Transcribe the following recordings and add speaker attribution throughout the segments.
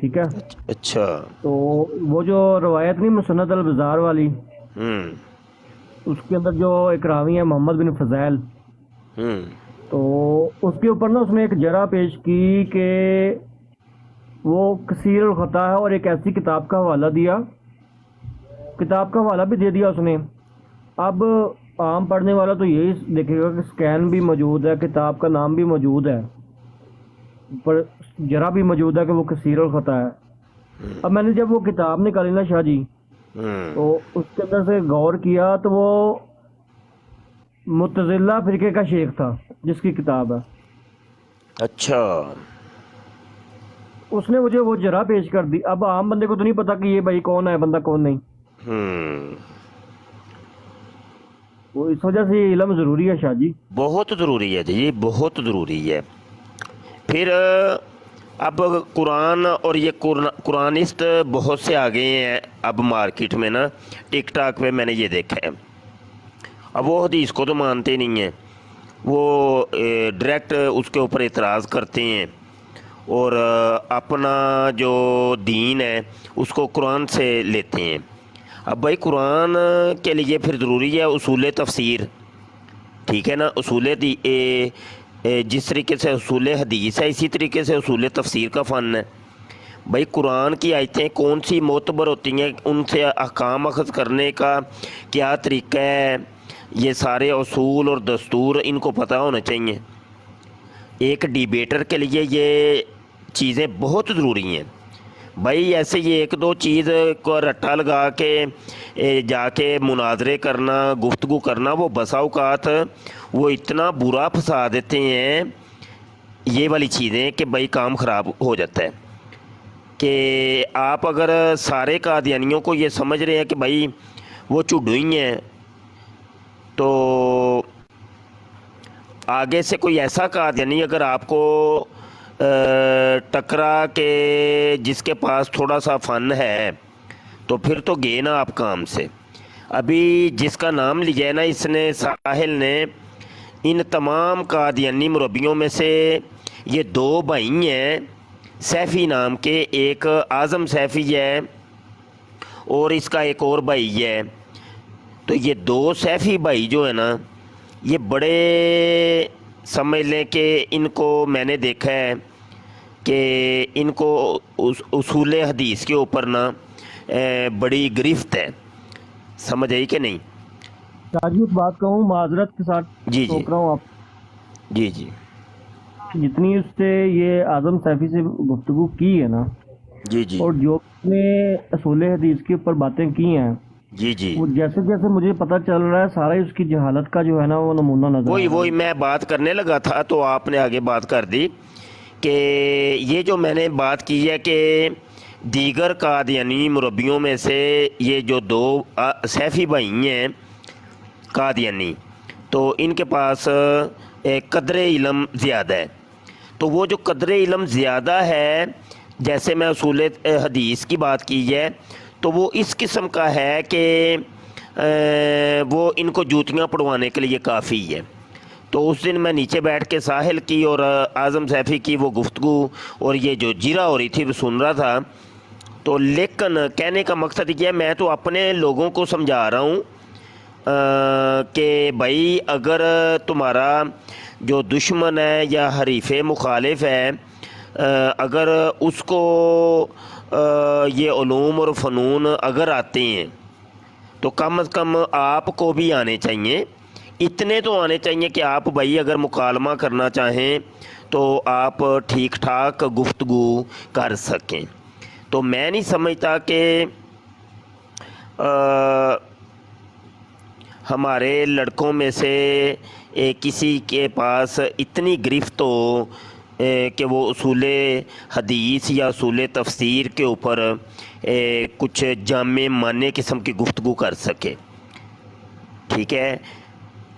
Speaker 1: ٹھیک ہے.
Speaker 2: اچھا.
Speaker 1: تو وہ جو روایت نہیں مسند البزار والی،
Speaker 2: ہوں.
Speaker 1: اس کے اندر جو ایک راوی ہے محمد بن فضیل،
Speaker 2: ہوں.
Speaker 1: تو اس کے اوپر نا اس نے ایک جرح پیش کی کہ وہ کثیر الخطا ہے، اور ایک ایسی کتاب کا حوالہ دیا، کتاب کا حوالہ بھی دے دیا اس نے. اب عام پڑھنے والا تو یہی دیکھے گا کہ سکین بھی موجود ہے، کتاب کا نام بھی موجود ہے، پر جرح بھی موجود ہے کہ وہ کثیر الخطا ہے. اب میں نے جب وہ کتاب نکالی نا شاہ جی،
Speaker 2: ہوں.
Speaker 1: تو اس کے اندر سے غور کیا تو وہ متزلہ فرقے کا شیخ تھا جس کی کتاب ہے.
Speaker 2: اچھا.
Speaker 1: اس نے مجھے وہ جرح پیش کر دی. اب عام بندے کو تو نہیں پتا کہ یہ بھائی کون ہے بندہ کون نہیں.
Speaker 2: ہوں.
Speaker 1: وہ اس وجہ سے یہ علم ضروری ہے شاہ جی.
Speaker 2: بہت ضروری ہے جی، بہت ضروری ہے. پھر اب قرآن اور یہ قرآنسٹ بہت سے آ گئے ہیں اب مارکیٹ میں نا، ٹک ٹاک پہ میں نے یہ دیکھا ہے. اب وہ حدیث کو تو مانتے نہیں ہیں، وہ ڈائریکٹ اس کے اوپر اعتراض کرتے ہیں، اور اپنا جو دین ہے اس کو قرآن سے لیتے ہیں. اب بھائی قرآن کے لیے پھر ضروری ہے اصول تفسیر، ٹھیک ہے نا. جس طریقے سے اصول حدیث ہے، اسی طریقے سے اصول تفسیر کا فن ہے. بھائی قرآن کی آیتیں کون سی معتبر ہوتی ہیں، ان سے احکام اخذ کرنے کا کیا طریقہ ہے، یہ سارے اصول اور دستور ان کو پتہ ہونا چاہیے. ایک ڈیبیٹر کے لیے یہ چیزیں بہت ضروری ہیں. بھائی ایسے یہ ایک دو چیز کو رٹا لگا کے جا کے مناظرے کرنا، گفتگو کرنا، وہ بسا اوقات وہ اتنا برا پھنسا دیتے ہیں یہ والی چیزیں کہ بھائی کام خراب ہو جاتا ہے. کہ آپ اگر سارے قادیانیوں کو یہ سمجھ رہے ہیں کہ بھائی وہ چڈو ہی ہیں، تو آگے سے کوئی ایسا قادیانی اگر آپ کو ٹکرا کہ جس کے پاس تھوڑا سا فن ہے، تو پھر تو گئے نا آپ کام سے. ابھی جس کا نام لیا ہے نا اس نے، ساحل نے، ان تمام قادیانی مربیوں میں سے یہ دو بھائی ہیں سیفی نام کے، ایک اعظم سیفی ہے اور اس کا ایک اور بھائی ہے. تو یہ دو سیفی بھائی جو ہے نا، یہ بڑے سمجھ لیں کہ ان کو میں نے دیکھا ہے کہ ان کو اصول حدیث کے اوپر نا بڑی گرفت ہے. سمجھ آئی کہ نہیں؟
Speaker 1: شاہ جی ایک بات کہوں معذرت کے ساتھ،
Speaker 2: جی جی
Speaker 1: ٹوک رہا ہوں آپ،
Speaker 2: جی جی
Speaker 1: جتنی اس سے یہ اعظم سیفی سے گفتگو کی ہے نا،
Speaker 2: جی جی
Speaker 1: اور جو نے اصول حدیث کے اوپر باتیں کی ہیں،
Speaker 2: جی جی
Speaker 1: وہ جیسے جیسے مجھے پتہ چل رہا ہے سارا ہی اس کی جہالت کا جو ہے نا وہ نمونہ نظر آ رہا
Speaker 2: وہی
Speaker 1: ہے.
Speaker 2: میں بات کرنے لگا تھا تو آپ نے آگے بات کر دی کہ یہ جو میں نے بات کی ہے کہ دیگر قادیانی مربیوں میں سے یہ جو دو سیفی بھائی ہیں قادیانی، تو ان کے پاس قدر علم زیادہ ہے. تو وہ جو قدر علم زیادہ ہے، جیسے میں اصول حدیث کی بات کی ہے، تو وہ اس قسم کا ہے کہ وہ ان کو جوتیاں پڑوانے کے لیے کافی ہے. تو اس دن میں نیچے بیٹھ کے ساحل کی اور اعظم سیفی کی وہ گفتگو اور یہ جو جیرا ہو رہی تھی وہ سن رہا تھا. تو لیکن کہنے کا مقصد یہ ہے، میں تو اپنے لوگوں کو سمجھا رہا ہوں کہ بھائی اگر تمہارا جو دشمن ہے یا حریف مخالف ہے، اگر اس کو یہ علوم اور فنون اگر آتے ہیں تو کم از کم آپ کو بھی آنے چاہیے. اتنے تو آنے چاہیے کہ آپ بھائی اگر مکالمہ کرنا چاہیں تو آپ ٹھیک ٹھاک گفتگو کر سکیں. تو میں نہیں سمجھتا کہ ہمارے لڑکوں میں سے کسی کے پاس اتنی گرفت ہو کہ وہ اصول حدیث یا اصول تفسیر کے اوپر کچھ جامع معنی قسم کی گفتگو کر سکے. ٹھیک ہے،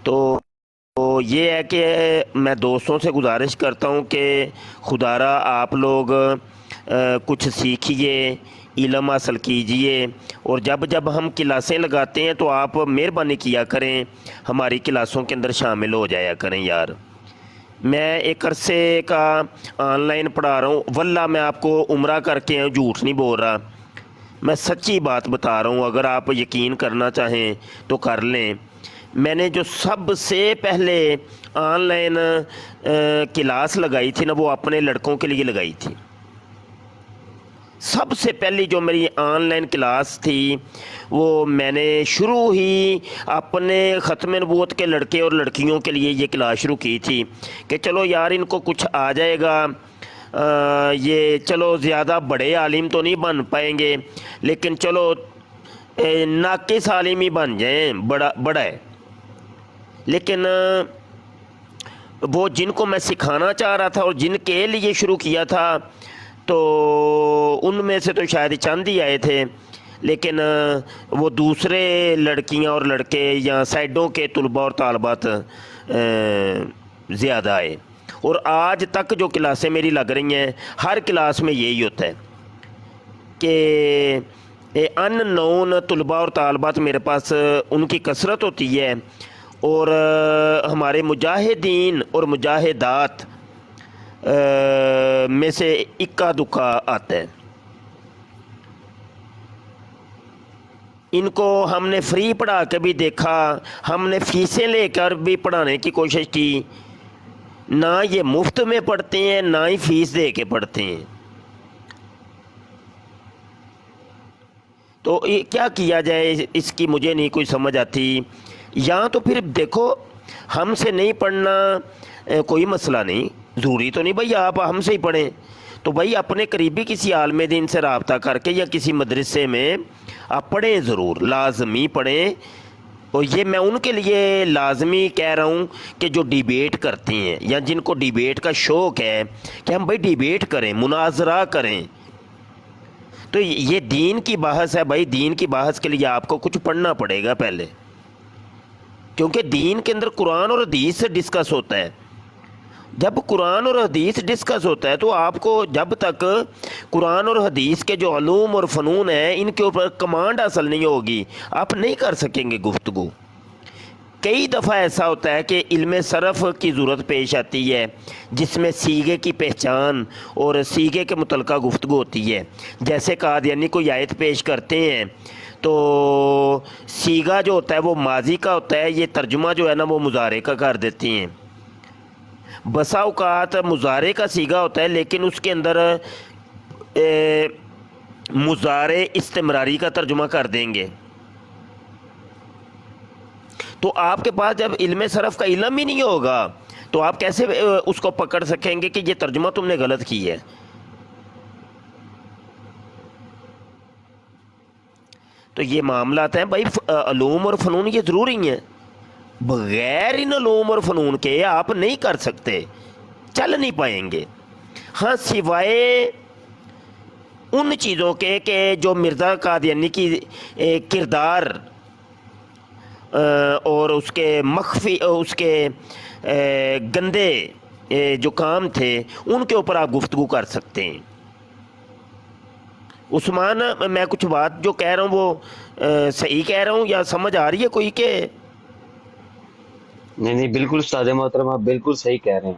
Speaker 2: تو یہ ہے کہ میں دوستوں سے گزارش کرتا ہوں کہ خدارا آپ لوگ کچھ سیکھیے، علم حاصل کیجئے، اور جب ہم کلاسیں لگاتے ہیں تو آپ مہربانی کیا کریں ہماری کلاسوں کے اندر شامل ہو جایا کریں یار. میں ایک عرصے کا آن لائن پڑھا رہا ہوں، واللہ میں آپ کو عمرہ کر کے ہوں، جھوٹ نہیں بول رہا، میں سچی بات بتا رہا ہوں، اگر آپ یقین کرنا چاہیں تو کر لیں۔ میں نے جو سب سے پہلے آن لائن کلاس لگائی تھی نا، وہ اپنے لڑکوں کے لیے لگائی تھی۔ سب سے پہلی جو میری آن لائن کلاس تھی وہ میں نے شروع ہی اپنے ختم نبوت کے لڑکے اور لڑکیوں کے لیے یہ کلاس شروع کی تھی کہ چلو یار ان کو کچھ آ جائے گا، یہ چلو زیادہ بڑے عالم تو نہیں بن پائیں گے، لیکن چلو ناقص عالم ہی بن جائیں، بڑا ہے۔ لیکن وہ جن کو میں سکھانا چاہ رہا تھا اور جن کے لیے شروع کیا تھا تو ان میں سے تو شاید چند ہی آئے تھے، لیکن وہ دوسرے لڑکیاں اور لڑکے یا سائڈوں کے طلباء اور طالبات زیادہ آئے۔ اور آج تک جو کلاسیں میری لگ رہی ہیں، ہر کلاس میں یہی ہوتا ہے کہ ان نون طلباء اور طالبات میرے پاس ان کی کثرت ہوتی ہے، اور ہمارے مجاہدین اور مجاہدات میں سے اکا دکا آتا ہے۔ ان کو ہم نے فری پڑھا کے بھی دیکھا، ہم نے فیسیں لے کر بھی پڑھانے کی کوشش کی، نہ یہ مفت میں پڑھتے ہیں نہ ہی فیس دے کے پڑھتے ہیں۔ تو کیا کیا جائے اس کی مجھے نہیں کوئی سمجھ آتی۔ یا تو پھر دیکھو ہم سے نہیں پڑھنا کوئی مسئلہ نہیں، ضروری تو نہیں بھائی آپ ہم سے ہی پڑھیں، تو بھائی اپنے قریبی کسی عالم دین سے رابطہ کر کے یا کسی مدرسے میں آپ پڑھیں، ضرور لازمی پڑھیں۔ اور یہ میں ان کے لیے لازمی کہہ رہا ہوں کہ جو ڈیبیٹ کرتے ہیں یا جن کو ڈیبیٹ کا شوق ہے کہ ہم بھائی ڈیبیٹ کریں، مناظرہ کریں، تو یہ دین کی بحث ہے بھائی، دین کی بحث کے لیے آپ کو کچھ پڑھنا پڑے گا پہلے، کیونکہ دین کے اندر قرآن اور حدیث سے ڈسکس ہوتا ہے۔ جب قرآن اور حدیث ڈسکس ہوتا ہے تو آپ کو جب تک قرآن اور حدیث کے جو علوم اور فنون ہیں ان کے اوپر کمانڈ حاصل نہیں ہوگی، آپ نہیں کر سکیں گے گفتگو۔ کئی دفعہ ایسا ہوتا ہے کہ علم صرف کی ضرورت پیش آتی ہے، جس میں سیغے کی پہچان اور سیغے کے متعلقہ گفتگو ہوتی ہے۔ جیسے قادیانی کوئی آیت پیش کرتے ہیں تو سیغہ جو ہوتا ہے وہ ماضی کا ہوتا ہے، یہ ترجمہ جو ہے نا وہ مضارع کا کر دیتے ہیں۔ بسا اوقات مضارع کا سیغہ ہوتا ہے لیکن اس کے اندر مضارع استمراری کا ترجمہ کر دیں گے۔ تو آپ کے پاس جب علم صرف کا علم ہی نہیں ہوگا تو آپ کیسے اس کو پکڑ سکیں گے کہ یہ ترجمہ تم نے غلط کی ہے۔ تو یہ معاملات ہیں بھائی، علوم اور فنون یہ ضروری ہیں، بغیر ان علوم اور فنون کے آپ نہیں کر سکتے، چل نہیں پائیں گے۔ ہاں سوائے ان چیزوں کے کہ جو مرزا قادیانی کی کردار اور اس کے مخفی اس کے گندے جو کام تھے ان کے اوپر آپ گفتگو کر سکتے ہیں۔ عثمان میں کچھ بات جو کہہ رہا ہوں وہ صحیح کہہ رہا ہوں یا سمجھ آ رہی ہے کوئی کہ
Speaker 3: نہیں بالکل استاد محترم آپ بالکل صحیح کہہ رہے ہیں،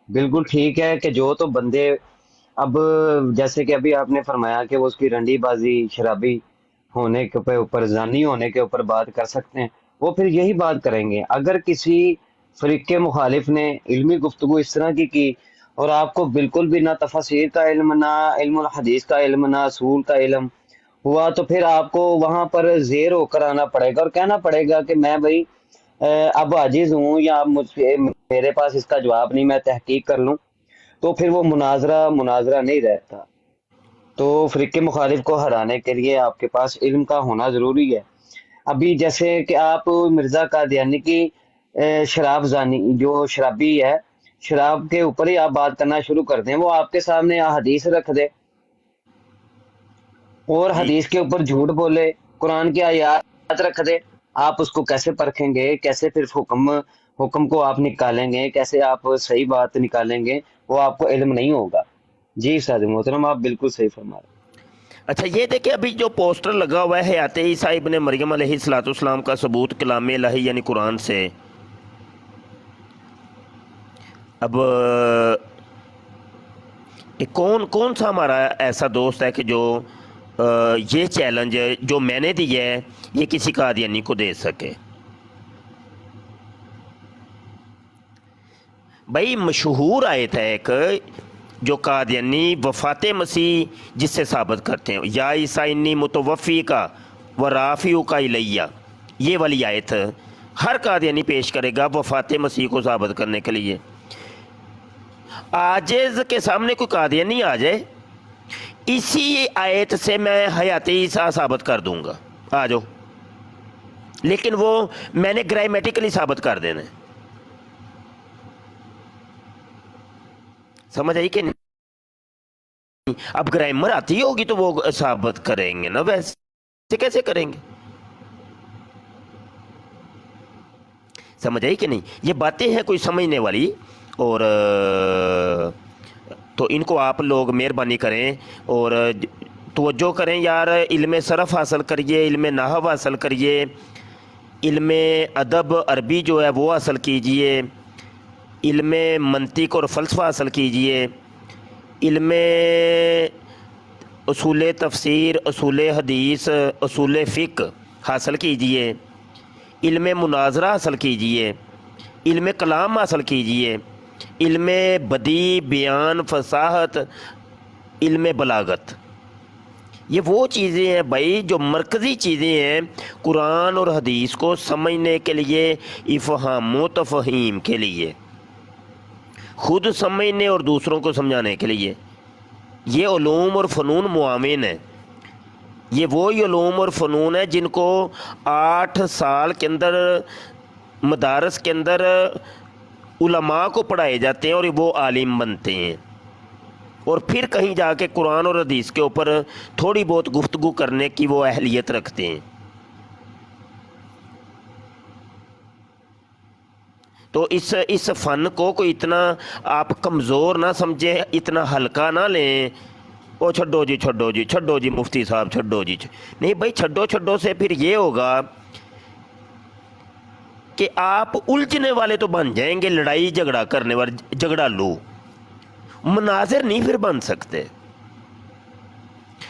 Speaker 3: بالکل ٹھیک ہے کہ جو تو بندے اب جیسے کہ ابھی آپ نے فرمایا کہ وہ اس کی رنڈی بازی شرابی ہونے کے اوپر زانی ہونے کے اوپر بات کر سکتے ہیں، وہ پھر یہی بات کریں گے۔ اگر کسی فریق کے مخالف نے علمی گفتگو اس طرح کی اور آپ کو بالکل بھی نہ تفسیر کا علم، نہ علم الحدیث کا علم، نہ اصول کا علم ہوا، تو پھر آپ کو وہاں پر زیر ہو کر آنا پڑے گا اور کہنا پڑے گا کہ میں بھائی اب عاجز ہوں یا میرے پاس اس کا جواب نہیں، میں تحقیق کر لوں، تو پھر وہ مناظرہ نہیں رہتا۔ تو فریق مخالف کو ہرانے کے لیے آپ کے پاس علم کا ہونا ضروری ہے۔ ابھی جیسے کہ آپ مرزا قادیانی کی شراب زانی جو شرابی ہے، شراب کے اوپر ہی آپ بات کرنا شروع کر دیں، وہ آپ کے سامنے حدیث رکھ دے اور
Speaker 2: جی
Speaker 3: حدیث کے اوپر جھوٹ بولے، قرآن کی آیات رکھ دے، آپ اس کو کیسے پرکھیں گے؟ کیسے پھر حکم کو آپ نکالیں گے؟ کیسے آپ صحیح بات نکالیں گے؟ وہ آپ کو علم نہیں ہوگا۔ جی استاد محترم آپ بالکل صحیح فرما رہے ہیں۔
Speaker 2: اچھا یہ دیکھیں ابھی جو پوسٹر لگا ہوا ہے حیات عیسیٰ ابن مریم علیہ الصلوۃ والسلام کا ثبوت کلام الہی یعنی قرآن سے، اب کون سا ہمارا ایسا دوست ہے کہ جو یہ چیلنج جو میں نے دیا ہے یہ کسی قادیانی کو دے سکے؟ بھائی مشہور آیت ہے ایک جو قادیانی وفات مسیح جس سے ثابت کرتے ہیں، یا عیسیٰ انی متوفی کا و رافیع کا الیہ، یہ والی آیت ہر قادیانی پیش کرے گا وفات مسیح کو ثابت کرنے کے لیے۔ عاجز کے سامنے کوئی قادیانی آ جائے، اسی آیت سے میں حیات عیسیٰ ثابت کر دوں گا، آ جاؤ، لیکن وہ میں نے گرامیٹیکلی ثابت کر دینا ہے۔ سمجھ آئی کہ نہیں؟ اب گرامر آتی ہوگی تو وہ ثابت کریں گے نا، ویسے کیسے کریں گے؟ سمجھ آئی کہ نہیں؟ یہ باتیں ہیں کوئی سمجھنے والی، اور تو ان کو آپ لوگ مہربانی کریں اور توجہ کریں یار، علم صرف حاصل کریے، علم نحو حاصل کریے، علم ادب عربی جو ہے وہ حاصل کیجئے، علم منطق اور فلسفہ حاصل کیجئے، علم اصول تفسیر، اصول حدیث، اصول فقہ حاصل کیجئے، علم مناظرہ حاصل کیجئے، علم کلام حاصل کیجئے، علم بدیع، بیان، فصاحت، علم بلاغت۔ یہ وہ چیزیں ہیں بھائی جو مرکزی چیزیں ہیں قرآن اور حدیث کو سمجھنے کے لیے، افہام و تفہیم کے لیے، خود سمجھنے اور دوسروں کو سمجھانے کے لیے۔ یہ علوم اور فنون معاون ہیں، یہ وہی علوم اور فنون ہیں جن کو 8 سال کے اندر مدارس کے اندر علماء کو پڑھائے جاتے ہیں اور وہ عالم بنتے ہیں، اور پھر کہیں جا کے قرآن اور حدیث کے اوپر تھوڑی بہت گفتگو کرنے کی وہ اہلیت رکھتے ہیں۔ تو اس فن کو کوئی اتنا آپ کمزور نہ سمجھیں، اتنا ہلکا نہ لیں، او چھڈو جی مفتی صاحب چھڈو جی، نہیں بھائی، چھڈو سے پھر یہ ہوگا کہ آپ الجھنے والے تو بن جائیں گے، لڑائی جھگڑا کرنے والے، جھگڑا لو، مناظر نہیں پھر بن سکتے۔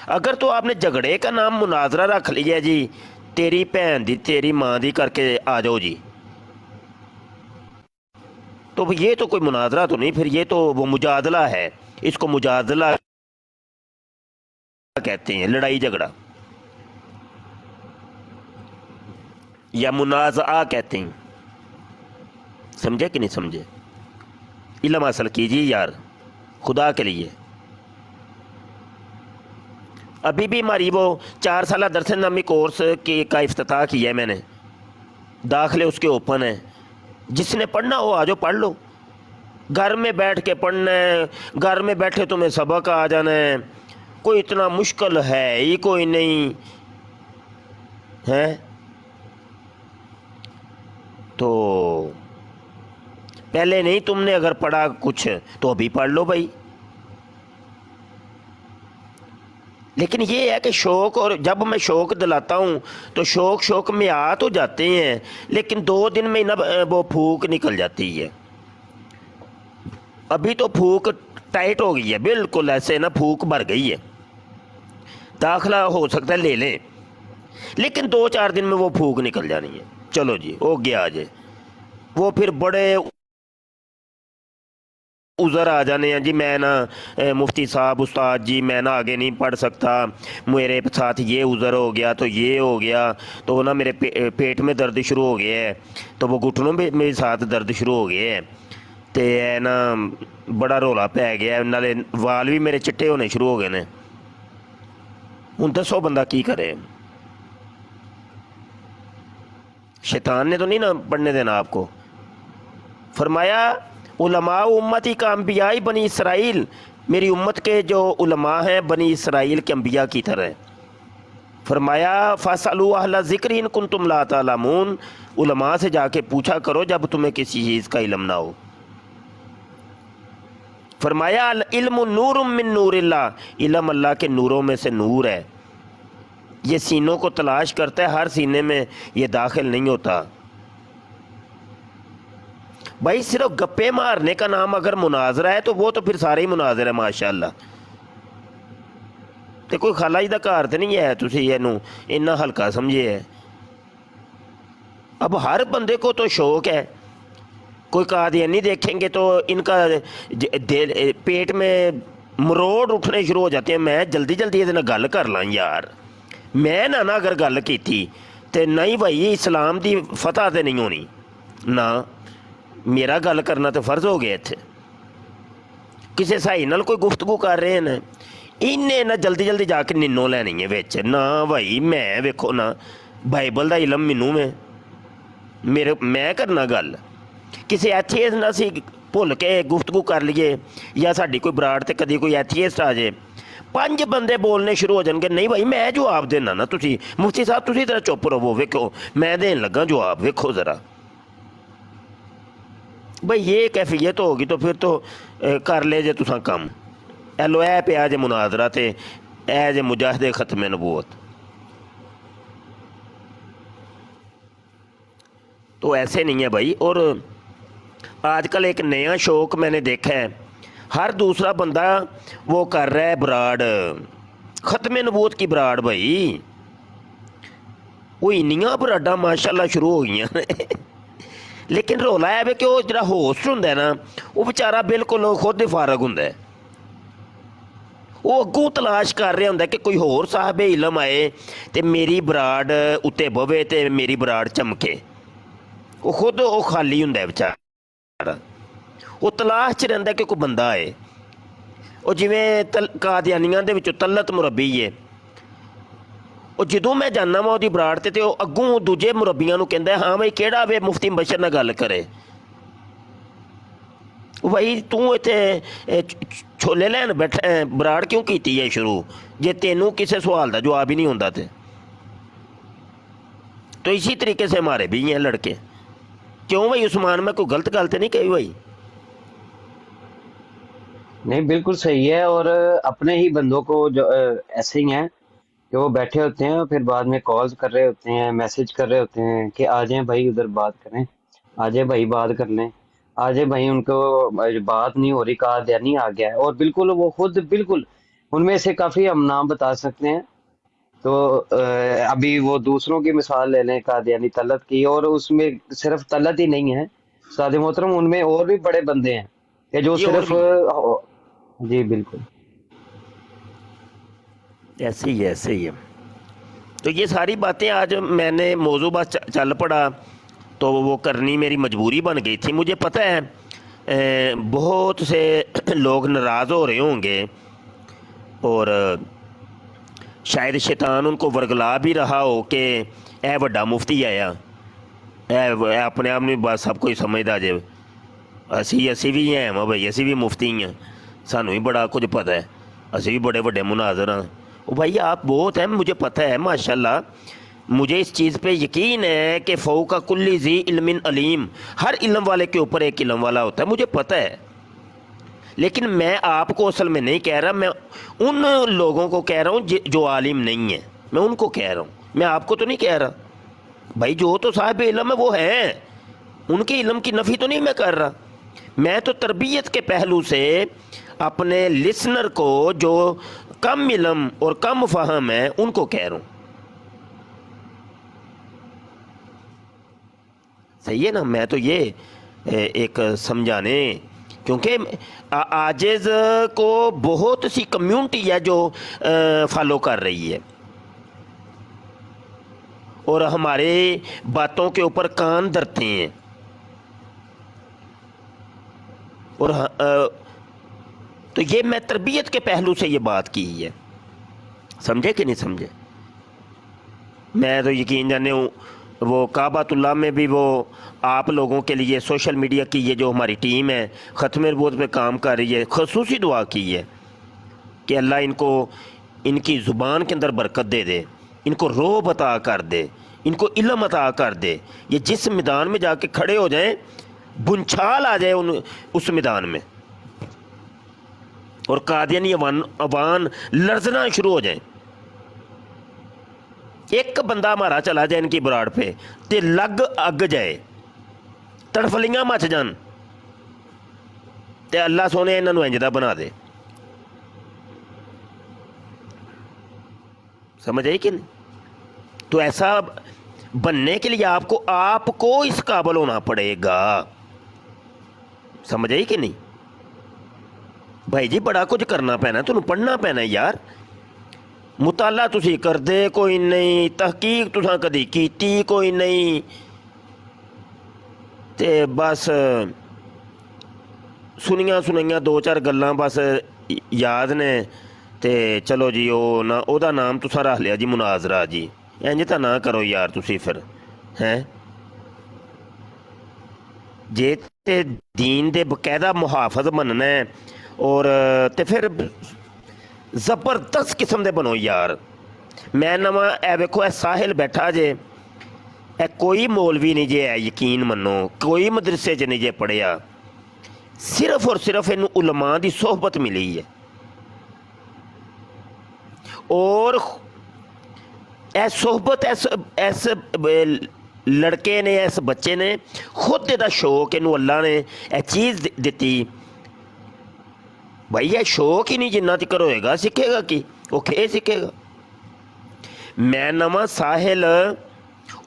Speaker 2: اگر تو آپ نے جھگڑے کا نام مناظرہ رکھ لیا جی، تیری بہن دی تیری ماں دی کر کے آ جاؤ جی، تو یہ تو کوئی مناظرہ تو نہیں، پھر یہ تو وہ مجادلہ ہے، اس کو مجادلہ کہتے ہیں، لڑائی جھگڑا یا منازعہ کہتے ہیں۔ سمجھے کہ نہیں سمجھے؟ علم حاصل کیجیے یار خدا کے لیے۔ ابھی بھی ہماری وہ 4 سالہ درس نامی کورس کا افتتاح کیا ہے میں نے، داخلے اس کے اوپن ہیں، جس نے پڑھنا ہو آ جاؤ پڑھ لو، گھر میں بیٹھ کے پڑھنا ہے، گھر میں بیٹھے تمہیں سبق آ جانا ہے، کوئی اتنا مشکل ہے ہی کوئی نہیں ہے۔ تو پہلے نہیں تم نے اگر پڑھا کچھ تو ابھی پڑھ لو بھائی۔ لیکن یہ ہے کہ شوق، اور جب میں شوق دلاتا ہوں تو شوق میں آ تو جاتے ہیں، لیکن 2 دن میں نہ وہ پھوک نکل جاتی ہے۔ ابھی تو پھوک ٹائٹ ہو گئی ہے، بالکل ایسے نا پھوک بھر گئی ہے، داخلہ ہو سکتا ہے لے لیں، لیکن 2-4 دن میں وہ پھوک نکل جانی ہے، چلو جی ہو گیا آ جائے، وہ پھر بڑے عذر آ جانے ہیں جی، میں نا مفتی صاحب استاد جی میں نا آگے نہیں پڑھ سکتا، میرے ساتھ یہ عذر ہو گیا تو یہ ہو گیا، تو نا میرے پیٹ میں درد شروع ہو گیا ہے، تو وہ گھٹنوں میں میرے ساتھ درد شروع ہو گئے ہے، تے نا بڑا رولا پی گیا، نالے وال بھی میرے چٹے ہونے شروع ہو گئے نے، ہوں دسو بندہ کی کرے؟ شیطان نے تو نہیں نا پڑھنے دینا آپ کو۔ فرمایا علماء امتی کا انبیاء بنی اسرائیل، میری امت کے جو علماء ہیں بنی اسرائیل کے انبیاء کی طرح۔ فرمایا فاسألوا اہل ذکر ان کنتم لا تعلمون، علماء سے جا کے پوچھا کرو جب تمہیں کسی چیز کا علم نہ ہو۔ فرمایا العلم نور من نور اللہ، علم اللہ کے نوروں میں سے نور ہے، یہ سینوں کو تلاش کرتا ہے، ہر سینے میں یہ داخل نہیں ہوتا۔ भाई सिर्फ गप्पे मारने का नाम अगर मुनाजरा है तो वो तो फिर सारे ही मुनाजर है माशाअल्लाह। तो कोई खाला जी का घर तो नहीं है तुसी इहनूं इन्ना हल्का समझे है। अब हर बंदे को तो शौक है, कोई कादियानी देखेंगे तो इनका पेट में मरोड़ उठने शुरू हो जाते हैं। मैं जल्दी जल्दी ये गल कर ਲਾਂ यार, मैं ना अगर गल की तो नहीं भाई इस्लाम की फतह तो नहीं होनी ना, मेरा गल करना तो फर्ज हो गया। इत्थे किसी सही नाल कोई गुफ्तगू कर रहे हैं, इन्हें ना जल्दी जल्दी जाके निन्नो लैनी है विच ना। भाई मैं वेखो ना बाइबल का इलम मैनू मेरे मैं करना गल किसी एथीएस्ट ना सी भुल के गुफ्तगू कर लीए, या साडी कोई बराड़ ते कदी कोई एथीएस्ट आ जाए, 5 बंदे बोलने शुरू हो जाएंगे। नहीं भाई मैं जवाब देना ना, तुसी मुफ्ती साहब तुसी जरा चुप रहो, वेखो मैं देन लगा जवाब, वेखो ज़रा। भाई ये कैफियत होगी तो फिर तो कर ले जे तुसां कम। एलो ए पिया जे मुनाजरा ते ए जे मुजाहिदे खत्मे नबूवत। तो ऐसे नहीं है भाई। और आजकल एक नया शौक मैंने देखा है, हर दूसरा बंदा वो कर रहा है बराड़, ख़त्म नबूवत की बराड़। भाई वो इन्नियां बराडां माशाल्लाह शुरू हो गई लेकिन रौला है कि वो जो होस्ट होंदा है ना, वो बेचारा बिल्कुल खुद ही फारग होंदा है। वो अगों तलाश कर रहा होंदा कि कोई होर साहबे इलम आए तो मेरी बराड़ उत्ते बवे तो मेरी बराड़ चमके। वो खुद वो खाली होंदा है बेचारा, वो तलाश च रहिंदा कि कोई बंदा आए। वो जिवें कादियानियां दे विचों तलत मुरब्बी है, वो जदों मैं जाना वा उसदी बराड़ ते वो अगों दूजे मुरब्बियां नूं कहंदा हाँ भाई किहड़ा वे मुफ्ती बशर नाल गल करे। भाई तू इत्थे छोले लैन बैठा है, बराड़ क्यों कीती है शुरू जे तेनों किसी सवाल का जवाब ही नहीं होंदा तो इसी तरीके से हमारे भी हैं लड़के। क्यों भाई उस्मान में कोई गलत गल तो नहीं कही भाई?
Speaker 3: नहीं बिल्कुल सही है। और अपने ही बंदों को जो ऐसे ही हैं कि वो बैठे होते हैं और फिर बाद में कॉल्स कर रहे होते हैं, मैसेज कर रहे होते हैं कि आ जाएं भाई उधर बात करें, आ जाए भाई बात कर लें, आ जाए भाई। उनको बात नहीं हो रही, कादियानी आ गया है। और बिल्कुल वो खुद बिल्कुल उनमें से काफी हम नाम बता सकते हैं। तो अभी वो दूसरों की मिसाल ले लें कादियानी तलत की, और उसमें सिर्फ तलत ही नहीं है सादे मोहतरम, उनमें और भी बड़े बंदे हैं कि जो
Speaker 2: जी और
Speaker 3: सिर्फ
Speaker 2: भी
Speaker 3: जी बिल्कुल
Speaker 2: ऐसे ही है, ऐसे ही है। तो ये सारी बातें आज मैंने मौजू बस चल पड़ा तो वो करनी मेरी मजबूरी बन गई थी। मुझे पता है बहुत से लोग नाराज़ हो रहे होंगे और शायद शैतान उनको वरगला भी रहा हो कि ए वड्डा मुफ्ती आया, ए अपने आप में बस सब कोई समझदा जे असी भी हैं वा भाई, असी भी मुफ्ती हैं, सानू भी बड़ा कुछ पता है, असी भी बड़े बड़े मुनाजर हाँ। वो भाई आप बहुत हैं, मुझे पता है माशाल्लाह, मुझे इस चीज़ पे यकीन है कि फ़ौका कुल्ली ज़ी इल्मिन अलीम, हर इल्म वाले के ऊपर एक इल्म वाला होता है, मुझे पता है। लेकिन मैं आपको असल में नहीं कह रहा, मैं उन लोगों को कह रहा हूँ जो आलिम नहीं है, मैं उनको कह रहा हूँ, मैं आपको तो नहीं कह रहा। भाई जो तो साहिब इल्म है वो हैं, उनके इल्म की नफ़ी तो नहीं मैं कर रहा। मैं तो तरबियत के पहलू से अपने लिसनर को जो कम इल्म और कम फ़हम है उनको कह रहा हूँ। सही है ना? मैं तो ये एक समझाने, क्योंकि आजिज़ को बहुत सी कम्युनिटी है जो फॉलो कर रही है और हमारे बातों के ऊपर कान धरते हैं। और तो ये मैं तरबियत के पहलू से ये बात की है, समझे कि नहीं समझे? मैं तो यकीन जाने हूँ वो काबातुल्लाह में भी वो आप लोगों के लिए सोशल मीडिया की ये जो हमारी टीम है ख़त्म नबूवत पे काम कर रही है, ख़ुसूसी दुआ की है कि अल्लाह इनको इनकी ज़ुबान के अंदर बरकत दे दे, इनको रोब अता कर दे, इनको इल्म अता कर दे। ये जिस मैदान में जाके खड़े हो जाएं बुनछाल आ जाए उस मैदान में और कादियानी अवान लर्जना शुरू हो जाए। एक बंदा हमारा चला जाए इनकी बराड़ पे ते लग अग जाए, तड़फलियाँ मच जान। ਤੇ ਅੱਲਾ ਸੋਹਣੇ ਇਹਨਾਂ ਨੂੰ ਇੰਜ ਦਾ ਬਣਾ दे। समझ आई कि नहीं? तो ऐसा बनने के लिए आपको इस काबिल होना पड़ेगा। समझ आई कि नहीं? भाई जी बड़ा कुछ करना पैना, तुहानू पढ़ना पैना यार। मुताला तुसी करदे कोई नहीं, तहकीक तुसां कदी कीती कोई नहीं, ते बस सुनिया सुनाइयां दो चार गल्लां बस याद ने, ते चलो जी ਉਹ ਨਾ ਉਹਦਾ ਨਾਮ ਤੁਸੀਂ ਰੱਖ ਲਿਆ ਜੀ ਮੁਨਾਜ਼ਰਾ ਜੀ। ਇੰਜ ਤਾਂ ਨਾ ਕਰੋ ਯਾਰ ਤੁਸੀਂ ਫਿਰ ਹੈਂ। ਜੇ ਤੇ ਦੀਨ ਦੇ ਬਕਾਇਦਾ ਮੁਹਾਫਜ਼ ਬਣਨਾ ਹੈ ਔਰ ਤੇ ਫਿਰ ਜ਼ਬਰਦਸਤ ਕਿਸਮ ਦੇ ਬਣੋ ਯਾਰ। ਮੈਂ ਨਵਾਂ ਇਹ ਵੇਖੋ ਇਹ ਸਾਹਿਲ ਬੈਠਾ ਜੇ, ਇਹ ਕੋਈ ਮੌਲਵੀ ਨਹੀਂ ਜੇ, ਇਹ ਯਕੀਨ ਮੰਨੋ ਕੋਈ ਮਦਰਸੇ 'ਚ ਨਹੀਂ ਜੇ ਪੜ੍ਹਿਆ, ਸਿਰਫ ਔਰ ਸਿਰਫ ਇਹਨੂੰ ਉਲਮਾ ਦੀ ਸੋਹਬਤ ਮਿਲੀ ਹੈ। और ਇਹ सोहबत इस लड़के ने इस बच्चे ने खुद ਇਹਦਾ शौक ਇਹਨੂੰ अल्लाह ने ਇਹ चीज़ ਦਿੱਤੀ। भाई ਇਹ शौक ही नहीं जिन्ना तक होएगा सीखेगा कि वो खे सीखेगा। मैं नवा साहिल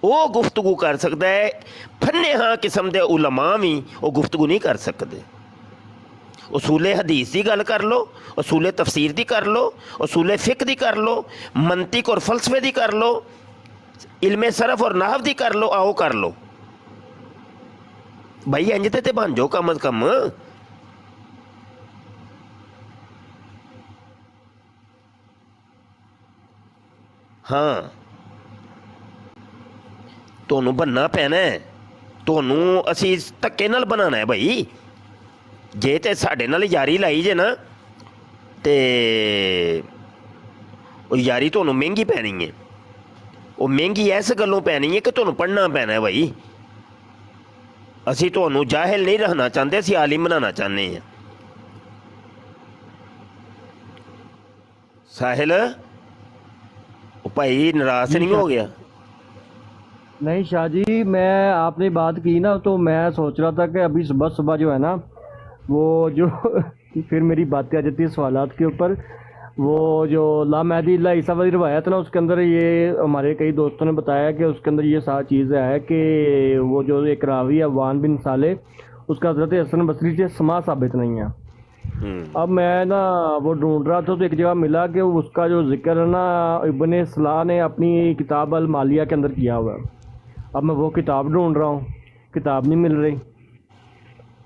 Speaker 2: वो गुफ्तगू कर सकता है, फन्ने हाँ किस्म के उलमा भी वो गुफ्तगू नहीं कर सकते। उसूले हदीस की गल कर लो, उसूले तफसीर की कर लो, उसूले फ़िक़्ह की कर लो, मंतिक और फलसफे की कर लो, इल्मे सरफ और नाहव की कर लो, आओ कर लो भाई। इंज ते बन जाओ कम अज़ कम। हाँ तुहानू बनना पैना है, तुहानू असी धक्के नाल बनाना है भाई। जे ते साडे नाल यारी लाई जे ना ते यारी तुहानू महंगी पैनी है। वो महंगी इस गल्लों पैनी है कि तुहानू पढ़ना पैना है भाई। असी तुहानू जाहिल नहीं रखना चाहते, असी आलिम बनाना चाहते हैं। साहिल ओ भाई नाराज नहीं हो गया?
Speaker 1: नहीं शाह जी, मैं आपने बात की ना तो मैं सोच रहा था कि अभी सुबह सुबह जो है ना वो जो फिर मेरी बातें आ जाती है सवालात के ऊपर। वो जो लामहदी ईसा वाली रवायत ना, उसके अंदर ये हमारे कई दोस्तों ने बताया कि उसके अंदर ये सारी चीज़ है कि वो जो एक रावी है वान बिन साले, उसका हज़रत हसन बसरी से समा साबित नहीं है। अब मैं ना वो ढूंढ रहा था तो एक जगह मिला कि उसका जो जिक्र है ना इब्ने सलाह ने अपनी किताब अल मालिया के अंदर किया हुआ है। अब मैं वो किताब ढूंढ रहा हूँ, किताब नहीं मिल रही,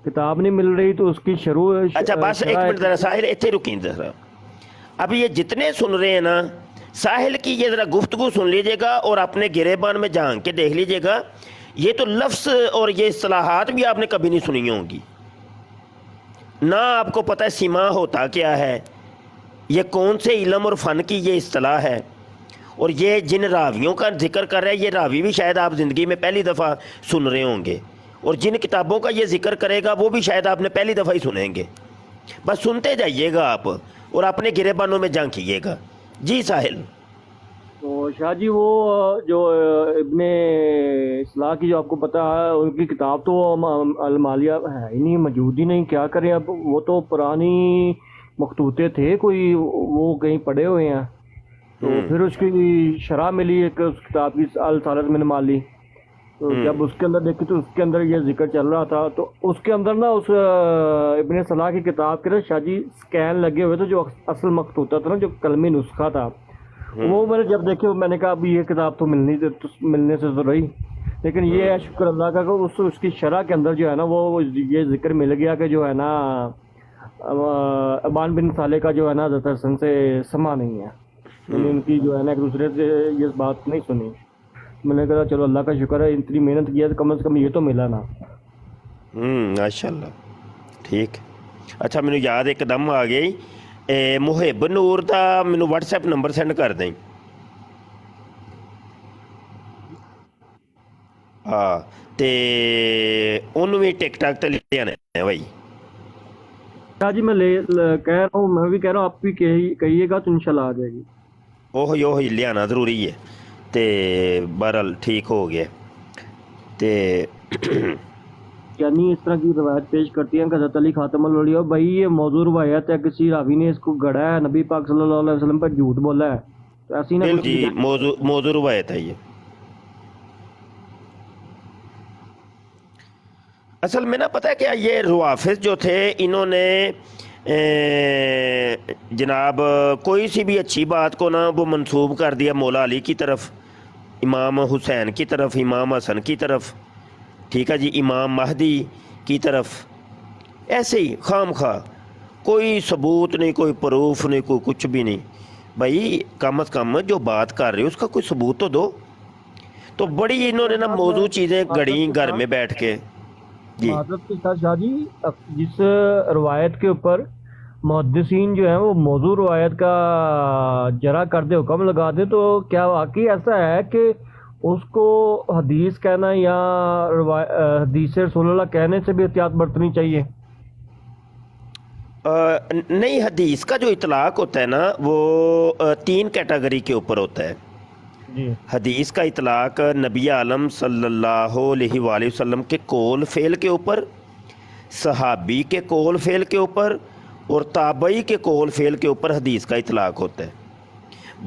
Speaker 1: किताब नहीं मिल रही तो उसकी शुरू।
Speaker 2: अच्छा बस एक मिनट जरा साहिल इतने रुकी जरा। अब ये जितने सुन रहे हैं ना साहिल की ये ज़रा गुफ्तगू सुन लीजिएगा और अपने गिरेबान में झांक के देख लीजिएगा। ये तो लफ्ज़ और ये इस्तिलाहात भी आपने कभी नहीं सुनी होंगी ना, आपको पता है सीमा होता क्या है, ये कौन से इल्म और फ़न की ये इस्तिलाह है। और ये जिन रावियों का जिक्र कर रहे हैं, ये रावी भी शायद आप ज़िंदगी में पहली दफ़ा सुन रहे होंगे, और जिन किताबों का ये जिक्र करेगा वो भी शायद आपने पहली दफ़ा ही सुनेंगे। बस सुनते जाइएगा आप और अपने गिरेबानों में झांकिएगा। जी साहिल।
Speaker 1: तो शाह जी वो जो इब्ने इस्लाह की जो आपको पता है उनकी किताब तो अलमालिया है ही नहीं, मौजूद ही नहीं। क्या करें अब, वो तो पुरानी मखतूते थे, कोई वो कहीं पड़े हुए हैं। तो फिर उसकी शरह मिली एक उस किताब की अल सालत मिन माली, तो जब उसके अंदर देखी तो उसके अंदर ये जिक्र चल रहा था। तो उसके अंदर ना उस इब्ने सलाह की किताब के ना शाह जी स्कैन लगे हुए थे, जो असल मखतूता था ना, जो कलमी नुस्खा था, वो मैंने जब देखे मैंने कहा अब ये किताब तो मिलने से तो रही, लेकिन ये है शुक्र अल्लाह का कि उसकी शरह के अंदर जो है ना वो ये जिक्र मिल गया कि जो है ना अबान बिन साले का जो है ना हज़रत हसन से समा नहीं है, मैंने उनकी जो है ना एक दूसरे से ये बात नहीं सुनी। मैंने कहा चलो अल्लाह का शुक्र है, इतनी मेहनत किया तो कम से कम ये तो मिला ना।
Speaker 2: माशाअल्लाह ठीक। अच्छा मैंने याद एकदम आ गई, मुहिब नूर का मैंने व्हाट्सएप नंबर सेंड कर दें। हाँ तो उन्होंने भी टिकटॉक ते लिया है भाई।
Speaker 1: हाँ जी मैं कह रहा हूँ, मैं भी कह रहा हूँ, आप भी कहिएगा तो इंशाल्लाह आ जाएगी।
Speaker 2: ओह लियाना ज़रूरी है। तो बहरहाल ठीक हो गया। तो
Speaker 1: یعنی اس طرح کی روایت پیش کرتی ہیں کہ حضرت علی خاتم الاولیاء، بھائی یہ موضوع روایت ہے، کسی راوی نے اس کو گڑا ہے، نبی پاک صلی اللہ علیہ وسلم پر جھوٹ بولا ہے، تو ایسی نہ کچھ
Speaker 2: جی موضوع روایت ہے یہ. اصل میں نا پتہ ہے کیا، یہ روافظ جو تھے انہوں نے جناب کوئی سی بھی اچھی بات کو نا وہ منسوب کر دیا مولا علی کی طرف، امام حسین کی طرف، امام حسن کی طرف، ٹھیک ہے جی، امام مہدی کی طرف، ایسے ہی خام خواہ، کوئی ثبوت نہیں، کوئی پروف نہیں، کوئی کچھ بھی نہیں. بھائی کم از کم جو بات کر رہے ہو اس کا کوئی ثبوت تو دو. تو بڑی انہوں نے نا موضوع چیزیں گڑیں گھر میں بیٹھ کے. جی
Speaker 1: معذرت کے ساتھ شاہ جی، جس روایت کے اوپر محدثین جو ہیں وہ موضوع روایت کا جرا کر دے، حکم لگا دے، تو کیا واقعی ایسا ہے کہ اس کو حدیث کہنا یا حدیث رسول اللہ کہنے سے بھی احتیاط برتنی چاہیے؟
Speaker 2: نہیں، حدیث کا جو اطلاق ہوتا ہے نا وہ 3 کیٹیگری کے اوپر ہوتا ہے.
Speaker 1: جی
Speaker 2: حدیث کا اطلاق نبی عالم صلی اللہ علیہ وآلہ وسلم کے قول فعل کے اوپر، صحابی کے قول فعل کے اوپر اور تابعی کے قول فعل کے اوپر حدیث کا اطلاق ہوتا ہے.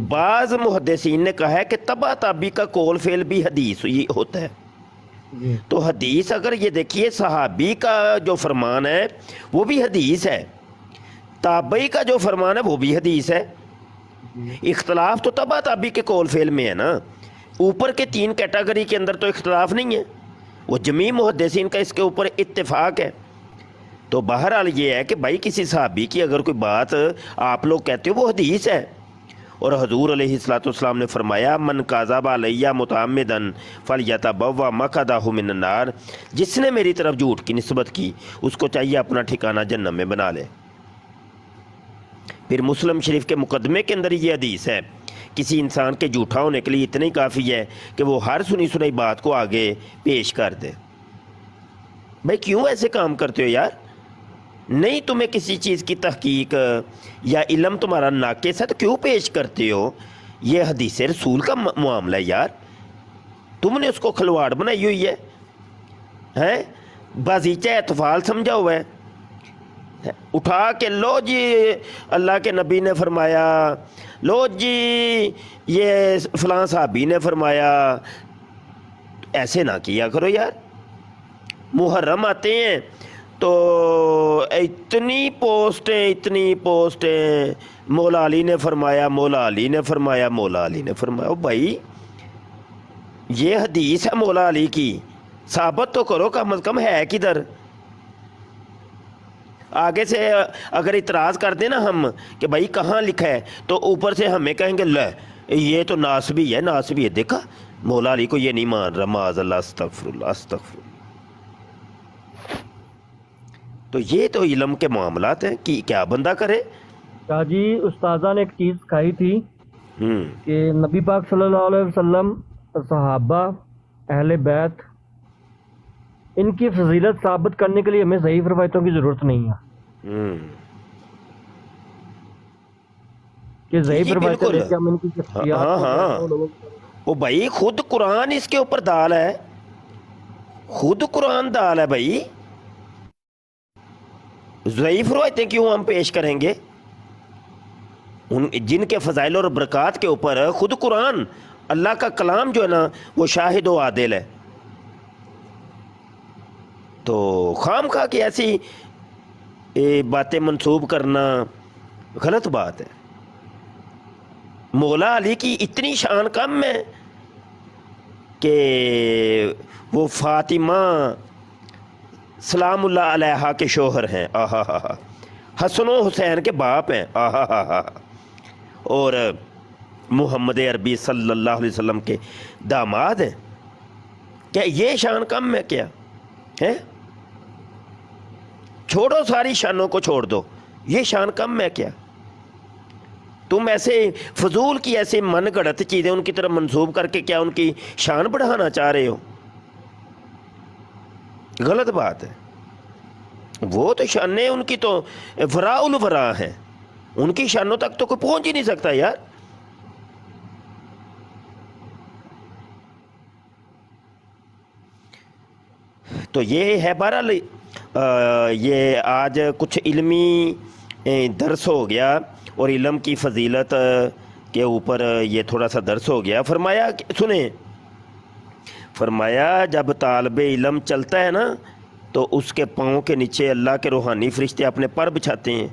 Speaker 2: بعض محدثین نے کہا ہے کہ تبع تابعی کا قول فعل بھی حدیث ہی ہوتا ہے.
Speaker 1: جی
Speaker 2: تو حدیث اگر یہ دیکھیے صحابی کا جو فرمان ہے وہ بھی حدیث ہے، تابعی کا جو فرمان ہے وہ بھی حدیث ہے. اختلاف تو تبع تابعی کے قول فعل میں ہے نا، اوپر کے 3 کیٹیگری کے اندر تو اختلاف نہیں ہے، وہ جمیع محدثین کا اس کے اوپر اتفاق ہے. تو بہرحال یہ ہے کہ بھائی کسی صحابی کی اگر کوئی بات آپ لوگ کہتے ہو وہ حدیث ہے. اور حضور علیہ الصلوۃ والسلام نے فرمایا من کذب علیہ متعمدا فلیتبوأ مقعدہ من النار، جس نے میری طرف جھوٹ کی نسبت کی اس کو چاہیے اپنا ٹھکانہ جہنم میں بنا لے. پھر مسلم شریف کے مقدمے کے اندر یہ حدیث ہے، کسی انسان کے جھوٹا ہونے کے لیے اتنا ہی کافی ہے کہ وہ ہر سنی سنائی بات کو آگے پیش کر دے. بھائی کیوں ایسے کام کرتے ہو یار؟ نہیں تمہیں کسی چیز کی تحقیق یا علم تمہارا ناقص ہے تو کیوں پیش کرتے ہو؟ یہ حدیث رسول کا معاملہ ہے یار، تم نے اس کو کھلواڑ بنائی ہوئی ہے، بازیچہ اطفال سمجھا ہوا ہے، اٹھا کے لو جی اللہ کے نبی نے فرمایا، لو جی یہ فلاں صحابی نے فرمایا. ایسے نہ کیا کرو یار. محرم آتے ہیں تو اتنی پوسٹیں مولا علی نے فرمایا، مولا علی نے فرمایا، مولا علی نے فرمایا. بھائی یہ حدیث ہے مولا علی کی، ثابت تو کرو کم از کم ہے کدھر. آگے سے اگر اعتراض کر دیں نا ہم کہ بھائی کہاں لکھا ہے، تو اوپر سے ہمیں کہیں گے لے یہ تو ناسبی ہے، دیکھا مولا علی کو یہ نہیں مان رہا، معاذ اللہ، استغفر اللہ استغفر اللہ. تو یہ تو علم کے معاملات ہیں کہ کیا بندہ کرے.
Speaker 1: شاہ جی استاذہ نے ایک چیز سکھائی تھی کہ نبی پاک صلی اللہ علیہ وسلم، صحابہ، اہل بیت، ان کی فضیلت ثابت کرنے کے لیے ہمیں ضعیف روایتوں کی ضرورت نہیں ہے کہ ضعیف روایتیں لے کے ہم ان کی
Speaker 2: ہاں وہ بھائی خود قرآن اس کے اوپر دال ہے، خود قرآن دال ہے بھائی. ضعیف روایتیں کیوں ہم پیش کریں گے؟ ان جن کے فضائل اور برکات کے اوپر خود قرآن اللہ کا کلام جو ہے نا وہ شاہد و عادل ہے. تو خام خواہ کی ایسی باتیں منسوب کرنا غلط بات ہے. مولا علی کی اتنی شان کم ہے کہ وہ فاطمہ سلام اللہ علیہا کے شوہر ہیں، آہا ہا ہا، حسن و حسین کے باپ ہیں، آہا ہا ہا، اور محمد عربی صلی اللہ علیہ وسلم کے داماد ہیں. کیا یہ شان کم ہے کیا ہے؟ چھوڑو ساری شانوں کو چھوڑ دو، یہ شان کم ہے کیا؟ تم ایسے فضول کی ایسے من گھڑت چیزیں ان کی طرف منسوب کر کے کیا ان کی شان بڑھانا چاہ رہے ہو؟ غلط بات ہے. وہ تو شانیں ان کی تو وراء الورا ہیں، ان کی شانوں تک تو کوئی پہنچ ہی نہیں سکتا یار. تو یہ ہے بہرحال یہ آج کچھ علمی درس ہو گیا اور علم کی فضیلت کے اوپر یہ تھوڑا سا درس ہو گیا. فرمایا سنیں، فرمایا جب طالب علم چلتا ہے نا تو اس کے پاؤں کے نیچے اللہ کے روحانی فرشتے اپنے پر بچھاتے ہیں.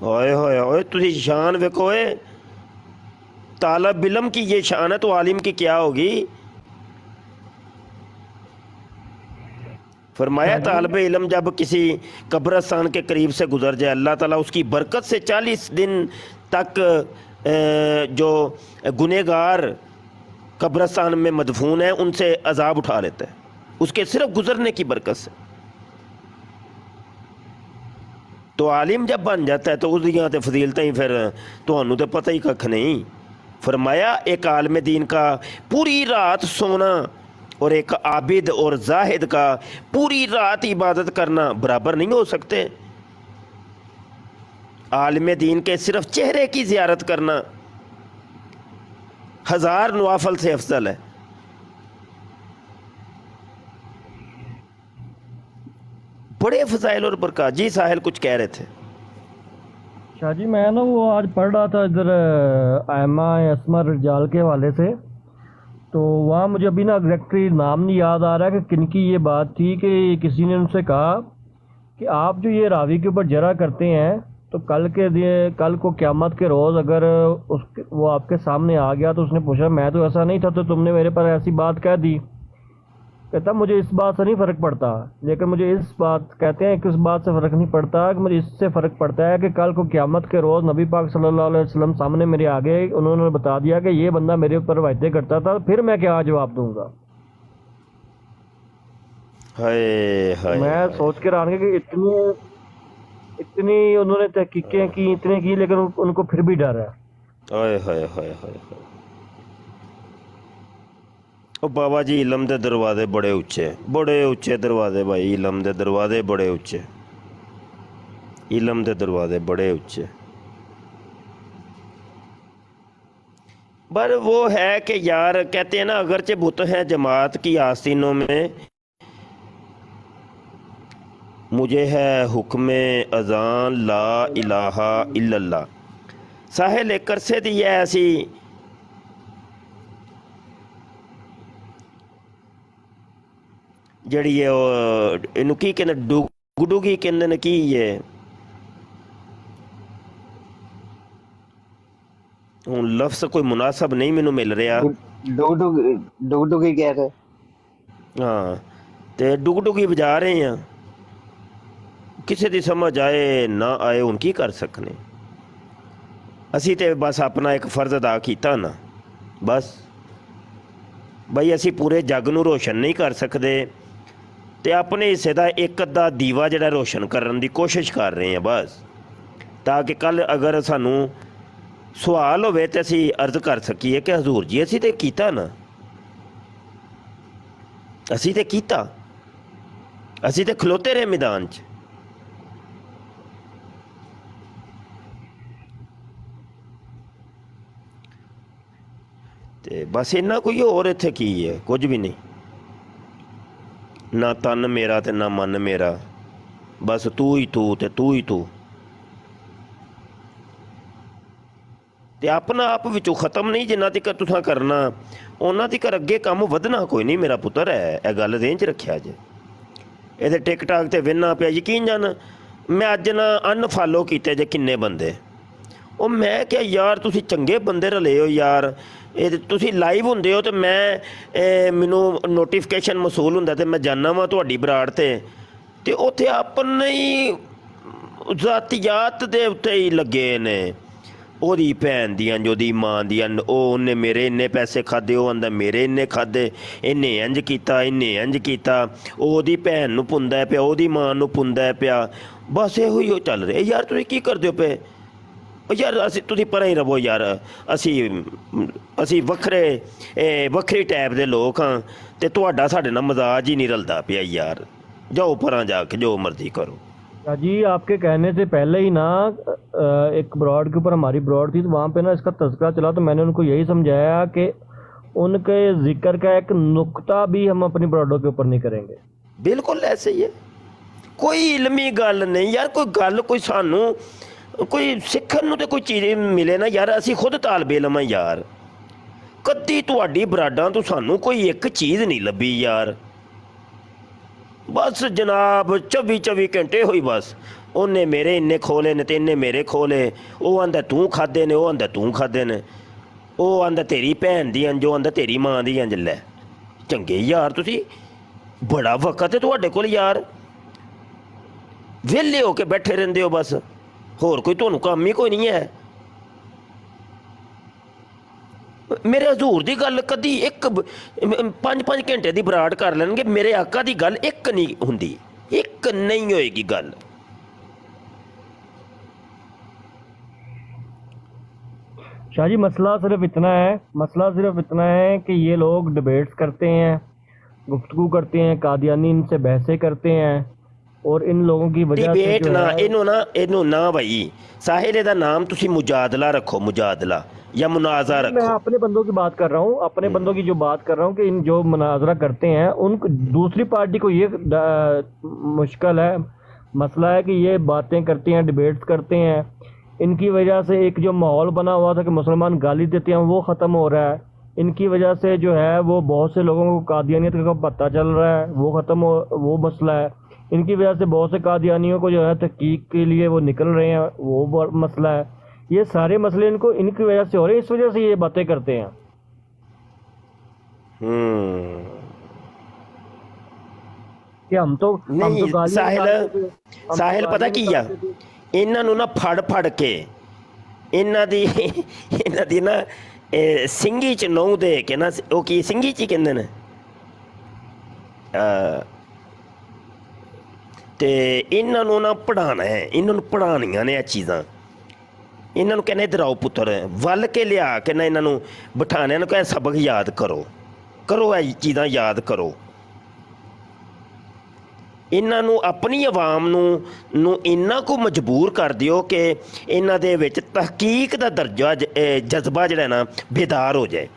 Speaker 2: اوئے ہوئے اوئے تجھے شان ویکھو، طالب علم کی یہ شان ہے تو عالم کی کیا ہوگی. فرمایا طالب علم جب کسی قبرستان کے قریب سے گزر جائے، اللہ تعالیٰ اس کی برکت سے 40 دن تک جو گنہگار قبرستان میں مدفون ہیں ان سے عذاب اٹھا لیتا ہے، اس کے صرف گزرنے کی برکت سے. تو عالم جب بن جاتا ہے تو اس دیاں تے فضیلتیں ہی پھر تہانوں تے پتہ ہی ککھ نہیں. فرمایا ایک عالم دین کا پوری رات سونا اور ایک عابد اور زاہد کا پوری رات عبادت کرنا برابر نہیں ہو سکتے. عالم دین کے صرف چہرے کی زیارت کرنا 1000 نوافل سے افضل ہے. بڑے فضائل اور برکات. جی ساحل کچھ کہہ رہے تھے.
Speaker 1: شاہ جی میں نا وہ آج پڑھ رہا تھا ادھر ائمہ اسماء رجال کے حوالے سے، تو وہاں مجھے ابھی نا ایگزیکٹلی نام نہیں یاد آ رہا کہ کن کی یہ بات تھی کہ کسی نے ان سے کہا کہ آپ جو یہ راوی کے اوپر جرح کرتے ہیں تو کل کو قیامت کے روز اگر وہ آپ کے سامنے آ گیا تو اس نے پوچھا میں تو ایسا نہیں تھا تو تم نے میرے پر ایسی بات کہہ دی. کہتا مجھے اس بات سے نہیں فرق پڑتا، لیکن مجھے اس بات کہتے ہیں کہ اس بات سے فرق نہیں پڑتا کہ مجھے اس سے فرق پڑتا ہے کہ کل کو قیامت کے روز نبی پاک صلی اللہ علیہ وسلم سامنے میرے آگے انہوں نے بتا دیا کہ یہ بندہ میرے اوپر روایتیں کرتا تھا، پھر میں کیا جواب دوں گا. میں سوچ کے رہا کہ اتنی انہوں نے تحقیقیں کی، اتنے کی، لیکن ان کو پھر بھی ڈر ہے.
Speaker 2: او بابا جی علم دے دروازے بڑے اچھے دروازے بھائی. علم دے دروازے بڑے اچھے، علم دے دروازے بڑے اچھے. پر وہ ہے کہ یار کہتے ہیں نا اگرچہ بت ہیں جماعت کی آستینوں میں، مجھے ہے حکم اذان لا الہ الا اللہ. ساحل ایک عرصے دی ہے ایسی جڑی ہے کی کہنے ڈگڈگی کہندے کی ہے ہوں لفظ کوئی مناسب نہیں مینوں مل رہا.
Speaker 3: ڈگڈگی کہہ رہے
Speaker 2: ہاں تے ڈگڈگی بجا رہے ہیں، کسی دی سمجھ آئے نہ آئے ان کی کر سکنے. اسی تے بس اپنا ایک فرض ادا کیتا نا بس بھائی اسی پورے جگ نو روشن نہیں کر سکتے تے اپنے حصے دا ایک ادھا دیوا جڑا روشن کرن دی کوشش کر رہے ہیں بس، تاکہ کل اگر سانوں سوال ہوئے تے اسی عرض کر سکیے کہ حضور جی اسی تے کیتا نا، اسی تے کیتا، اسی تے کھلوتے رہے میدان چ. تے بس اینا کوئی اور اتھے کی ہے کچھ بھی نہیں. نہ تن میرا تے نہ من میرا، بس تو ہی تو تے اپنا آپ وچوں ختم نہیں جنہ تک تساں کرنا انہاں تک اگے کام ودنا کوئی نہیں. میرا پتر ہے اے گل ذہن چ رکھیا جے. اے تے ٹک ٹاک تے وینا پیا یقین جان میں اج نہ ان فالو کیتے جے کنے بندے. او میں کہ یار تسی چنگے بندے رلے ہو یار، تسی لائیو ہوندے ہو تے میں مینوں نوٹیفیکیشن موصول ہوندا تے میں جاننا وا تہاڈی براڑ تے اوتھے اپنے ہی ذاتیات دے اُتے ہی لگے نے. او دی بھین دیاں جو دی ماں دیاں نے میرے انے پیسے کھادے، او آندا میرے انے کھادے، انے انج کیتا، او دی بھین نو پوندا ہے پیا، او دی ماں نو پوندا ہے پیا. بس یہ ہوئی چل رہے. یار تسی کی کردے ہو پے یار؟ تسی پرے ہی رہو یار. اسی وکھری ٹائپ دے لوگ ہاں تے تہاڈا ساڈے نال مزاج ہی نہیں رلدا پیا یار. جاؤ پراں جا کے جو مرضی کرو.
Speaker 1: جی آپ کے کہنے سے پہلے ہی نا ایک براڈ کے اوپر ہماری براڈ تھی تو وہاں پہ نا اس کا تذکرہ چلا تو میں نے ان کو یہی سمجھایا کہ ان کے ذکر کا ایک نقطہ بھی ہم اپنی براڈوں کے اوپر نہیں کریں گے.
Speaker 2: ਬਿਲਕੁਲ ਐਸੇ ਹੀ ਹੈ। ਕੋਈ ਇਲਮੀ ਗੱਲ ਨਹੀਂ ਯਾਰ, ਕੋਈ ਗੱਲ ਕੋਈ ਸਾਨੂੰ ਕੋਈ ਸਿੱਖਣ ਨੂੰ ਤੇ ਕੋਈ ਚੀਜ਼ ਮਿਲੇ ਨਾ ਯਾਰ, ਅਸੀਂ ਖੁਦ ਤਾਲਬੇ ਇਲਮ ਹਾਂ ਯਾਰ। ਕਦੀ ਤੁਹਾਡੀ ਬਰਾਡਾਂ ਤੋਂ ਸਾਨੂੰ ਕੋਈ ਇੱਕ ਚੀਜ਼ ਨਹੀਂ ਲੱਭੀ ਯਾਰ। ਬਸ ਜਨਾਬ 24 ਘੰਟੇ ਹੋਈ, ਬਸ ਉਹਨੇ ਮੇਰੇ ਇੰਨੇ ਖੋਲੇ ਨੇ ਤੇ ਇੰਨੇ ਮੇਰੇ ਖੋਲੇ, ਉਹ ਆਂਦਾ ਤੂੰ ਖਾਦੇ ਨੇ, ਉਹ ਆਂਦਾ ਤੂੰ ਖਾਦੇ ਨੇ, ਉਹ ਆਂਦਾ ਤੇਰੀ ਭੈਣ ਦੀ ਇੰਜ, ਉਹ ਆਂਦਾ ਤੇਰੀ ਮਾਂ ਦੀ ਇੰਜ। ਲੈ ਚੰਗੇ ਯਾਰ, ਤੁਸੀਂ ਬੜਾ ਵਕਤ ਹੈ ਤੁਹਾਡੇ ਕੋਲ ਯਾਰ, ਵਿਹਲੇ ਹੋ ਕੇ ਬੈਠੇ ਰਹਿੰਦੇ ਹੋ ਬਸ, ਹੋਰ ਕੋਈ ਤੁਹਾਨੂੰ ਕੰਮ ਹੀ ਕੋਈ ਨਹੀਂ ਹੈ। ਮੇਰੇ ਹਜ਼ੂਰ ਦੀ ਗੱਲ ਕਦੀ ਇੱਕ 5 ਘੰਟੇ ਦੀ ਬਰਾੜ ਕਰ ਲੈਣਗੇ, ਮੇਰੇ ਆਕਾ ਦੀ ਗੱਲ ਇੱਕ ਨਹੀਂ ਹੁੰਦੀ, ਇੱਕ ਨਹੀਂ ਹੋਏਗੀ ਗੱਲ।
Speaker 1: शाह जी मसला सिर्फ इतना है कि ये लोग डिबेट्स करते हैं, गुफ्तगू करते हैं, कादियानी इनसे बहसें करते हैं, और इन लोगों की वजह से
Speaker 2: डिबेट
Speaker 1: जो
Speaker 2: ना
Speaker 1: है
Speaker 2: ਇਹਨੂੰ ਨਾ ਭਾਈ ਸਾਹਿਲ, ਇਹਦਾ ਨਾਮ ਤੁਸੀਂ ਮੁਜਾਦਲਾ ਰੱਖੋ, मुजादला या मुनाजा
Speaker 1: मैं
Speaker 2: रखो।
Speaker 1: अपने बंदों की बात कर रहा हूँ, अपने बंदों की जो बात कर रहा हूँ कि इन जो मुनाजरा करते हैं उनको दूसरी पार्टी को ये मुश्किल है, मसला है कि ये बातें करते हैं, डिबेट्स करते हैं, इनकी वजह से एक जो माहौल बना हुआ था कि मुसलमान गाली देते हैं वो ख़त्म हो रहा है। इनकी वजह से जो है वो बहुत से लोगों को कादियानियत का पता चल रहा है, वो ख़त्म हो, वो मसला है। इनकी वजह से बहुत से कादियानियों को जो है तहकीक के लिए वो निकल रहे हैं, वो मसला है। ये सारे मसले इनको इनकी वजह से हो रहे हैं, इस वजह से ये बातें करते हैं। कि हम तो
Speaker 2: नहीं
Speaker 1: गालियां
Speaker 2: ਸਾਹਿਲ ਪਤਾ ਕੀ ਆ, ਇਹਨਾਂ ਨੂੰ ਨਾ ਫੜ ਕੇ ਇਹਨਾਂ ਦੀ ਨਾ ਸਿੰਘੀ ਚ ਨਹੁੰ ਦੇ ਕੇ ਨਾ, ਉਹ ਕੀ ਸਿੰਘੀ ਚ ਹੀ ਕਹਿੰਦੇ ਨੇ, ਤੇ ਇਹਨਾਂ ਨੂੰ ਨਾ ਪੜ੍ਹਾਉਣਾ ਹੈ, ਇਹਨਾਂ ਨੂੰ ਪੜ੍ਹਾਉਣੀਆਂ ਨੇ ਇਹ ਚੀਜ਼ਾਂ। ਇਹਨਾਂ ਨੂੰ ਕਹਿੰਦੇ ਇੱਧਰ ਆਓ ਪੁੱਤਰ, ਵੱਲ ਕੇ ਲਿਆ ਕੇ ਨਾ ਇਹਨਾਂ ਨੂੰ ਬਿਠਾਣੇ ਨੂੰ ਕਹੇ ਸਬਕ ਯਾਦ ਕਰੋ ਇਹ ਚੀਜ਼ਾਂ ਯਾਦ ਕਰੋ। ਇਹਨਾਂ ਨੂੰ ਆਪਣੀ ਆਵਾਮ ਨੂੰ ਇੰਨਾ ਕੁ ਮਜਬੂਰ ਕਰ ਦਿਓ ਕਿ ਇਹਨਾਂ ਦੇ ਵਿੱਚ ਤਹਕੀਕ ਦਾ ਦਰਜਾ ਜਜ਼ਬਾ ਜਿਹੜਾ ਨਾ ਬੇਦਾਰ ਹੋ ਜਾਏ,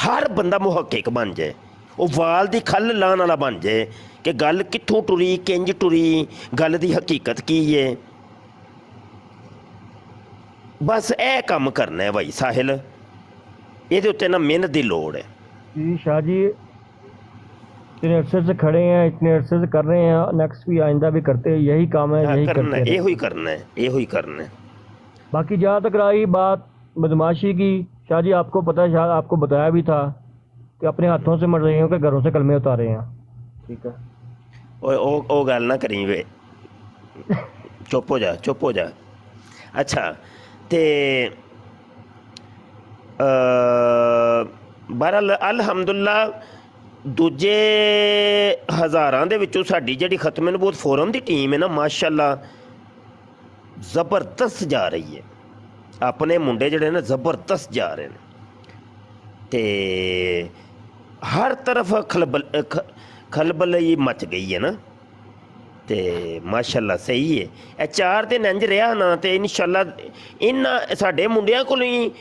Speaker 2: ਹਰ ਬੰਦਾ ਮੁਹੱਕਿਕ ਬਣ ਜਾਏ, ਉਹ ਵਾਲ ਦੀ ਖੱਲ ਲਾਉਣ ਵਾਲਾ ਬਣ ਜਾਏ ਕਿ ਗੱਲ ਕਿੱਥੋਂ ਟੁਰੀ, ਕਿੰਜ ਟੁਰੀ, ਗੱਲ ਦੀ ਹਕੀਕਤ ਕੀ ਹੈ। ਬਸ ਇਹ ਕੰਮ ਕਰਨਾ ਹੈ ਭਾਈ ਸਾਹਿਲ, ਇਹਦੇ ਉੱਤੇ ਨਾ ਮਿਹਨਤ ਦੀ ਲੋੜ ਹੈ।
Speaker 1: जी शाह जी इतने अरसे से खड़े हैं, इतने अरसे से कर रहे हैं, नेक्स्ट भी आइंदा भी करते हैं, यही काम है, यही
Speaker 2: करना
Speaker 1: करते
Speaker 2: है,
Speaker 1: हैं।
Speaker 2: ਇਹੋ ਹੀ करना है।
Speaker 1: बाकी जहाँ तक रही बात बदमाशी की, शाह जी आपको पता है, शाह आपको बताया भी था कि अपने हाथों से मर्जियों के घरों से कलमे उतारे हैं। ठीक है,
Speaker 2: ਉਹ ਗੱਲ ਨਾ ਕਰੀ ਵੇ, ਚੁੱਪ ਹੋ ਜਾ। ਅੱਛਾ, ਤੇ ਬਹਰਹਾਲ ਅਲਹਮਦੁਲਿਲਾ ਦੂਜੇ ਹਜ਼ਾਰਾਂ ਦੇ ਵਿੱਚੋਂ ਸਾਡੀ ਜਿਹੜੀ ਖਤਮ ਨਬੂਵਤ ਫੋਰਮ ਦੀ ਟੀਮ ਹੈ ਨਾ, ਮਾਸ਼ਾਅੱਲਾ ਜ਼ਬਰਦਸਤ ਜਾ ਰਹੀ ਹੈ। ਆਪਣੇ ਮੁੰਡੇ ਜਿਹੜੇ ਨੇ ਜ਼ਬਰਦਸਤ ਜਾ ਰਹੇ ਨੇ, ਤੇ ਹਰ ਤਰਫ ਖਲਬਲ ਹੀ ਮਚ ਗਈ ਹੈ ਨਾ, ਤੇ ਮਾਸ਼ਾਅੱਲਾ ਸਹੀ ਹੈ। ਇਹ 4 ਦਿਨ ਇੰਝ ਰਿਹਾ ਨਾ, ਤੇ ਇਨਸ਼ਾਅੱਲਾ ਇਹਨਾਂ ਸਾਡੇ ਮੁੰਡਿਆਂ ਕੋਲ ਹੀ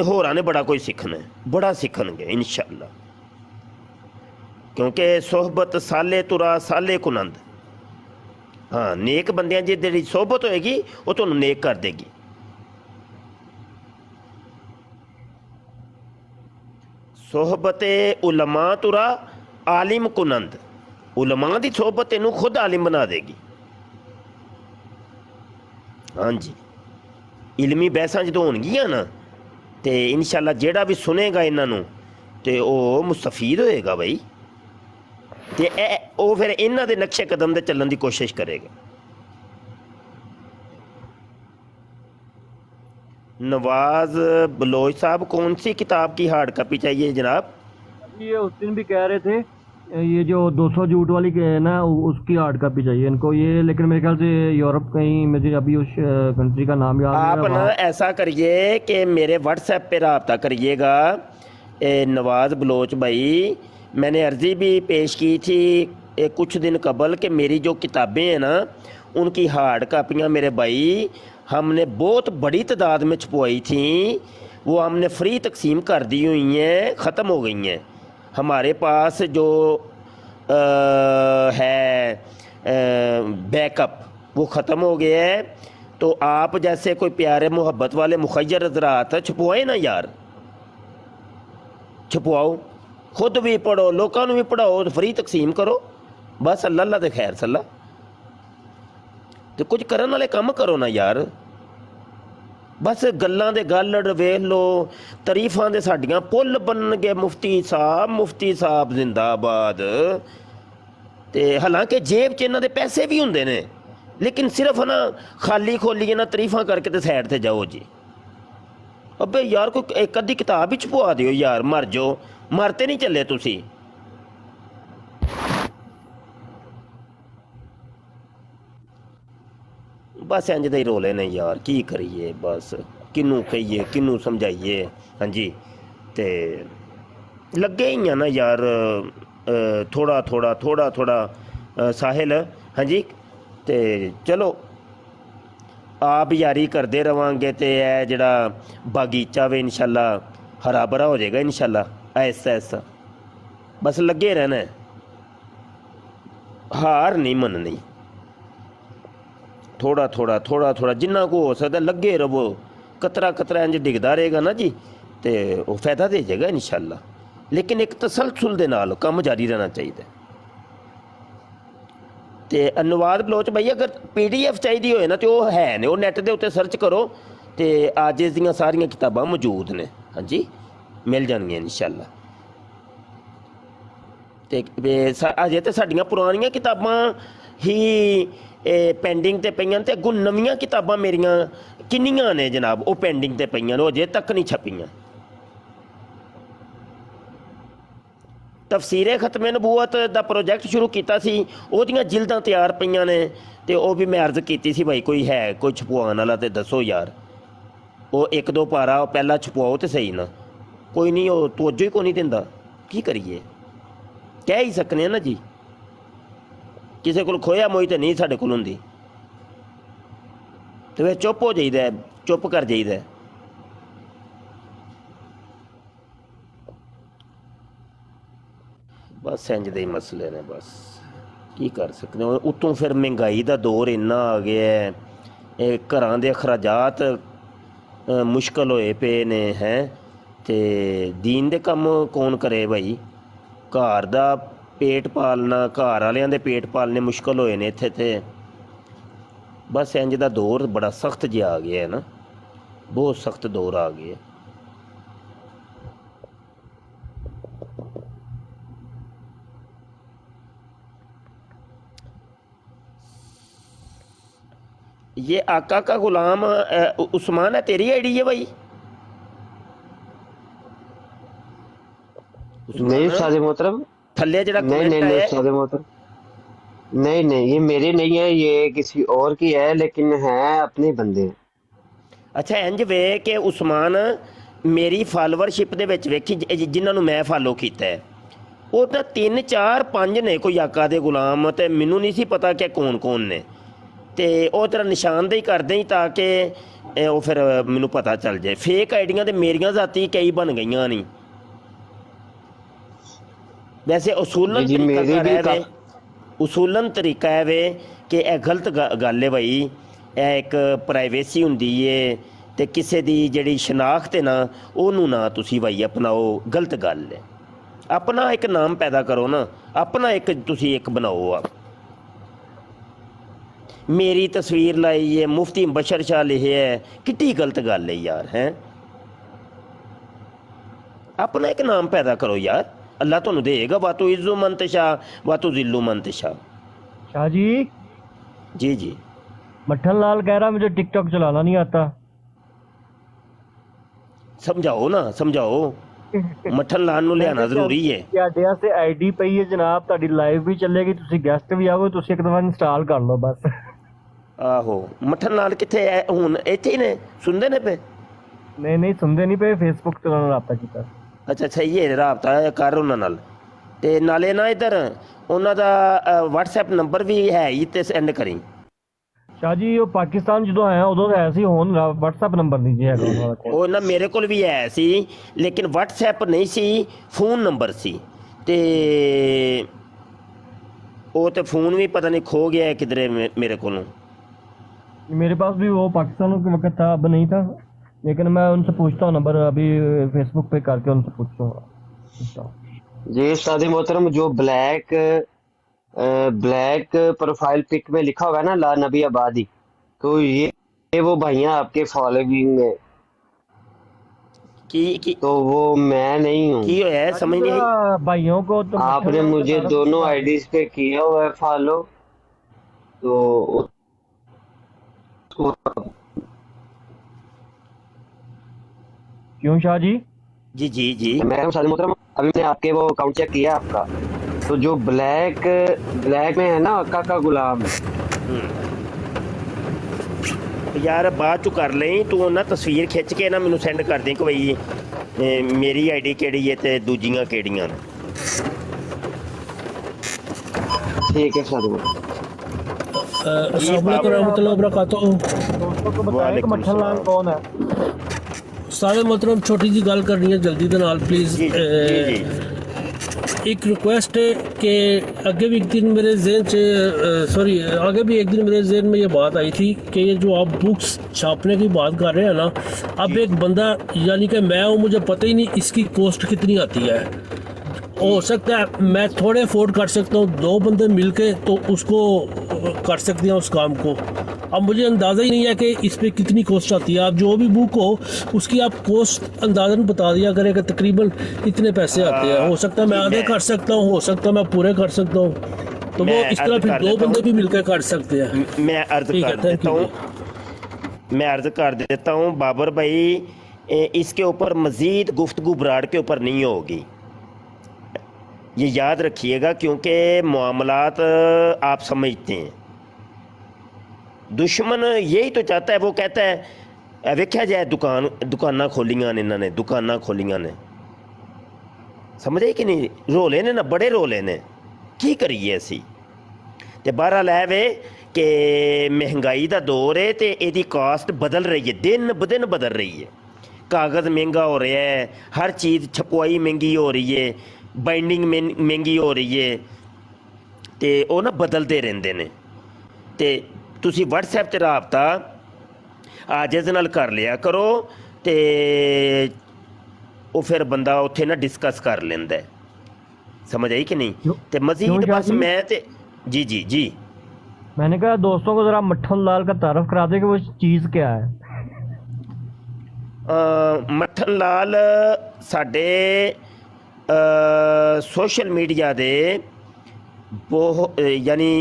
Speaker 2: ਹੋਰਾਂ ਨੇ ਬੜਾ ਕੁਝ ਸਿੱਖਣਾ, ਬੜਾ ਸਿੱਖਣਗੇ ਇਨਸ਼ਾਅੱਲਾ, ਕਿਉਂਕਿ ਸੋਹਬਤ ਸਾਲੇ ਤੁਰਾ ਸਾਲੇ ਕੁਨੰਦ। ਹਾਂ, ਨੇਕ ਬੰਦਿਆਂ ਦੀ ਜਿਹੜੀ ਸੋਹਬਤ ਹੋਏਗੀ ਉਹ ਤੁਹਾਨੂੰ ਨੇਕ ਕਰ ਦੇਗੀ। ਸੋਹਬਤ ਉਲਮਾ ਤੁਰਾ ਆਲਿਮ ਕੁਨੰਦ, ਉਲਮਾ ਦੀ ਸੋਹਬਤ ਇਹਨੂੰ ਖੁਦ ਆਲਿਮ ਬਣਾ ਦੇਗੀ। ਹਾਂਜੀ, ਇਲਮੀ ਬਹਿਸਾਂ ਜਦੋਂ ਹੋਣਗੀਆਂ ਨਾ, ਤੇ ਇਨਸ਼ਾਅੱਲਾ ਜਿਹੜਾ ਵੀ ਸੁਣੇਗਾ ਇਹਨਾਂ ਨੂੰ ਤੇ ਉਹ ਮੁਸਤਫੀਦ ਹੋਏਗਾ ਬਈ, ਤੇ ਉਹ ਫਿਰ ਇਹਨਾਂ ਦੇ ਨਕਸ਼ੇ ਕਦਮ ਤੇ ਚੱਲਣ ਦੀ ਕੋਸ਼ਿਸ਼ ਕਰੇਗਾ। नवाज बलोच साहब, कौन सी किताब की हार्ड कॉपी चाहिए जनाब?
Speaker 1: ये उस दिन भी कह रहे थे ये जो 200 जूट वाली है ना, उसकी हार्ड कॉपी चाहिए इनको ये, लेकिन मेरे ख्याल से यूरोप कहीं, मुझे अभी उस कंट्री का नाम याद
Speaker 2: आप ना ऐसा करिए कि मेरे व्हाट्सएप पे रब्ता करिएगा नवाज बलोच भाई। मैंने अर्ज़ी भी पेश की थी कुछ दिन कबल कि मेरी जो किताबें हैं ना, उनकी हार्ड कापियाँ मेरे भाई हमने बहुत बड़ी तादाद में छपवाई थी, वो हमने फ्री तकसीम कर दी हुई हैं, ख़त्म हो गई हैं। हमारे पास जो है बैकअप वो ख़त्म हो गया है। तो आप जैसे कोई प्यारे मोहब्बत वाले मुखय्यर हज़रात छपवाए ना यार, छपवाओ, खुद भी पढ़ो, लोगों भी पढ़ाओ, फ्री तकसीम करो, बस अल्लाह अल्लाह दे खैर सल्ला। तो कुछ करन वाले काम करो ना यार, बस गल्लां दे गल वेख लो, तरीफां दे साडियां पुल बननगे, मुफ्ती साहब जिंदाबाद। ते हालांकि जेब च इन्हां दे पैसे भी हुंदे ने, लेकिन सिर्फ ना खाली खोली ना तरीफां करके ते साइड ते जाओ जी। अबे यार कोई एक अद्धी किताब ही छपवा दिओ यार, मर जाओ, मरते नहीं चले तुसी। बस इंज दे ही रोले ने यार, की करिए, बस किनू कहिए, किनू समझाइए। हाँ जी, ते लगे ही हैं ना यार, थोड़ा थोड़ा साहिल। हाँ जी, ते चलो आप यारी करते रवांगे तो यह जड़ा बागीचा वे इंशाल्लाह हरा भरा हो जाएगा इंशाल्लाह, ऐसा ऐसा बस लगे रहना है, हार नहीं मननी। थोड़ा थोड़ा जिन्ना को हो सकता लगे रवो, कतरा कतरा इंज डिगदा रहेगा ना जी, तो वो फायदा दे जाएगा इंशाल्लाह। लेकिन एक तसलसल दे नाल काम जारी रहना चाहिए। तो अनुवाद बलोच भाई अगर PDF चाहिए होए ना तो वो है ने, वो नैट के उत्ते सर्च करो तो आज दियाँ सारियां किताबां मौजूद ने। हाँ जी, मिल जाएंगियां इंशाल्लाह। तो अजे तो साडियां पुरानियां किताबां ही पेंडिंग ते पईयां, ते अगों नवीं किताबां मेरियां किन्नियां ने जनाब, वो पेंडिंग ते पईयां, वो अजे तक नहीं छपियां। तफसीरे खत्मे नबूवत दा प्रोजैक्ट शुरू किया सी, ओहदियां जिल्दां तैयार पईयां ने, तो वह भी मैं अर्ज़ की सी भाई कोई है कोई छपवाने वाला तो दसो यार। वो एक दो पारा पहला छपवाओ तो सही ना, कोई नहीं, वो तवज्जो ही को नहीं दिंदा, की करिए, कह ही सकने ना जी। किसी को खोया मोई तो नहीं साढ़े को हुंदी, तो फिर चुप हो जाइदा, चुप कर जाइदा। बस इंज दे मसले ने, बस की कर सकते हो। उतों फिर महंगाई का दौर इन्ना आ गया है, घरां दे अखराजात मुश्किल होए पे ने हैं, ते दीन दे कम कौन करे भाई, घर दा पेट पालना, घर वालियां दे पेट पालने मुश्किल होए ने इत्थे। ते बस इंज दा दौर बड़ा सख्त जिहा आ गया है ना, बहुत सख्त दौर आ गया। ये आका का गुलाम उस्मान है, तेरी आईडी है भाई?
Speaker 3: नहीं उस्ताद मोहतरम,
Speaker 2: थल्ले जरा
Speaker 3: नहीं
Speaker 2: कमेंट
Speaker 3: नहीं नहीं
Speaker 2: आया,
Speaker 3: उस्ताद मोहतरम, नहीं नहीं ये मेरी नहीं है, ये किसी और की है, लेकिन है अपने बंदे हैं।
Speaker 2: अच्छा इंज वे कि उस्मान मेरी फॉलोवरशिप दे विच वेखी जिन्हां नूं मैं फॉलो कीता है, वो तो 3 4 5 ने कोई आका दे गुलाम, ते मैनूं नहीं सी पता कि कौन कौन ने, ते वो तेरा निशानदेही कर दें ताकि वो फिर मैनूं पता चल जाए। फेक आईडियां ते मेरियां जाती कई बन गईयां नहीं। वैसे उसूलन
Speaker 3: जी
Speaker 2: तरीका
Speaker 3: मेरी
Speaker 2: कर
Speaker 3: भी
Speaker 2: है वे, उसूलन तरीका है वे कि यह गलत गल है भाई, यह एक प्राइवेसी हुंदी है, ते किसी दी जिहड़ी शनाख्त है ना ओनू ना तुसी भाई अपनाओ, गलत गल है। अपना एक नाम पैदा करो ना, अपना एक तुसी एक बनाओ। आप मेरी तस्वीर लाई है, मुफ्ती बशर शाह लिखे है, कितनी गलत गल है यार, हैं? अपना एक नाम पैदा करो यार, अल्लाह तुहानू देगा, वातु इज्जु मंतशा वातु जिल्लु मंतशा।
Speaker 1: शाह जी,
Speaker 2: जी जी,
Speaker 1: मट्ठन लाल कह रहा मुझे टिकटॉक चलाना नहीं आता।
Speaker 2: समझाओ ना, समझाओ, मट्ठन लाल नूं लियाना जरूरी है।
Speaker 1: ਤੁਹਾਡੇ ਵਾਸਤੇ ਆਈਡੀ ਪਈ ਹੈ ਜਨਾਬ, ਤੁਹਾਡੀ ਲਾਈਵ ਵੀ ਚੱਲੇਗੀ, ਤੁਸੀਂ ਗੈਸਟ ਵੀ ਆਓਗੇ, ਤੁਸੀਂ ਇੱਕ ਦਫਾ ਇੰਸਟਾਲ ਕਰ ਲਓ ਬਸ।
Speaker 2: ਆਹੋ ਮੱਠਨ ਲਾਲ ਕਿੱਥੇ ਹੈ ਹੁਣ? ਇੱਥੇ ਹੀ ਨੇ, ਸੁਣਦੇ ਨੇ ਪਏ?
Speaker 1: ਨਹੀਂ ਨਹੀਂ ਸੁਣਦੇ ਨਹੀਂ ਪਏ, ਫੇਸਬੁੱਕ ਤੇ ਉਹਨਾਂ ਨਾਲ ਰਾਬਤਾ ਕੀਤਾ।
Speaker 2: ਅੱਛਾ ਸਹੀ ਹੈ, ਰਾਬਤਾ ਕਰ ਉਹਨਾਂ ਨਾਲ। ਤੇ ਨਾਲੇ ਨਾ ਇੱਧਰ ਉਹਨਾਂ ਦਾ WhatsApp ਨੰਬਰ ਵੀ ਹੈ ਹੀ, ਤੇ ਸੈਂਡ ਕਰੀ।
Speaker 1: ਸ਼ਾਹ ਜੀ ਉਹ ਪਾਕਿਸਤਾਨ ਜਦੋਂ ਆਇਆ ਉਦੋਂ ਹੈ ਸੀ, ਹੁਣ WhatsApp ਨੰਬਰ ਨਹੀਂ ਜੀ ਹੈਗਾ ਉਹਨਾਂ ਕੋਲ।
Speaker 2: ਉਹ ਨਾ ਮੇਰੇ ਕੋਲ ਵੀ ਹੈ ਸੀ, ਲੇਕਿਨ WhatsApp ਨਹੀਂ ਸੀ, ਫੋਨ ਨੰਬਰ ਸੀ। ਤੇ ਉਹ ਤੇ ਫੋਨ ਵੀ ਪਤਾ ਨਹੀਂ ਖੋ ਗਿਆ ਹੈ ਕਿਧਰੇ ਮੇਰੇ ਕੋਲੋਂ।
Speaker 1: मेरे पास भी वो पाकिस्तान के वक्त था, अब नहीं था, लेकिन मैं उनसे पूछता हूँ नंबर, अभी फेसबुक पे करके उनसे पूछता हूँ।
Speaker 3: जी उस्ताद मोहतरम, जो ब्लैक प्रोफाइल पिक में लिखा हुआ है ना ला नबी आबादी, तो ये वो भाइयाँ आपके फॉलोइंग में,
Speaker 2: की
Speaker 3: तो वो मैं नहीं हूँ।
Speaker 2: की होया है समझ नहीं आई।
Speaker 1: भाइयों को तो
Speaker 3: आपने मुझे दोनों आईडीज पे किया हुआ है फॉलो, तो उसको
Speaker 1: क्यों शाह जी?
Speaker 2: जी जी जी।
Speaker 3: मैं उस्ताद मोहतरम अभी मैंने आपके वो अकाउंट चेक किया आपका, तो जो ब्लैक में है ना काका गुलाम,
Speaker 2: ਯਾਰ ਬਾਅਦ ਚ ਕਰ ਲਈ ਤੂੰ ਉਹਨਾਂ ਤਸਵੀਰ ਖਿੱਚ ਕੇ ਨਾ ਮੈਨੂੰ ਸੈਂਡ ਕਰ ਦੇ ਕਿ ਬਈ ਮੇਰੀ ਆਈਡੀ ਕਿਹੜੀ ਹੈ ਤੇ ਦੂਜੀਆਂ ਕਿਹੜੀਆਂ ਨੇ।
Speaker 3: ठीक है उस्ताद मोहतरम।
Speaker 4: अस्सलाम वालेकुम रहमतुल्लाहि व बरकातहू।
Speaker 1: दोस्तों को बताएं कि
Speaker 2: वालेकुम
Speaker 1: मक्खन लाल
Speaker 2: सलाम।
Speaker 1: कौन है?
Speaker 4: सारे मोहतरम छोटी जी गल करनी है जल्दी दे नाल प्लीज़।
Speaker 2: जी जी
Speaker 4: एक रिक्वेस्ट है कि आगे भी एक दिन मेरे जहन से आगे भी एक दिन मेरे जहन में ये बात आई थी कि ये जो आप बुक्स छापने की बात कर रहे हैं ना, अब एक बंदा यानी कि मैं हूँ, मुझे पता ही नहीं इसकी कॉस्ट कितनी आती है। हो सकता है मैं थोड़े अफोर्ड कर सकता हूँ, 2 बंदे मिलके तो उसको कर सकते हैं उस काम को। अब मुझे अंदाज़ा ही नहीं है कि इस पे कितनी कॉस्ट आती है। आप जो भी बुक हो उसकी आप कॉस्ट अंदाज़न बता दिया करें कि तकरीबन इतने पैसे आते हैं। हो सकता है मैं आधे कर सकता हूँ, हो सकता है मैं पूरे कर सकता हूँ, तो वो
Speaker 2: मैं
Speaker 4: इस तरह
Speaker 2: अर्ज
Speaker 4: फिर
Speaker 2: कर
Speaker 4: 2
Speaker 2: देता
Speaker 4: बंदे
Speaker 2: हूँ।
Speaker 4: भी मिलकर कर सकते हैं।
Speaker 2: मैं अर्ज
Speaker 4: ठीक है,
Speaker 2: कर
Speaker 4: thank
Speaker 2: देता
Speaker 4: you।
Speaker 2: हूँ मैं अर्ज कर देता हूँ बाबर भाई, इसके ऊपर मज़ीद गुफ्तगू बराड़ के ऊपर नहीं होगी, ये याद रखिएगा, क्योंकि मामलात आप समझते हैं। दुश्मन यही तो चाहता है, वो कहता है वेख्या जाए दुकाना खोलियां ने, इन्होंने दुकाना खोलियां ने, समझे कि नहीं, रोले ने ना, बड़े रोले ने, की करिए असी। ते बहरहाल है वे कि महंगाई का दौर है तो यदी कास्ट बदल रही है, दिन ब दिन बदल रही है। कागज़ महंगा हो रहा है, हर चीज़ छपवाई महंगी हो रही है, बाइंडिंग महंगी हो रही है, तो वो ना बदलते रहते हैं। तो तुसी WhatsApp ते राबता आज इस नाल कर लिया करो, तो वो फिर बंदा उत्थे ना डिस्कस कर लेंदा है, समझ आई कि नहीं। तो मजीद बस मैं ते जी जी जी
Speaker 1: मैंने कहा दोस्तों को जरा मक्खन लाल का तारफ करा दे कि वो चीज़ क्या है।
Speaker 2: मक्खन लाल साडे सोशल मीडिया दे बहुत यानी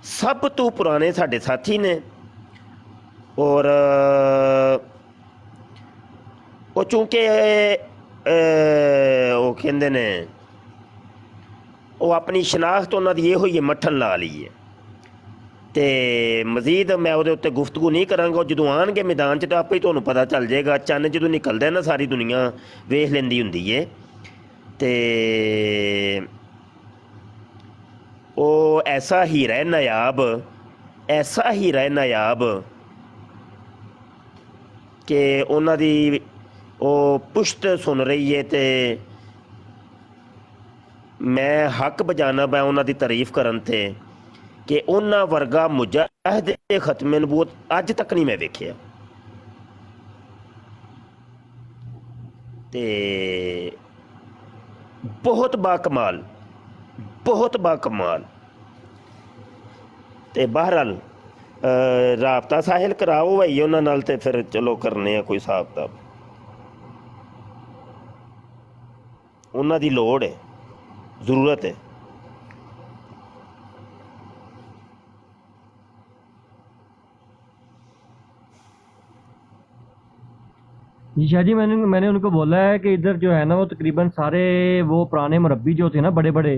Speaker 2: सब तो पुराने साडे साथी ने, और वो चूंकि वो कहंदे ने वो अपनी शनाख्त उन्हां दी ये होई है मक्खन लाल ही है। तो मजीद मैं वो उत्ते गुफ्तगू नहीं करांगा, जो आएंगे मैदान च तो आपे ही तुहानूं पता चल जाएगा। चन्न जो निकलदा है ना सारी दुनिया वेख लैंदी हुंदी है। तो वो ऐसा हीरा है नायाब, ऐसा हीरा है नायाब कि उन्हां दी वो पुश्त सुन रही है, तो मैं हक बजाना पा उन्हां दी तारीफ करन ते कि उन्हां वर्गा मुजाहिद खत्मे नबूवत अज तक नहीं मैं वेखिया। ते बहुत बाकमाल, बहुत बाकमाल। ते बहरहाल राबता साहिल कराओ भाई उन्हां नाल, ते फिर चलो करने कोई हिसाब किताब। उन्हां दी लोड़ है, ज़रूरत है।
Speaker 1: जी शाह जी, मैंने उनको बोला है कि इधर जो है ना वो तकरीबन सारे वो पुराने मुरब्बी जो थे ना बड़े बड़े,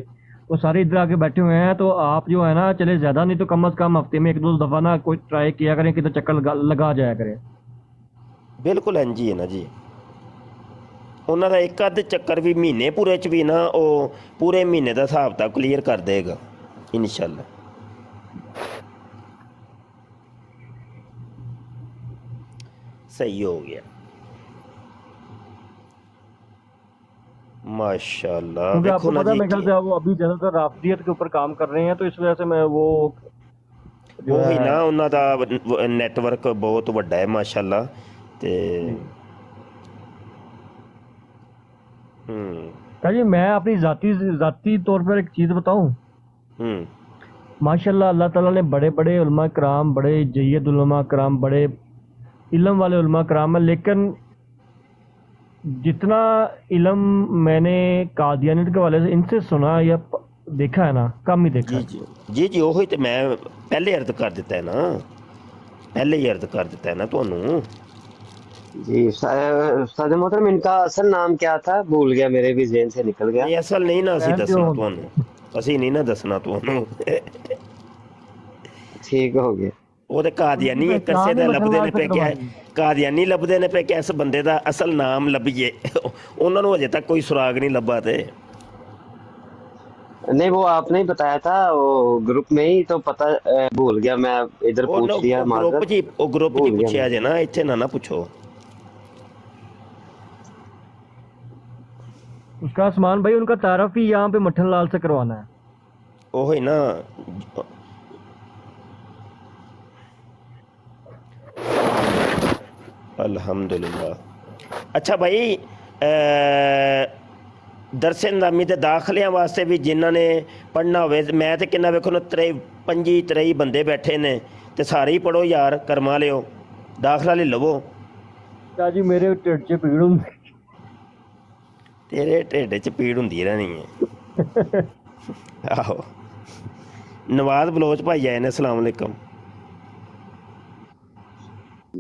Speaker 1: वो सारे इधर आके बैठे हुए हैं। तो आप जो है ना चले ज़्यादा नहीं तो कम अज़ कम हफ्ते में 1-2 दफ़ा ना कोई ट्राई किया करें, किधर चक्कर लगा जाया करें।
Speaker 2: बिल्कुल इंज ही है ना जी, उन्हों का एक अद्ध चक्कर भी महीने पूरे च भी ना वो पूरे महीने का हिसाब किताब क्लीयर कर देगा इंशाल्लाह। सही हो गया। माशाल्लाह
Speaker 1: क्योंकि
Speaker 2: देखो
Speaker 1: आपको
Speaker 2: ना
Speaker 1: पता है
Speaker 2: जी
Speaker 1: मेरे ख्याल से वो अभी ज़्यादातर राफदियत के ऊपर काम कर रहे हैं, तो इस वजह से मैं वो जो
Speaker 2: ਉਹੀ
Speaker 1: है
Speaker 2: ਨਾ ਉਹਨਾਂ ਦਾ ਨੈਟਵਰਕ ਬਹੁਤ ਵੱਡਾ ਹੈ ਮਾਸ਼ਾਅੱਲਾ ਤੇ ਹੂੰ
Speaker 1: जी मैं अपनी ज़ाती तौर पर एक चीज़ बताऊं।
Speaker 2: हूँ
Speaker 1: माशाल्लाह अल्लाह ताला ने बड़े बड़े उलमा कराम, बड़े जय्यद उलमा कराम, बड़े इल्म वाले उलमा कराम है, लेकिन जितना इल्म मैंने कादियानियत के वाले से इनसे सुना या देखा है ना, कम ही देखा
Speaker 2: जी
Speaker 1: है।
Speaker 2: जी जी ਉਹੀ ਤੇ ਮੈਂ ਪਹਿਲੇ ਅਰਜ਼ ਕਰ ਦਿੱਤਾ ਹੈ ਨਾ ਪਹਿਲੇ ਹੀ ਅਰਜ਼ ਕਰ ਦਿੱਤਾ ਹੈ ਨਾ ਤੁਹਾਨੂੰ
Speaker 3: जी उस्ताद मोहतरम, इनका असल नाम क्या था? भूल गया, मेरे भी जहन से निकल गया।
Speaker 2: ਨਹੀਂ ਅਸਲ ਨਹੀਂ ਨਾ ਅਸੀਂ
Speaker 1: मैं जो
Speaker 2: ਦੱਸਣਾ ਤੁਹਾਨੂੰ ਅਸੀਂ ਨਹੀਂ ਨਾ ਦੱਸਣਾ ਤੁਹਾਨੂੰ
Speaker 3: ठीक हो गया।
Speaker 2: ਉਹ ਤੇ ਕਾਦੀਆਨੀ ਇੱਕ ਅਰਸੇ ਦਾ ਲੱਭਦੇ ਨੇ ਪਏ ਕਿ ਕਾਦੀਆਨੀ ਲੱਭਦੇ ਨੇ ਪਏ ਕਿ ਇਸ ਬੰਦੇ ਦਾ ਅਸਲ ਨਾਮ ਲੱਭੀਏ ਉਹਨਾਂ ਨੂੰ ਅਜੇ ਤੱਕ ਕੋਈ ਸੁਰਾਗ ਨਹੀਂ ਲੱਭਾ ਤੇ
Speaker 3: नहीं, वो आपने ही बताया था, वो ग्रुप में ही, तो पता भूल गया मैं, इधर
Speaker 2: ਉਹ
Speaker 3: पूछ लिया,
Speaker 2: ਗਰੁੱਪ
Speaker 3: माजरत।
Speaker 2: ਜੀ ਉਹ ਗਰੁੱਪ ਜੀ
Speaker 3: भूल गया
Speaker 2: ਪੁੱਛਿਆ
Speaker 3: मैं।
Speaker 2: ਜੇ ਨਾ ਇੱਥੇ ਨਾ ਪੁੱਛੋ
Speaker 1: उसका आसमान भाई उनका तारफ ही यहाँ पे मट्ठन लाल से करवाना है।
Speaker 2: ਉਹ ਹੀ ਨਾ ਅਲਹਮਦੁਲਿਲਾ ਅੱਛਾ ਭਾਈ ਦਰਸੇ ਨਿਜ਼ਾਮੀ ਦੇ ਦਾਖਲਿਆਂ ਵਾਸਤੇ ਵੀ ਜਿਨ੍ਹਾਂ ਨੇ ਪੜ੍ਹਨਾ ਹੋਵੇ ਮੈਂ ਤੇ ਕਿੰਨਾ ਵੇਖੋ ਨਾ 23 ਬੰਦੇ ਬੈਠੇ ਨੇ ਤੇ ਸਾਰੇ ਹੀ ਪੜੋ ਯਾਰ ਕਰਮਾ ਲਿਓ ਦਾਖਲਾ ਲੈ ਲਵੋ
Speaker 1: क्या जी मेरे ढिड च पीड़ होंदी।
Speaker 2: ਤੇਰੇ ਢਿੱਡ 'ਚ ਪੀੜ ਹੁੰਦੀ ਰਹਿਣੀ ਹੈ ਆਹੋ ਨਵਾਜ਼ ਬਲੋਚ ਭਾਈ ਆਏ ਨੇ ਅਸਲਾਮ ਅਲੈਕਮ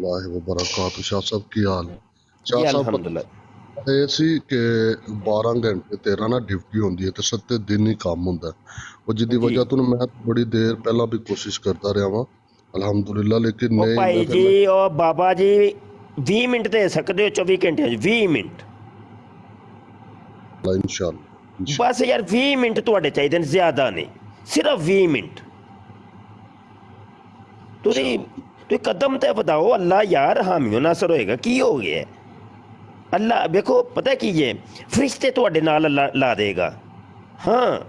Speaker 5: ਵਾਹ ਵਬਰਕਾਤੁ। ਸ਼ਾਹ ਸਾਹਿਬ ਕੀ ਹਾਲ ਹੈ?
Speaker 2: ਜੀ
Speaker 5: ਸ਼ਾਹ ਸਾਹਿਬ
Speaker 2: ਅਲਹਮਦੁਲਿਲਾ
Speaker 5: ਇਹ ਸੀ ਕਿ 12 ਘੰਟੇ ਤੇਰਾ ਨਾ ਡਿਊਟੀ ਹੁੰਦੀ ਹੈ ਤੇ 7 ਦਿਨ ਹੀ ਕੰਮ ਹੁੰਦਾ ਹੈ। ਉਹ ਜਿਹਦੀ
Speaker 2: ਜੀ।
Speaker 5: ਵਜ੍ਹਾ ਤੋਂ ਮੈਂ ਬੜੀ ਦੇਰ ਪਹਿਲਾਂ ਵੀ ਕੋਸ਼ਿਸ਼ ਕਰਦਾ ਰਿਹਾ ਵਾਂ ਅਲਹਮਦੁਲਿਲਾ, ਲੇਕਿਨ
Speaker 2: ਉਹ
Speaker 5: ਨਹੀਂ
Speaker 2: ਭਾਈ
Speaker 5: ਮੈਂ ਫਿਰ
Speaker 2: ਜੀ ਉਹ ਬਾਬਾ ਜੀ 20 ਮਿੰਟ ਦੇ ਸਕਦੇ ਹੋ 24 ਘੰਟਿਆਂ 'ਚ 20 ਮਿੰਟ
Speaker 5: ਇਨਸ਼ਾਅੱਲਾ
Speaker 2: ਬਸ ਯਾਰ 20 ਮਿੰਟ ਤੁਹਾਡੇ ਚਾਹੀਦੇ ਨੇ ਜ਼ਿਆਦਾ ਨਹੀਂ ਸਿਰਫ 20 ਮਿੰਟ ਤੁਸੀਂ ਕਦਮ ਤੇ ਵਧਾਓ ਅੱਲਾ ਯਾਰ ਹਾਮੀਓ ਨਾਸਰ ਹੋਏਗਾ ਕੀ ਹੋ ਗਿਆ ਅੱਲਾ ਵੇਖੋ ਪਤਾ ਕੀ ਹੈ ਫਰਿਸ਼ਤੇ ਤੁਹਾਡੇ ਨਾਲ ਅੱਲਾ ਲਾ ਦੇਗਾ ਹਾਂ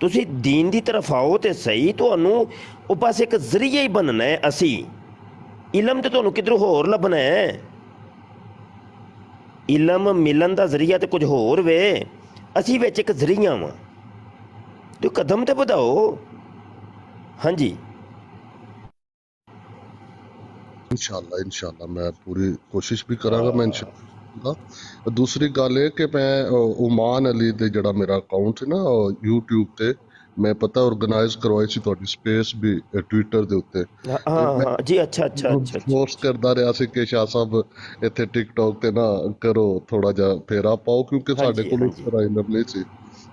Speaker 2: ਤੁਸੀਂ ਦੀਨ ਦੀ ਤਰਫ ਆਓ ਤੇ ਸਹੀ ਤੁਹਾਨੂੰ ਉਹ ਬਸ ਇੱਕ ਜ਼ਰੀਆ ਹੀ ਬਣਨਾ ਹੈ ਅਸੀਂ ਇਲਮ ਤੇ ਤੁਹਾਨੂੰ ਕਿਧਰੋਂ ਹੋਰ ਲੱਭਣਾ ਹੈ ਇਲਮ ਮਿਲਣ ਦਾ ਜ਼ਰੀਆ ਤੇ ਕੁਝ ਹੋਰ ਵੇ ਅਸੀਂ ਵਿੱਚ ਇੱਕ ਜ਼ਰੀਆ ਵਾਂ ਤੇ ਕਦਮ ਤੇ ਵਧਾਓ ਹਾਂਜੀ
Speaker 5: ਇਨਸ਼ਾਅੱਲਾ ਮੈਂ ਪੂਰੀ ਕੋਸ਼ਿਸ਼ ਵੀ ਕਰਾਂਗਾ ਮੈਂ ਇਨਸ਼ਾਅੱਲਾ। ਦੂਸਰੀ ਗੱਲ ਇਹ ਕਿ ਮੈਂ ਉਮਾਨ ਅਲੀ ਦੇ ਜਿਹੜਾ ਮੇਰਾ ਅਕਾਊਂਟ ਹੈ ਨਾ YouTube ਤੇ ਮੈਂ ਪਤਾ ਆਰਗੇਨਾਈਜ਼ ਕਰਵਾਈ ਸੀ ਤੁਹਾਡੀ ਸਪੇਸ ਵੀ ਟਵਿੱਟਰ ਦੇ ਉੱਤੇ
Speaker 2: ਹਾਂ ਹਾਂ ਜੀ ਅੱਛਾ
Speaker 5: ਫੋਰਸ ਕਰਦਾ ਰਿਹਾ ਸੀ ਕਿ ਸ਼ਾਹ ਸਾਹਿਬ ਇੱਥੇ ਟਿਕਟੌਕ ਤੇ ਨਾ ਕਰੋ ਥੋੜਾ ਜਿਹਾ ਫੇਰਾ ਪਾਓ ਕਿਉਂਕਿ ਸਾਡੇ ਕੋਲ ਉਸ ਤਰ੍ਹਾਂ ਇਲਮ ਨਹੀਂ ਸੀ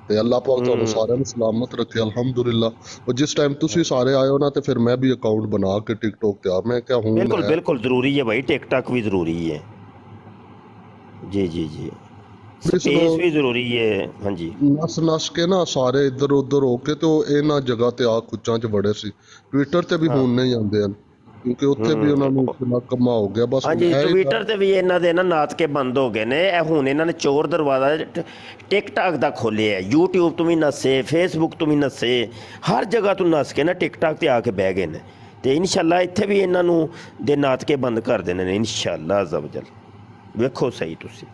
Speaker 5: ਤੇ ਅੱਲਾਹ ਪਾਕ ਤੁਹਾਨੂੰ ਸਾਰਿਆਂ ਨੂੰ ਸਲਾਮਤ ਰੱਖੇ ਅਲਹਮਦੁਲਿਲਾ। ਉਹ ਜਿਸ ਟਾਈਮ ਤੁਸੀਂ ਸਾਰੇ ਆਏ ਹੋ ਨਾ ਤੇ ਫਿਰ ਮੈਂ ਵੀ ਅਕਾਊਂਟ ਬਣਾ ਕੇ ਟਿਕਟੌਕ ਤੇ ਆ ਮੈਂ ਕਿਹਾ ਹੁਣ
Speaker 2: ਬਿਲਕੁਲ ਜ਼ਰੂਰੀ ਹੈ ਭਾਈ ਟਿਕਟੌਕ ਵੀ ਜ਼ਰੂਰੀ ਹੈ ਜੀ ਜੀ ਜੀ ਸਪੇਸ ਵੀ ਜ਼ਰੂਰੀ ਹੈ ਹਾਂਜੀ
Speaker 5: ਨਸ ਕੇ ਨਾ ਸਾਰੇ ਇੱਧਰ ਉੱਧਰ ਹੋ ਕੇ ਤੇ ਉਹ ਇਹਨਾਂ ਜਗ੍ਹਾ ਤੇ ਆ ਕੁੱਚਾਂ 'ਚ ਵੜੇ ਸੀ ਟਵਿੱਟਰ ਤੇ ਵੀ ਹੁਣ ਨਹੀਂ ਜਾਂਦੇ ਹਨ ਕਿਉਂਕਿ ਉੱਥੇ ਵੀ ਉਹਨਾਂ ਨੂੰ ਕਿੰਨਾ ਕੰਮਾ ਹੋ ਗਿਆ ਬਸ
Speaker 2: ਹਾਂਜੀ ਟਵਿੱਟਰ ਤੇ ਵੀ ਇਹਨਾਂ ਦੇ ਨਾ ਨਾਤਕੇ ਬੰਦ ਹੋ ਗਏ ਨੇ ਇਹ ਹੁਣ ਇਹਨਾਂ ਨੇ ਚੋਰ ਦਰਵਾਜ਼ਾ ਟਿਕਟੌਕ ਦਾ ਖੋਲਿਆ YouTube ਤੋਂ ਵੀ ਨਸੇ ਫੇਸਬੁੱਕ ਤੋਂ ਵੀ ਨਸੇ ਹਰ ਜਗ੍ਹਾ ਤੋਂ ਨਸ ਕੇ ਨਾ ਟਿਕਟੌਕ ਤੇ ਆ ਕੇ ਬਹਿ ਗਏ ਨੇ ਤੇ ਇਨਸ਼ਾਅੱਲਾ ਇੱਥੇ ਵੀ ਇਹਨਾਂ ਨੂੰ ਦੇ ਨਾਤਕੇ ਬੰਦ ਕਰ ਦੇਣੇ ਨੇ ਇਨਸ਼ਾਅੱਲਾ ਅਜ਼za ਵ ਜਲ ਵੇਖੋ ਸਹੀ ਤੁਸੀਂ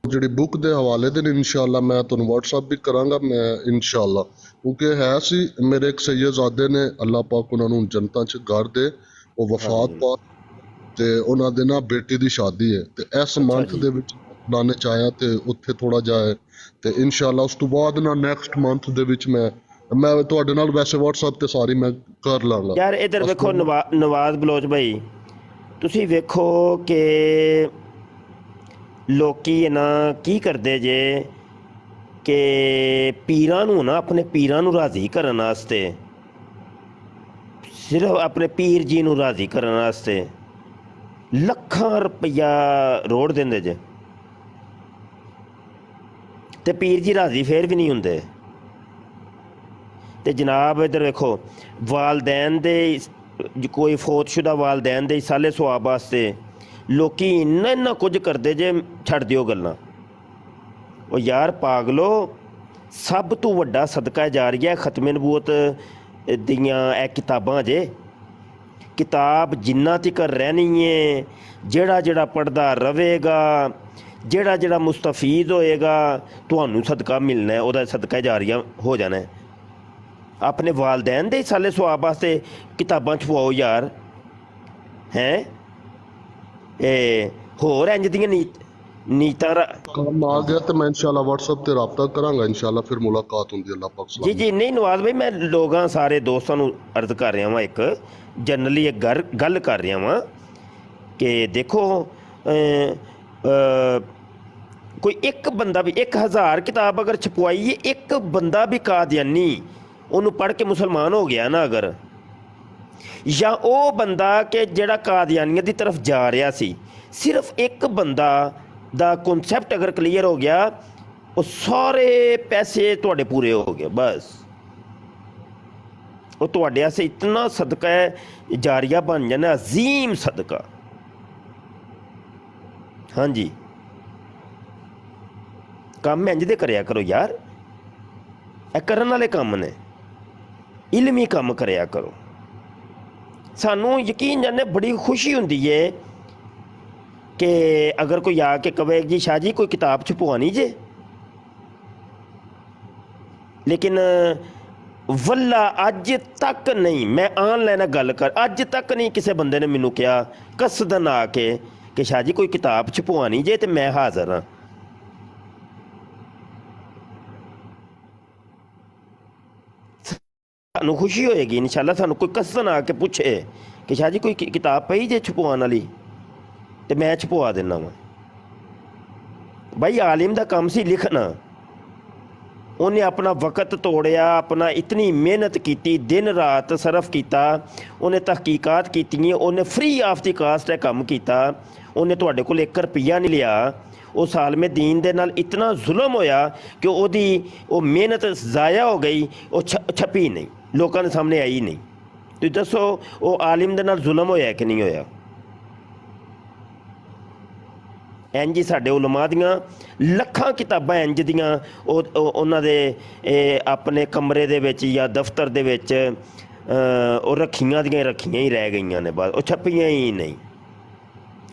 Speaker 5: ਜਿਹੜੀ ਬੁੱਕ ਦੇ ਹਵਾਲੇ ਦੇ ਨੇ ਇਨਸ਼ਾਅੱਲਾ ਮੈਂ ਤੁਹਾਨੂੰ WhatsApp ਵੀ ਕਰਾਂਗਾ ਮੈਂ ਇਨਸ਼ਾਅੱਲਾ ਕਿਉਂਕਿ ਹੈ ਸੀ ਮੇਰੇ ਇੱਕ ਸੈਯਦਜ਼ਾਦੇ ਨੇ ਅੱਲਾਹ ਪਾਕ ਉਹਨਾਂ ਨੂੰ ਜੰਨਤਾਂ 'ਚ ਘਰ ਦੇ ਉਹ ਵਫਾਤ ਪਾ ਤੇ ਉਹਨਾਂ ਦੇ ਨਾ ਬੇਟੀ ਦੀ ਸ਼ਾਦੀ ਹੈ ਤੇ ਇਸ ਮੰਥ ਦੇ ਵਿੱਚ ਨਾਨੇ ਚਾਹਿਆ ਤੇ ਉੱਥੇ ਥੋੜਾ ਜਿਹਾ ਤੇ ਇਨਸ਼ਾਅੱਲਾ ਉਸ ਤੋਂ ਬਾਅਦ ਨਾ ਨੈਕਸਟ ਮੰਥ ਦੇ ਵਿੱਚ ਮੈਂ ਤੁਹਾਡੇ ਨਾਲ ਵੈਸੇ WhatsApp ਤੇ ਸਾਰੀ ਮੈਂ ਕਰ ਲਾਂਗਾ
Speaker 2: ਯਾਰ ਇਧਰ ਵੇਖੋ ਨਵਾਜ਼ ਬਲੋਚ ਭਾਈ ਤੁਸੀਂ ਵੇਖੋ ਕਿ ਲੋਕੀ ਨਾ ਕੀ ਕਰਦੇ ਜੇ ਕਿ ਪੀਰਾਂ ਨੂੰ ਨਾ ਆਪਣੇ ਪੀਰਾਂ ਨੂੰ ਰਾਜ਼ੀ ਕਰਨ ਵਾਸਤੇ ਸਿਰਫ ਆਪਣੇ ਪੀਰ ਜੀ ਨੂੰ ਰਾਜ਼ੀ ਕਰਨ ਵਾਸਤੇ ਲੱਖਾਂ ਰੁਪਈਆ ਰੋੜ ਦਿੰਦੇ ਜੇ ਤੇ ਪੀਰ ਜੀ ਰਾਜ਼ੀ ਫੇਰ ਵੀ ਨਹੀਂ ਹੁੰਦੇ ਤੇ ਜਨਾਬ ਇੱਧਰ ਵੇਖੋ ਵਾਲਦੈਨ ਦੇ ਕੋਈ ਫੌਤਸ਼ੁਦਾ ਵਾਲਦੈਨ ਦੇ ਇਸਾਲੇ ਸਵਾਬ ਵਾਸਤੇ ਲੋਕੀ ਇੰਨਾ ਕੁਝ ਕਰਦੇ ਜੇ, ਛੱਡ ਦਿਓ ਗੱਲਾਂ। ਉਹ ਯਾਰ ਪਾਗਲੋ, ਸਭ ਤੋਂ ਵੱਡਾ ਸਦਕਾ ਜਾਰੀਆ ਖਤਮੇ ਨਬੂਵਤ ਦੀਆਂ ਇਹ ਕਿਤਾਬਾਂ ਜੇ। ਕਿਤਾਬ ਜਿੰਨਾ ਤੀਕਰ ਰਹਿਣੀ ਹੈ, ਜਿਹੜਾ ਪੜ੍ਹਦਾ ਰਵੇਗਾ, ਜਿਹੜਾ ਮੁਸਤਫੀਦ ਹੋਏਗਾ, ਤੁਹਾਨੂੰ ਸਦਕਾ ਮਿਲਣਾ ਹੈ, ਉਹਦਾ ਸਦਕਾ ਜਾਰੀਆ ਹੋ ਜਾਣਾ ਹੈ। ਆਪਣੇ ਵਾਲਦੈਨ ਦੇ ਸਾਲੇ ਸਵਾਬ ਵਾਸਤੇ ਕਿਤਾਬਾਂ ਛਪਵਾਓ ਯਾਰ, ਹੈਂ। ਇਹ ਹੋਰ ਇੰਜ ਦੀਆਂ ਨੀਤਾਂ
Speaker 5: ਕੰਮ ਆ ਗਿਆ ਤੇ ਮੈਂ ਇਨਸ਼ਾਅੱਲਾ WhatsApp ਤੇ ਰਾਬਤਾ ਕਰਾਂਗਾ, ਇਨਸ਼ਾਅੱਲਾ ਫਿਰ ਮੁਲਾਕਾਤ ਹੁੰਦੀ ਹੈ। ਅੱਲਾਹ ਪਾਕ ਸਲਾਮ।
Speaker 2: ਜੀ ਨਹੀਂ ਨਵਾਜ਼ ਭਾਈ, ਮੈਂ ਲੋਕਾਂ ਸਾਰੇ ਦੋਸਤਾਂ ਨੂੰ ਅਰਜ਼ ਕਰ ਰਿਹਾ ਵਾਂ, ਇੱਕ ਜਨਰਲੀ ਇੱਕ ਗੱਲ ਕਰ ਰਿਹਾ ਵਾਂ ਕਿ ਦੇਖੋ ਕੋਈ ਇੱਕ ਬੰਦਾ ਵੀ 1000 ਕਿਤਾਬ ਅਗਰ ਛਪਵਾਈਏ, ਇੱਕ ਬੰਦਾ ਵੀ ਕਾਦੀਆਨੀ ਉਹਨੂੰ ਪੜ੍ਹ ਕੇ ਮੁਸਲਮਾਨ ਹੋ ਗਿਆ ਨਾ ਅਗਰ, ਜਾਂ ਉਹ ਬੰਦਾ ਕਿ ਜਿਹੜਾ ਕਾਦੀਆਨੀਅਤ ਦੀ ਤਰਫ ਜਾ ਰਿਹਾ ਸੀ, ਸਿਰਫ ਇੱਕ ਬੰਦਾ ਦਾ ਕਨਸੈਪਟ ਅਗਰ ਕਲੀਅਰ ਹੋ ਗਿਆ, ਉਹ ਸਾਰੇ ਪੈਸੇ ਤੁਹਾਡੇ ਪੂਰੇ ਹੋ ਗਏ ਬਸ। ਉਹ ਤੁਹਾਡੇ ਵਾਸਤੇ ਇਤਨਾ ਸਦਕਾ ਹੈ ਜਾਰੀਆ ਬਣ ਜਾਣਾ, ਅਜ਼ੀਮ ਸਦਕਾ। ਹਾਂਜੀ, ਕੰਮ ਇੰਜ ਦੇ ਕਰਿਆ ਕਰੋ ਯਾਰ, ਇਹ ਕਰਨ ਵਾਲੇ ਕੰਮ ਨੇ, ਇਲਮੀ ਕੰਮ ਕਰਿਆ ਕਰੋ। ਸਾਨੂੰ ਯਕੀਨ ਜਾਣੇ ਬੜੀ ਖੁਸ਼ੀ ਹੁੰਦੀ ਹੈ ਕਿ ਅਗਰ ਕੋਈ ਆ ਕੇ ਕਵੇ ਜੀ ਸ਼ਾਹ ਜੀ ਕੋਈ ਕਿਤਾਬ ਛਪਵਾਉਣੀ ਜੇ, ਲੇਕਿਨ ਵੱਲਾ ਅੱਜ ਤੱਕ ਨਹੀਂ, ਮੈਂ ਆਨਲਾਈਨ ਗੱਲ ਕਰ, ਅੱਜ ਤੱਕ ਨਹੀਂ ਕਿਸੇ ਬੰਦੇ ਨੇ ਮੈਨੂੰ ਕਿਹਾ ਕਸਦਨ ਆ ਕੇ ਕਿ ਸ਼ਾਹ ਜੀ ਕੋਈ ਕਿਤਾਬ ਛਪਵਾਉਣੀ ਜੇ ਤੇ ਮੈਂ ਹਾਜ਼ਰ ਹਾਂ। ਸਾਨੂੰ ਖੁਸ਼ੀ ਹੋਏਗੀ ਇਨਸ਼ਾਅੱਲਾ, ਸਾਨੂੰ ਕੋਈ ਕਸਦਨ ਆ ਕੇ ਪੁੱਛੇ ਕਿ ਸ਼ਾਹ ਜੀ ਕੋਈ ਕਿਤਾਬ ਪਈ ਜੇ ਛਪਵਾਉਣ ਵਾਲੀ, ਤੇ ਮੈਂ ਛਪਵਾ ਦਿੰਦਾ ਵਾਂ। ਭਾਈ ਆਲਿਮ ਦਾ ਕੰਮ ਸੀ ਲਿਖਣਾ, ਉਹਨੇ ਆਪਣਾ ਵਕਤ ਤੋੜਿਆ, ਆਪਣਾ ਇਤਨੀ ਮਿਹਨਤ ਕੀਤੀ, ਦਿਨ ਰਾਤ ਸਰਫ ਕੀਤਾ, ਉਹਨੇ ਤਹਿਕੀਕਾਤ ਕੀਤੀਆਂ, ਉਹਨੇ ਫ੍ਰੀ ਆਫ ਦੀ ਕਾਸਟ ਇਹ ਕੰਮ ਕੀਤਾ, ਉਹਨੇ ਤੁਹਾਡੇ ਕੋਲ 1 ਰੁਪਈਆ ਨਹੀਂ ਲਿਆ। ਉਸ ਆਲਮੇ ਦੀਨ ਦੇ ਨਾਲ ਇਤਨਾ ਜ਼ੁਲਮ ਹੋਇਆ ਕਿ ਉਹਦੀ ਉਹ ਮਿਹਨਤ ਜ਼ਾਇਆ ਹੋ ਗਈ, ਉਹ ਛਪੀ ਨਹੀਂ, ਲੋਕਾਂ ਦੇ ਸਾਹਮਣੇ ਆਈ ਨਹੀਂ। ਤੁਸੀਂ ਦੱਸੋ ਉਹ ਆਲਿਮ ਦੇ ਨਾਲ ਜ਼ੁਲਮ ਹੋਇਆ ਕਿ ਨਹੀਂ ਹੋਇਆ? ਇੰਜ ਹੀ ਸਾਡੇ ਉਲਮਾ ਦੀਆਂ ਲੱਖਾਂ ਕਿਤਾਬਾਂ ਇੰਜ ਦੀਆਂ ਉਹਨਾਂ ਦੇ ਆਪਣੇ ਕਮਰੇ ਦੇ ਵਿੱਚ ਜਾਂ ਦਫ਼ਤਰ ਦੇ ਵਿੱਚ ਉਹ ਰੱਖੀਆਂ ਹੀ ਰਹਿ ਗਈਆਂ ਨੇ, ਬਸ ਉਹ ਛਪੀਆਂ ਹੀ ਨਹੀਂ,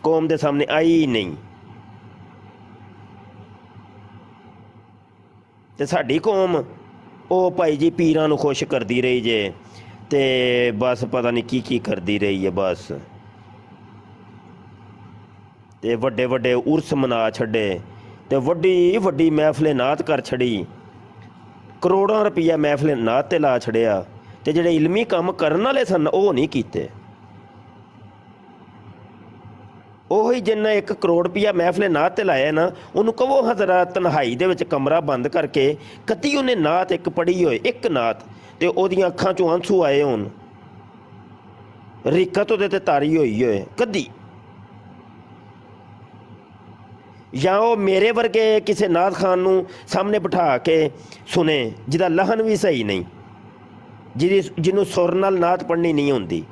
Speaker 2: ਕੌਮ ਦੇ ਸਾਹਮਣੇ ਆਈ ਹੀ ਨਹੀਂ। ਤੇ ਸਾਡੀ ਕੌਮ ਉਹ ਭਾਈ ਜੀ ਪੀਰਾਂ ਨੂੰ ਖੁਸ਼ ਕਰਦੀ ਰਹੀ ਜੇ, ਤੇ ਬਸ ਪਤਾ ਨਹੀਂ ਕੀ ਕਰਦੀ ਰਹੀ ਹੈ ਬਸ, ਤੇ ਵੱਡੇ ਉਰਸ ਮਨਾ ਛੱਡੇ, ਤੇ ਵੱਡੀ ਮਹਿਫਲੇ ਨਾਤ ਕਰ ਛੜੀ, ਕਰੋੜਾਂ ਰੁਪਈਆ ਮਹਿਫਲੇ ਨਾਤ ਤੇ ਲਾ ਛੜਿਆ, ਤੇ ਜਿਹੜੇ ਇਲਮੀ ਕੰਮ ਕਰਨ ਵਾਲੇ ਸਨ ਉਹ ਨਹੀਂ ਕੀਤੇ। ਉਹੀ ਜਿੰਨਾ 1 ਕਰੋੜ ਰੁਪਈਆ ਮਹਿਫਲੇ ਨਾਤ ਤੇ ਲਾਇਆ ਨਾ, ਉਹਨੂੰ ਕਹੋ ਹਜ਼ਰਾ ਤਨਹਾਈ ਦੇ ਵਿੱਚ ਕਮਰਾ ਬੰਦ ਕਰਕੇ ਕਦੀ ਉਹਨੇ ਨਾਤ ਇੱਕ ਪੜ੍ਹੀ ਹੋਏ, ਇੱਕ ਨਾਤ, ਤੇ ਉਹਦੀਆਂ ਅੱਖਾਂ 'ਚੋਂ ਆਂਸੂ ਆਏ ਹੋਣ, ਰਿਕਤ ਉਹਦੇ ਤੇ ਤਾਰੀ ਹੋਈ ਕਦੀ। ਜਾਂ ਉਹ ਮੇਰੇ ਵਰਗੇ ਕਿਸੇ ਨਾਤ ਖਾਨ ਨੂੰ ਸਾਹਮਣੇ ਬਿਠਾ ਕੇ ਸੁਣੇ ਜਿਹਦਾ ਲਹਨ ਵੀ ਸਹੀ ਨਹੀਂ, ਜਿਹਨੂੰ ਸੁਰ ਨਾਲ ਨਾਤ ਪੜ੍ਹਨੀ ਨਹੀਂ ਹੁੰਦੀ।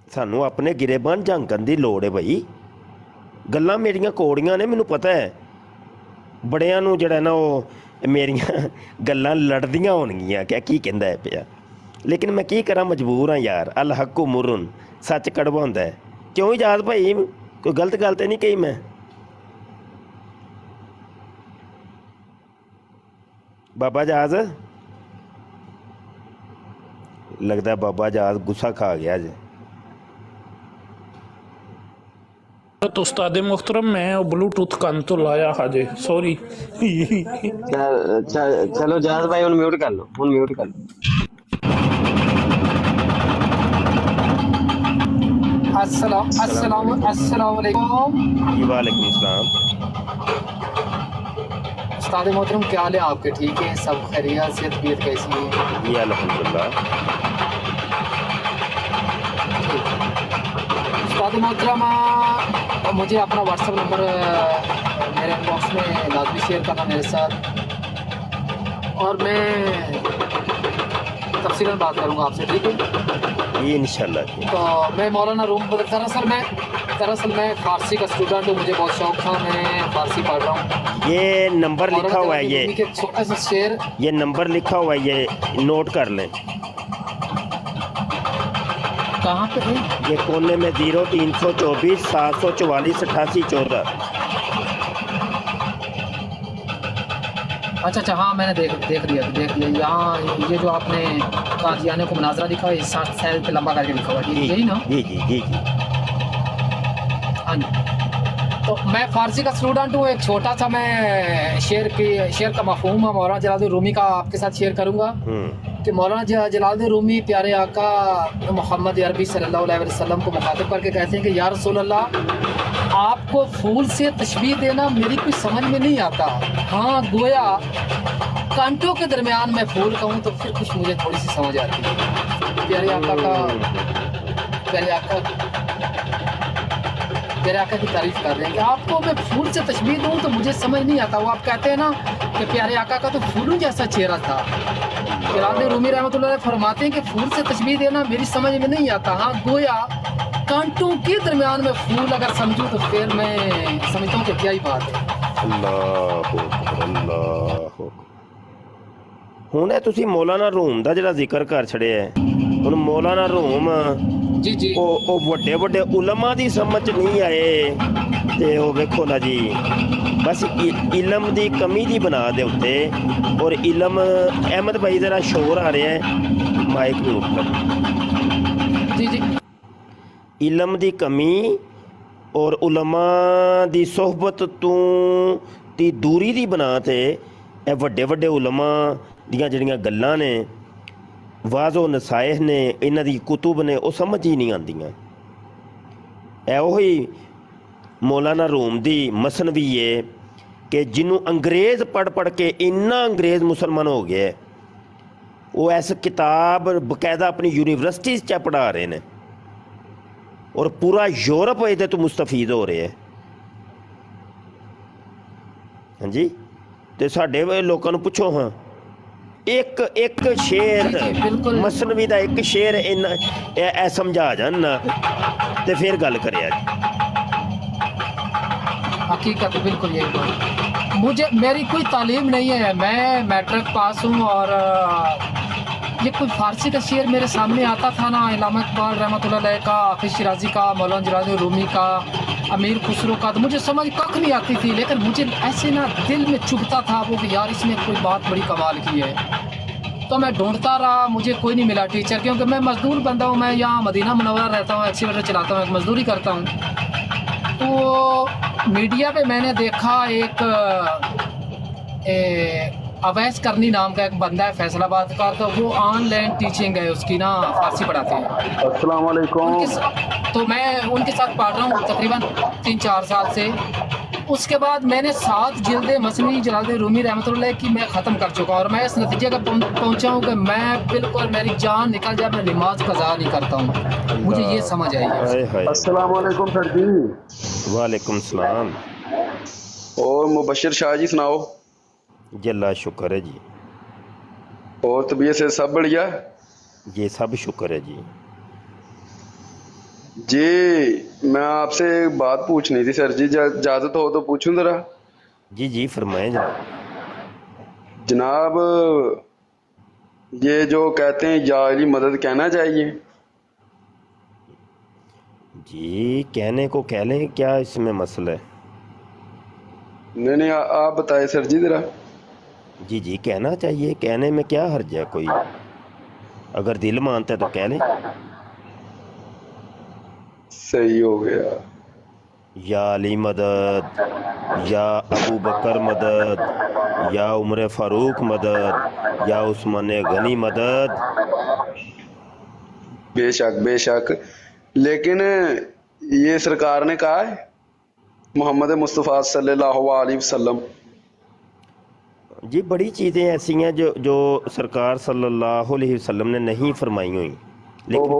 Speaker 2: ਸਾਨੂੰ ਆਪਣੇ ਗਿਰੇਬਾਨ ਝਾਂਕਣ ਦੀ ਲੋੜ ਹੈ ਭਾਈ। ਗੱਲਾਂ ਮੇਰੀਆਂ ਕੋੜੀਆਂ ਨੇ, ਮੈਨੂੰ ਪਤਾ ਹੈ ਬੜਿਆਂ ਨੂੰ ਜਿਹੜਾ ਨਾ ਉਹ ਮੇਰੀਆਂ ਗੱਲਾਂ ਲੜਦੀਆਂ ਹੋਣਗੀਆਂ ਕਿ ਕੀ ਕਹਿੰਦਾ ਹੈ ਪਿਆ, ਲੇਕਿਨ ਮੈਂ ਕੀ ਕਰਾਂ, ਮਜਬੂਰ ਹਾਂ ਯਾਰ। ਅਲ ਹੱਕੁ ਮੁਰਨ, ਸੱਚ ਕੜਵਾ ਹੁੰਦਾ ਹੈ। ਕਿਉਂ ਇਜਾਜ਼ ਭਾਈ, ਕੋਈ ਗਲਤ ਗੱਲ ਤਾਂ ਨਹੀਂ ਕਹੀ ਮੈਂ? ਬਾਬਾ ਜਾਜ਼, ਲੱਗਦਾ ਬਾਬਾ ਜਾਜ਼ ਗੁੱਸਾ ਖਾ ਗਿਆ ਅੱਜ।
Speaker 4: तो उस्ताद मोहतरम मैं वो ब्लूटूथ कान तो लाया हाजे, सॉरी।
Speaker 3: चलो जहाज भाई ਹੁਣ ਮਿਊਟ ਕਰ ਲਓ, ਹੁਣ ਮਿਊਟ ਕਰ ਲਓ। अस्सलाम वालेकुम।
Speaker 2: जी वालेकुम अस्सलाम।
Speaker 6: उस्ताद मोहतरम क्या हाल है आपके? ठीक है, सब खैरियत से? तबीयत कैसी है?
Speaker 2: जी अल्हम्दुलिल्लाह।
Speaker 6: उस्ताद मोहतरम मुझे अपना व्हाट्सएप नंबर मेरे इनबॉक्स में लाजमी शेयर करना मेरे साथ, और मैं तफसीलन बात करूँगा आपसे, ठीक है?
Speaker 2: जी इंशाल्लाह जी।
Speaker 6: तो मैं मौलाना रूम दरअसल मैं फ़ारसी का स्टूडेंट हूँ, मुझे बहुत शौक था, मैं फ़ारसी पढ़ रहा हूँ।
Speaker 2: ये नंबर लिखा हुआ है,
Speaker 6: मौलाना
Speaker 2: ये
Speaker 6: के छोटा सा शेर
Speaker 2: ये नंबर लिखा हुआ है, ये नोट कर लें।
Speaker 6: कहाँ पे है?
Speaker 2: ये कोने में 0324 744 8814।
Speaker 6: अच्छा, हाँ मैंने देख लिया। यहाँ ये जो आपने कादियाने को मुनाजरा लिखा है, 7 साल पे लंबा करके लिखा हुआ है, यही ना?
Speaker 2: जी जी जी जी।
Speaker 6: हाँ जी। तो मैं फ़ारसी का स्टूडेंट हूँ। एक छोटा सा मैं शेर का मफ़हूम है मौलाना जलालुद्दीन रूमी का आपके साथ शेयर करूँगा कि मौलाना जलालुद्दीन रूमी प्यारे आका मोहम्मद अरबी सल्लल्लाहु अलैहि वसल्लम को मुखातिब करके कहते हैं कि या रसूल अल्लाह, आपको फूल से तशबीह देना मेरी कोई समझ में नहीं आता। हाँ, गोया कांटों के दरमियान मैं फूल कहूँ तो फिर कुछ मुझे थोड़ी सी समझ आती है। प्यारे आका की तारीफ कर रहे हैं कि आपको मैं फूल से तशबीह दूँ तो मुझे समझ नहीं आता। वो आप कहते हैं ना कि प्यारे आका का तो फूलों जैसा चेहरा था। जलालुद्दीन रूमी रहमतुल्लाह अलैह फरमाते हैं कि फूल से तशबीह देना मेरी समझ में नहीं आता। हाँ, गोया कांटों के दरमियान में फूल अगर समझूं तो फिर मैं समझता हूँ कि क्या ही बात है।
Speaker 2: ਅੱਲਾਹੁ ਹੁਣ ਇਹ ਤੁਸੀਂ ਮੌਲਾਨਾ ਰੂਮ ਦਾ ਜਿਹੜਾ ਜ਼ਿਕਰ ਕਰ ਛੜਿਆ ਹੈ, ਹੁਣ ਮੌਲਾਨਾ ਰੂਮ
Speaker 6: जी जी
Speaker 2: ਉਹ ਵੱਡੇ ਵੱਡੇ ਉਲਮਾ ਦੀ ਸਮਝ 'ਚ ਨਹੀਂ ਆਏ ਤੇ ਉਹ ਵੇਖੋ ਨਾ ਜੀ, ਬਸ ਇਲਮ ਦੀ ਕਮੀ ਦੀ ਬਣਾ ਦੇ ਉੱਤੇ। ਔਰ ਇਲਮ ਅਹਿਮਦ ਭਾਈ ਜ਼ਰਾ ਸ਼ੋਰ ਆ ਰਿਹਾ ਹੈ, ਮਾਈਕ ਨੂੰ ਉੱਪਰ।
Speaker 6: जी जी
Speaker 2: ਇਲਮ ਦੀ ਕਮੀ ਔਰ ਉਲਮਾ ਦੀ ਸਹਬਤ ਤੋਂ ਦੀ ਦੂਰੀ ਦੀ ਬਣਾ ਤੇ ਇਹ ਵੱਡੇ ਵੱਡੇ ਉਲਮਾ ਦੀਆਂ ਜਿਹੜੀਆਂ ਗੱਲਾਂ ਨੇ, ਵਾਜ਼ੋ ਨਸਾਇਹ ਨੇ, ਇਹਨਾਂ ਦੀ ਕੁਤੁਬ ਨੇ, ਉਹ ਸਮਝ ਹੀ ਨਹੀਂ ਆਉਂਦੀਆਂ। ਇਹ ਉਹੀ ਮੌਲਾਨਾ ਰੂਮ ਦੀ ਮਸਨਵੀ ਹੈ ਕਿ ਜਿਹਨੂੰ ਅੰਗਰੇਜ਼ ਪੜ੍ਹ ਕੇ ਇੰਨਾ ਅੰਗਰੇਜ਼ ਮੁਸਲਮਾਨ ਹੋ ਗਿਆ, ਉਹ ਇਸ ਕਿਤਾਬ ਬਕਾਇਦਾ ਆਪਣੀ ਯੂਨੀਵਰਸਿਟੀ 'ਚ ਪੜ੍ਹਾ ਰਹੇ ਨੇ ਔਰ ਪੂਰਾ ਯੂਰਪ ਇਹਦੇ ਤੋਂ ਮੁਸਤਫੀਦ ਹੋ ਰਿਹਾ ਹੈ। ਹਾਂਜੀ, ਤੇ ਸਾਡੇ ਲੋਕਾਂ ਨੂੰ ਪੁੱਛੋ ਹਾਂ, ਇੱਕ ਸ਼ੇਰ
Speaker 6: ਬਿਲਕੁਲ।
Speaker 2: ਮਸਨਵੀ ਦਾ ਇੱਕ ਸ਼ੇਰ ਇਹ ਸਮਝਾ ਜਾਣ ਨਾ ਤੇ ਫਿਰ ਗੱਲ ਕਰਿਆ ਜੀ।
Speaker 6: हकीकत बिल्कुल यही बात। मेरी कोई तालीम नहीं है, मैं मैट्रिक पास हूँ और ये कोई फ़ारसी का शेर मेरे सामने आता था ना, अल्लामा इक़बाल रहमतुल्लाह अलैह का, हाफ़िज़ शिराज़ी का, मौलाना जलालुद्दीन रूमी का, अमीर खुसरो का, तो मुझे समझ कख नहीं आती थी। लेकिन मुझे ऐसे ना दिल में चुभता था वो कि यार इसने कोई बात बड़ी कमाल की है। तो मैं ढूंढता रहा, मुझे कोई नहीं मिला टीचर, क्योंकि मैं मज़दूर बंदा हूँ। मैं यहाँ मदीना मुनव्वरा रहता हूँ, एक्सीवेटर चलाता हूँ, एक मज़दूरी करता हूँ। तो मीडिया पे मैंने देखा एक अवैस करनी नाम का एक बंदा है फैसलाबाद का, तो वो ऑनलाइन टीचिंग है उसकी ना, फ़ारसी पढ़ाते हैं।
Speaker 7: अस्सलाम वालेकुम।
Speaker 6: तो मैं उनके साथ पढ़ रहा हूँ तकरीबन 3-4 साल से। उसके बाद मैंने 7 जिल्दे मसनी जलालुद्दीन रूमी रहमतुल्लाह की मैं ख़त्म कर चुका हूँ और मैं इस नतीजे का पहुँचा हूँ कि मैं बिल्कुल मेरी जान निकल जाए, मैं नमाज कज़ा नहीं करता हूँ। मुझे ये समझ आई है।
Speaker 7: अस्सलाम वालेकुम सर जी।
Speaker 2: वालेकुम सलाम।
Speaker 7: और मुबशर शाह जी सुनाओ।
Speaker 2: जी अल्लाह शुक्र है जी।
Speaker 7: और तबीयत से सब बढ़िया?
Speaker 2: ये सब शुक्र है जी।
Speaker 7: जी मैं आपसे एक बात पूछनी थी सर जी, इजाज़त हो तो पूछूं जरा?
Speaker 2: जी जी फरमाएं जनाब।
Speaker 7: जनाब ये जो कहते हैं या अली मदद कहना चाहिए?
Speaker 2: जी कहने को कह लें, क्या इसमें मसला है?
Speaker 7: नहीं आप बताएं सर जी जरा।
Speaker 2: जी जी कहना चाहिए, कहने में क्या हर्ज है कोई, अगर दिल मानता है तो कह लें।
Speaker 7: सही हो गया।
Speaker 2: या अली मदद, या अबू बकर मदद, या उमर फारूक मदद, या उस्मान गनी मदद।
Speaker 7: बेशक बेशक, लेकिन ये सरकार ने कहा है मोहम्मद मुस्तफ़ा सल्लल्लाहु अलैहि वसल्लम।
Speaker 2: जी बड़ी चीज़ें ऐसी हैं जो सरकार सल्लल्लाहु अलैहि वसल्लम ने नहीं फरमाई हुई।
Speaker 7: ओहो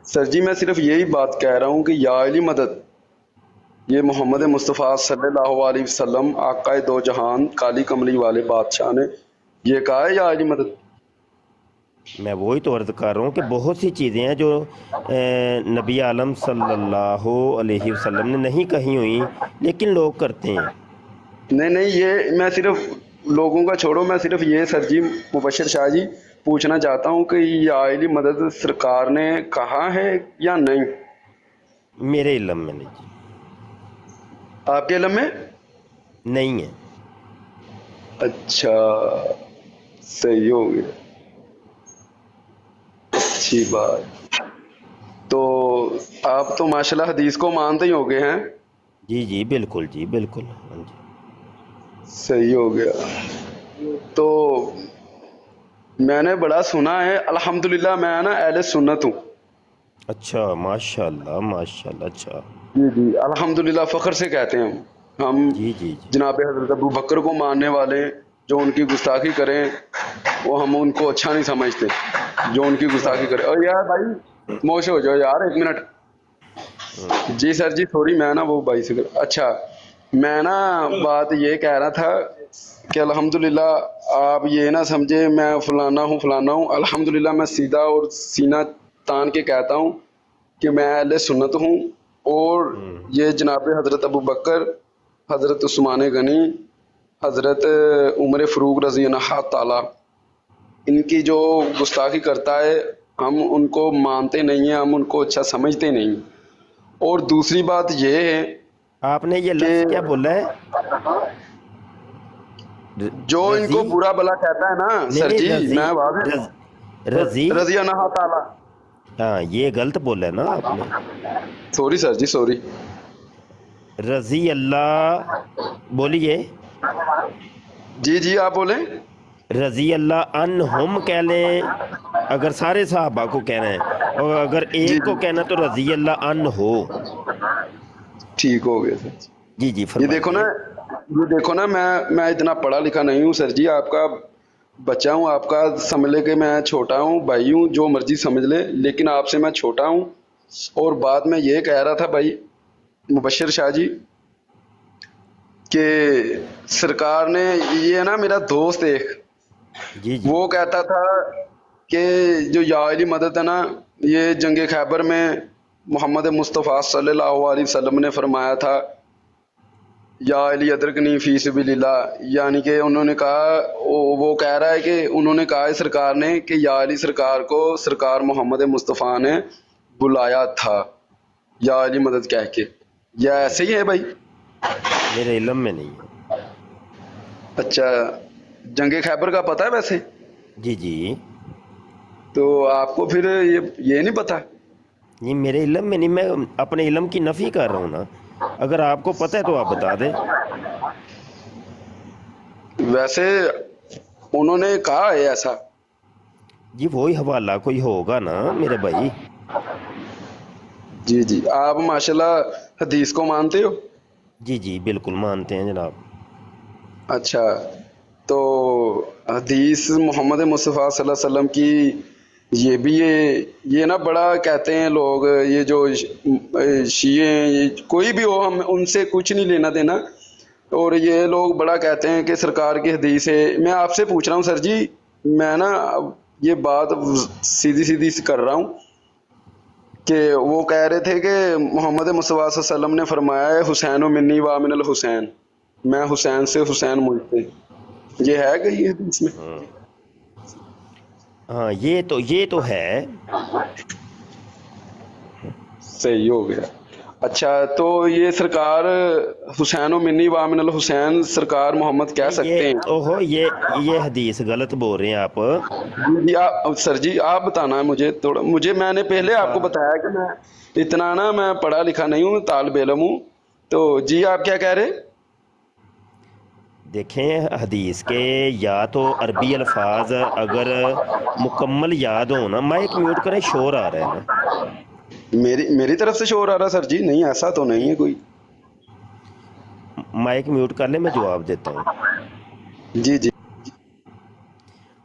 Speaker 7: सर जी, मैं सिर्फ यही बात कह रहा हूँ कि या अली मदद, ये मोहम्मद मुस्तफ़ा सल्लल्लाहु अलैहि वसल्लम आकाए दो जहान काली कमली वाले बादशाह ने ये कहा है या अली मदद।
Speaker 2: मैं वही तो अर्ज़ कर रहा हूँ कि बहुत सी चीज़ें हैं जो नबी आलम सल्लल्लाहु अलैहि वसल्लम ने नहीं कही हुई, लेकिन लोग करते हैं।
Speaker 7: नहीं नहीं, ये मैं सिर्फ लोगों का छोड़ो, मैं सिर्फ ये सर जी मुबशर शाह जी पूछना चाहता हूँ कि या इली मदद सरकार ने कहा है या नहीं?
Speaker 2: मेरे इल्म में नहीं जी,
Speaker 7: आपके इल्म में
Speaker 2: नहीं है।
Speaker 7: अच्छा, सही हो गया, अच्छी बात। तो आप तो माशाल्लाह हदीस को मानते ही हो गए हैं।
Speaker 2: जी जी बिल्कुल जी, बिल्कुल, हाँ जी।
Speaker 7: सही हो गया। तो मैंने बड़ा सुना है, अल्हम्दुलिल्लाह मैं ना अहले सुन्नत हूँ।
Speaker 2: अच्छा, माशाल्लाह माशाल्लाह। अच्छा
Speaker 7: जी जी, अल्हम्दुलिल्लाह फ़ख्र से कहते हैं हम
Speaker 2: जी जी जी।
Speaker 7: जनाब हज़रत अबू बकर को मानने वाले। जो उनकी गुस्ताखी करें वो हम उनको अच्छा नहीं समझते, जो उनकी गुस्ताखी करें। और यार भाई मोश हो जाओ यार, एक मिनट। जी सर जी सॉरी, मैं ना वो भाई से अच्छा, मैं ना बात ये कह रहा था कि अल्हम्दुलिल्लाह आप ये ना समझे मैं फलाना हूँ। अल्हम्दुलिल्लाह मैं सीधा और सीना तान के कहता हूँ कि मैं अहले सुन्नत हूँ। और ये जनाब हज़रत अबू बकर, हज़रत उस्मान गनी, हज़रत उमर फ़ारूक रज़ी अल्लाह ताला, इनकी जो गुस्ताखी करता है हम उनको मानते नहीं हैं, हम उनको अच्छा समझते नहीं। और दूसरी बात ये है
Speaker 2: आपने ये लफ्ज़ क्या बोला है?
Speaker 7: जो इनको
Speaker 2: रज़ी?
Speaker 7: बुरा भला कहता है ना
Speaker 2: नहीं
Speaker 7: सर
Speaker 2: नहीं,
Speaker 7: जी,
Speaker 2: रज़ी,
Speaker 7: मैं वाज़ेह
Speaker 2: रज़ी,
Speaker 7: रज़ी अल्लाह ताला,
Speaker 2: हाँ ये गलत बोला है ना आपने।
Speaker 7: सॉरी सर जी सॉरी।
Speaker 2: रज़ी अल्लाह बोलिए।
Speaker 7: जी जी आप बोलें।
Speaker 2: रज़ी अल्लाह अन्हुम कह लें अगर सारे सहाबा को कहना है, और अगर
Speaker 7: जी
Speaker 2: एक को
Speaker 7: जी
Speaker 2: कहना तो रज़ी अल्लाह अन हो।
Speaker 7: ठीक हो गया सर जी।
Speaker 2: जी जी
Speaker 7: ये देखो ना,
Speaker 2: फरमाइए।
Speaker 7: ये देखो ना, मैं इतना पढ़ा लिखा नहीं हूँ सर जी, आपका बच्चा हूँ, आपका समझ ले कि मैं छोटा हूँ, भाई हूँ, जो मर्जी समझ ले, लेकिन आपसे मैं छोटा हूँ। और बात मैं ये कह रहा था भाई मुबशर शाह जी कि सरकार ने, ये ना मेरा दोस्त एक,
Speaker 2: जी जी
Speaker 7: वो कहता था कि जो या अली मदद है ना, ये जंग खैबर में मोहम्मद मुस्तफ़ा सल्लल्लाहु अलैहि वसल्लम ने फरमाया था या अली अदरकनी फी सबिलिल्लाह, यानी कि उन्होंने कहा, वो कह रहा है कि उन्होंने कहा है सरकार ने कि या अली सरकार को सरकार मोहम्मद मुस्तफ़ा ने बुलाया था या अली मदद कह के। या ऐसे ही है भाई?
Speaker 2: मेरे इल्म में नहीं है।
Speaker 7: अच्छा, जंग खैबर का पता है वैसे?
Speaker 2: जी जी,
Speaker 7: तो आपको फिर ये नहीं पता?
Speaker 2: ये मेरे इल्म में नहीं, मैं अपने इल्म की नफ़ी कर रहा हूँ ना। अगर आपको पता है तो आप बता दें।
Speaker 7: वैसे उन्होंने कहा है ऐसा?
Speaker 2: जी वही हवाला कोई होगा ना मेरे भाई।
Speaker 7: जी जी, आप माशाल्लाह हदीस को मानते हो?
Speaker 2: जी जी बिल्कुल मानते हैं जनाब।
Speaker 7: अच्छा, तो हदीस मोहम्मद मुस्तफ़ा सल्लल्लाहु अलैहि वसल्लम की ये भी ये ना बड़ा कहते हैं लोग, ये जो शिये हैं, ये कोई भी हो, हम उनसे कुछ नहीं लेना देना। और ये लोग बड़ा कहते हैं कि सरकार की हदीस है। मैं आपसे पूछ रहा हूँ सर जी, मैं ना ये बात सीधी सीधी सी कर रहा हूँ कि वो कह रहे थे कि मोहम्मद मुस्तफ़ा सल्लल्लाहु अलैहि वसल्लम ने फरमाया है हुसैन मिन्नी व मिनल हुसैन, मैं हुसैन से हुसैन मुझसे। ये है कि ये हदीस में?
Speaker 2: हाँ ये तो है।
Speaker 7: सही हो गया। अच्छा, तो ये सरकार हुसैन मिन्नी व मिनल हुसैन सरकार मोहम्मद कह सकते
Speaker 2: ये
Speaker 7: हैं?
Speaker 2: ओहो ये हदीस गलत बोल रहे हैं आप।
Speaker 7: जी आप सर जी आप बताना है मुझे थोड़ा, मैंने पहले आपको बताया कि मैं इतना ना मैं पढ़ा लिखा नहीं हूँ, तालिब इल्म हूँ। तो जी आप क्या कह रहे?
Speaker 2: देखें हदीस के या तो अरबी अल्फाज अगर मुकम्मल याद हो ना, माइक म्यूट करें, शोर आ रहा है ना।
Speaker 7: मेरी तरफ से शोर आ रहा सर जी? नहीं, ऐसा तो नहीं है कोई।
Speaker 2: माइक म्यूट कर ले, मैं जवाब देता हूँ।
Speaker 7: जी जी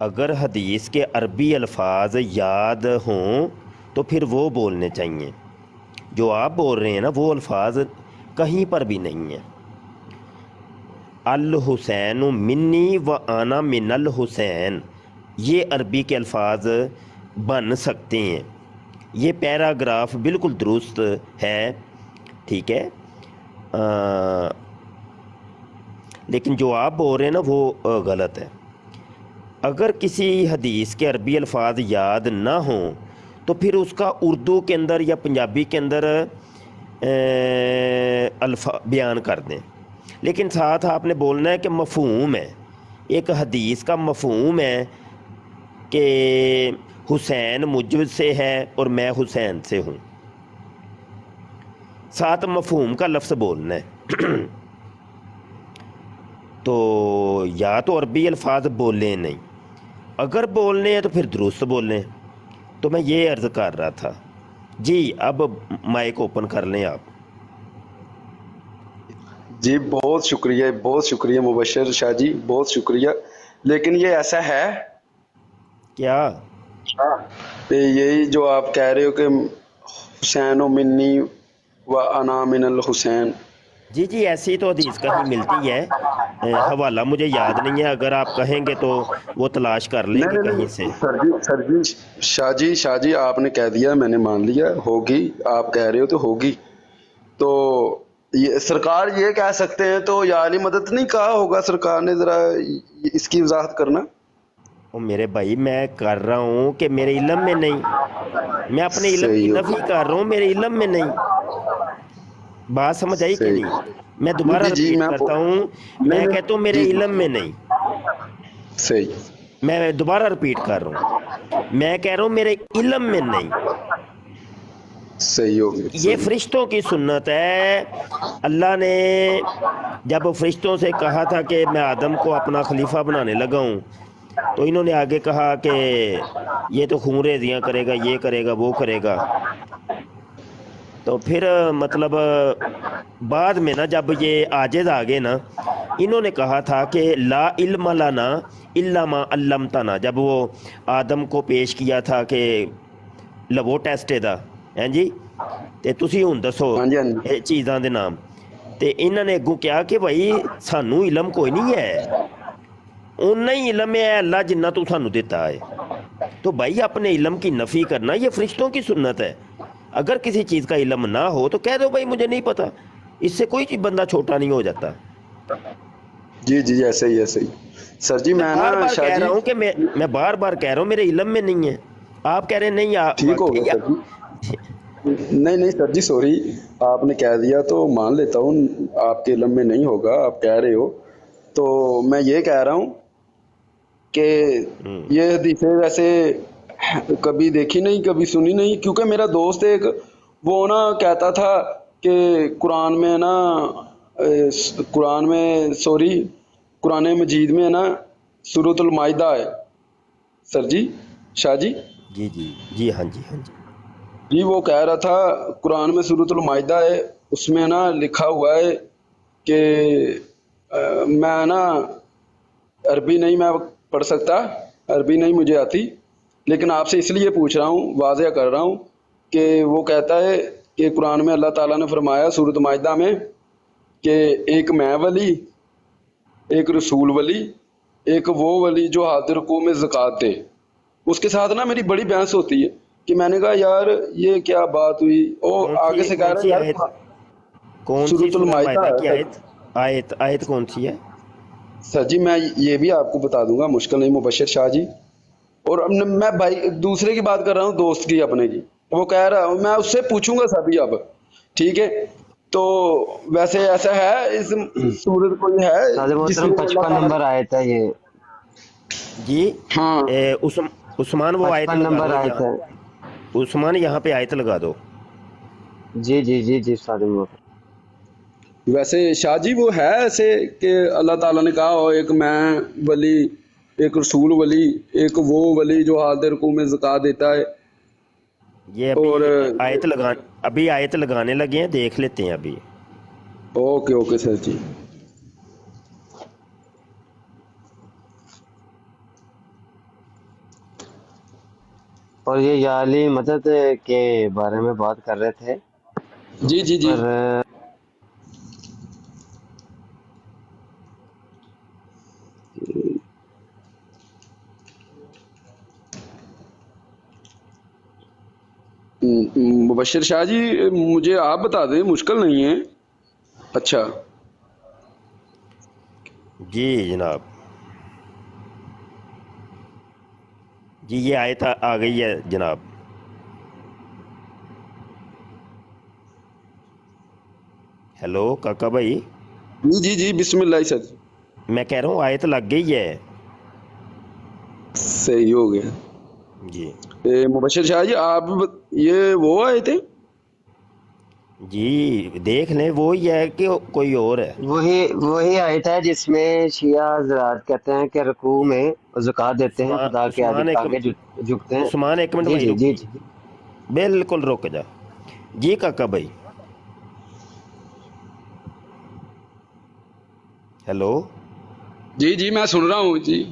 Speaker 2: अगर हदीस के अरबी अल्फाज याद हों तो फिर वो बोलने चाहिए। जो आप बोल रहे हैं ना वो अल्फाज कहीं पर भी नहीं है। अल हुसैन मिन्नी व आना मिनल हुसैन, یہ عربی کے الفاظ بن سکتے ہیں. یہ پیراگراف بالکل درست ہے, ٹھیک ہے, لیکن جو آپ بول رہے ہیں نا وہ غلط ہے. اگر کسی حدیث کے عربی الفاظ یاد نہ ہوں تو پھر اس کا اردو کے اندر یا پنجابی کے اندر بیان کر دیں, لیکن ساتھ آپ نے بولنا ہے کہ مفہوم ہے, ایک حدیث کا مفہوم ہے کہ حسین مجھ سے ہے اور میں حسین سے ہوں, ساتھ مفہوم کا لفظ بولنا ہے. تو یا تو عربی الفاظ بولیں نہیں, اگر بولنے ہیں تو پھر درست بولیں. تو میں یہ عرض کر رہا تھا. جی اب مائک اوپن کر لیں آپ.
Speaker 7: جی بہت شکریہ مبشر شاہ جی, بہت شکریہ. لیکن یہ ایسا ہے
Speaker 2: کیا
Speaker 7: کہ یہی جو آپ کہہ رہے ہو کہ حسین و منی و انا من الحسین,
Speaker 2: جی جی ایسی تو حدیث کہیں ملتی ہے, حوالہ مجھے یاد نہیں ہے, اگر آپ کہیں گے تو وہ تلاش کر لیں گے کہیں سے.
Speaker 7: سر جی شاہ جی آپ نے کہہ دیا, میں نے مان لیا, ہوگی, آپ کہہ رہے ہو تو ہوگی. تو یہ سرکار یہ کہہ سکتے ہیں تو یا علی مدد نہیں کہا ہوگا سرکار نے, ذرا اس کی وضاحت کرنا.
Speaker 2: وہ میرے بھائی میں کر رہا ہوں کہ میرے علم میں نہیں, میں اپنے علم کی
Speaker 7: صحیح ہو
Speaker 2: نفی کر رہا ہوں, میرے علم میں نہیں. بات سمجھ آئی کہ
Speaker 7: صحیح.
Speaker 2: نہیں؟ میں دوبارہ
Speaker 7: جی
Speaker 2: رپیٹ
Speaker 7: میں
Speaker 2: کرتا ہوں, میں کہتا ہوں میرے علم میں نہیں.
Speaker 7: صحیح
Speaker 2: میں دوبارہ رپیٹ کر رہا ہوں, میں کہہ رہا ہوں میرے علم میں نہیں.
Speaker 7: صحیح ہوگی.
Speaker 2: یہ فرشتوں کی سنت ہے. اللہ نے جب فرشتوں سے کہا تھا کہ میں آدم کو اپنا خلیفہ بنانے لگا ہوں, تو انہوں نے آگے کہا کہ یہ تو خون ریزیاں کرے گا, یہ کرے گا, وہ کرے گا. تو پھر مطلب بعد میں نا جب یہ عاجز آگے نا, انہوں نے کہا تھا کہ لا علم لنا الا ما علمتنا, جب وہ آدم کو پیش کیا تھا کہ لو ٹیسٹ دا ہیں جی, تے تسی ہن دسو
Speaker 7: ہاں جی
Speaker 2: چیزاں دے نام, تے انہوں نے اگوں کیا کہ بھائی سانو علم کوئی نہیں ہے, اُنّا ہی علم ہے اللہ جنہ تو سانو دیتا ہے. تو بھائی اپنے علم کی نفی کرنا یہ فرشتوں کی سنت ہے. اگر کسی چیز کا علم نہ ہو تو کہہ دو بھائی مجھے نہیں پتہ, اس سے کوئی بندہ چھوٹا نہیں ہو جاتا.
Speaker 7: جی ایسے ہی سر جی. میں
Speaker 2: بار
Speaker 7: نا
Speaker 2: بار
Speaker 7: شاہ
Speaker 2: کہہ
Speaker 7: جی
Speaker 2: رہا ہوں کہ میں بار بار کہہ رہا ہوں میرے علم میں نہیں ہے, آپ کہہ رہے ہیں نہیں.
Speaker 7: ٹھیک ہو گیا سر جی. نہیں سر جی سوری, آپ نے کہہ دیا تو مان لیتا ہوں, آپ کے علم میں نہیں ہوگا, آپ کہہ رہے ہو. تو میں یہ کہہ رہا ہوں کہ یہ حدیثیں ویسے کبھی دیکھی نہیں, کبھی سنی نہیں, کیونکہ میرا دوست ایک وہ نا کہتا تھا کہ قرآن مجید میں نا سورۃ المائدہ ہے. سر جی شاہ جی
Speaker 2: جی ہاں جی.
Speaker 7: جی وہ کہہ رہا تھا قرآن میں سورۃ المائدہ ہے, اس میں نا لکھا ہوا ہے کہ میں نا عربی نہیں میں پڑھ سکتا, عربی نہیں مجھے آتی, لیکن آپ سے اس لیے پوچھ رہا ہوں, واضح کر رہا ہوں کہ وہ کہتا ہے کہ قرآن میں اللہ تعالیٰ نے فرمایا سورۃ مائدہ میں کہ ایک میں ولی, ایک رسول ولی, ایک وہ ولی جو حاضر رکوع میں زکوٰۃ دے. اس کے ساتھ نا میری بڑی بحث ہوتی ہے کہ میں نے کہا یار یہ کیا بات ہوئی, اور آگے سے کہہ رہا ہے
Speaker 2: کون سی
Speaker 7: سورۃ المائدہ
Speaker 2: کی آیت کون سی ہے؟
Speaker 7: سر جی میں یہ بھی آپ کو بتا دوں گا, مشکل نہیں مبشر شاہ جی. اور میں بھائی دوسرے کی بات کر رہا ہوں, دوست کی, اپنے کی. وہ کہہ رہا ہوں میں اس سے پوچھوں گا سبھی اب, ٹھیک ہے. تو ویسے ایسا ہے اس سورت کوئی ہے جس میں
Speaker 3: 55 نمبر آیت ہے یہ.
Speaker 2: جی
Speaker 7: ہاں
Speaker 2: عثمان وہ آیت
Speaker 3: 55
Speaker 2: لگا
Speaker 3: نمبر
Speaker 2: دو
Speaker 3: آیت ہے.
Speaker 2: عثمان یہاں پہ آیت لگا دو.
Speaker 3: جی استاد محترم.
Speaker 7: ویسے شاہ جی وہ ہے ایسے کہ اللہ تعالیٰ نے کہا ہو ایک میں ولی, ایک رسول ولی, ایک وہ ولی جو حاضر رکوع میں زکوٰۃ دیتا ہے.
Speaker 2: یہ
Speaker 7: اور
Speaker 2: ابھی آیت لگانے لگے ہیں, دیکھ لیتے ہیں ابھی.
Speaker 7: اوکے سر جی.
Speaker 3: اور یہ یا علی مدد کے بارے میں بات کر رہے تھے.
Speaker 7: جی
Speaker 3: پر
Speaker 7: मुबशर शाह जी, मुझे आप बता दें, मुश्किल नहीं है। अच्छा,
Speaker 2: जी जनाब, जी ये आयत आ गई है जनाब। हेलो काका भाई,
Speaker 7: जी जी, बिस्मिल्लाह सर।
Speaker 2: मैं कह रहा हूँ आयत लग गई है।
Speaker 7: सही हो गया।
Speaker 2: जी
Speaker 7: मुबशर शाह जी, ये वो आए थे?
Speaker 2: जी देख लें, वो ही है कि कोई और है?
Speaker 3: वही आयत है जिसमें शिया हजरात कहते हैं कि रुकू में ज़कात देते हैं, खुदा के आगे झुकते हैं।
Speaker 2: उस्मान एक मिनट
Speaker 3: जी
Speaker 2: भाई
Speaker 3: जी जी
Speaker 2: रुकिए,
Speaker 3: जी।
Speaker 2: बिल्कुल रुक जा। जी काका भाई, हेलो।
Speaker 7: जी जी, मैं सुन रहा हूँ जी।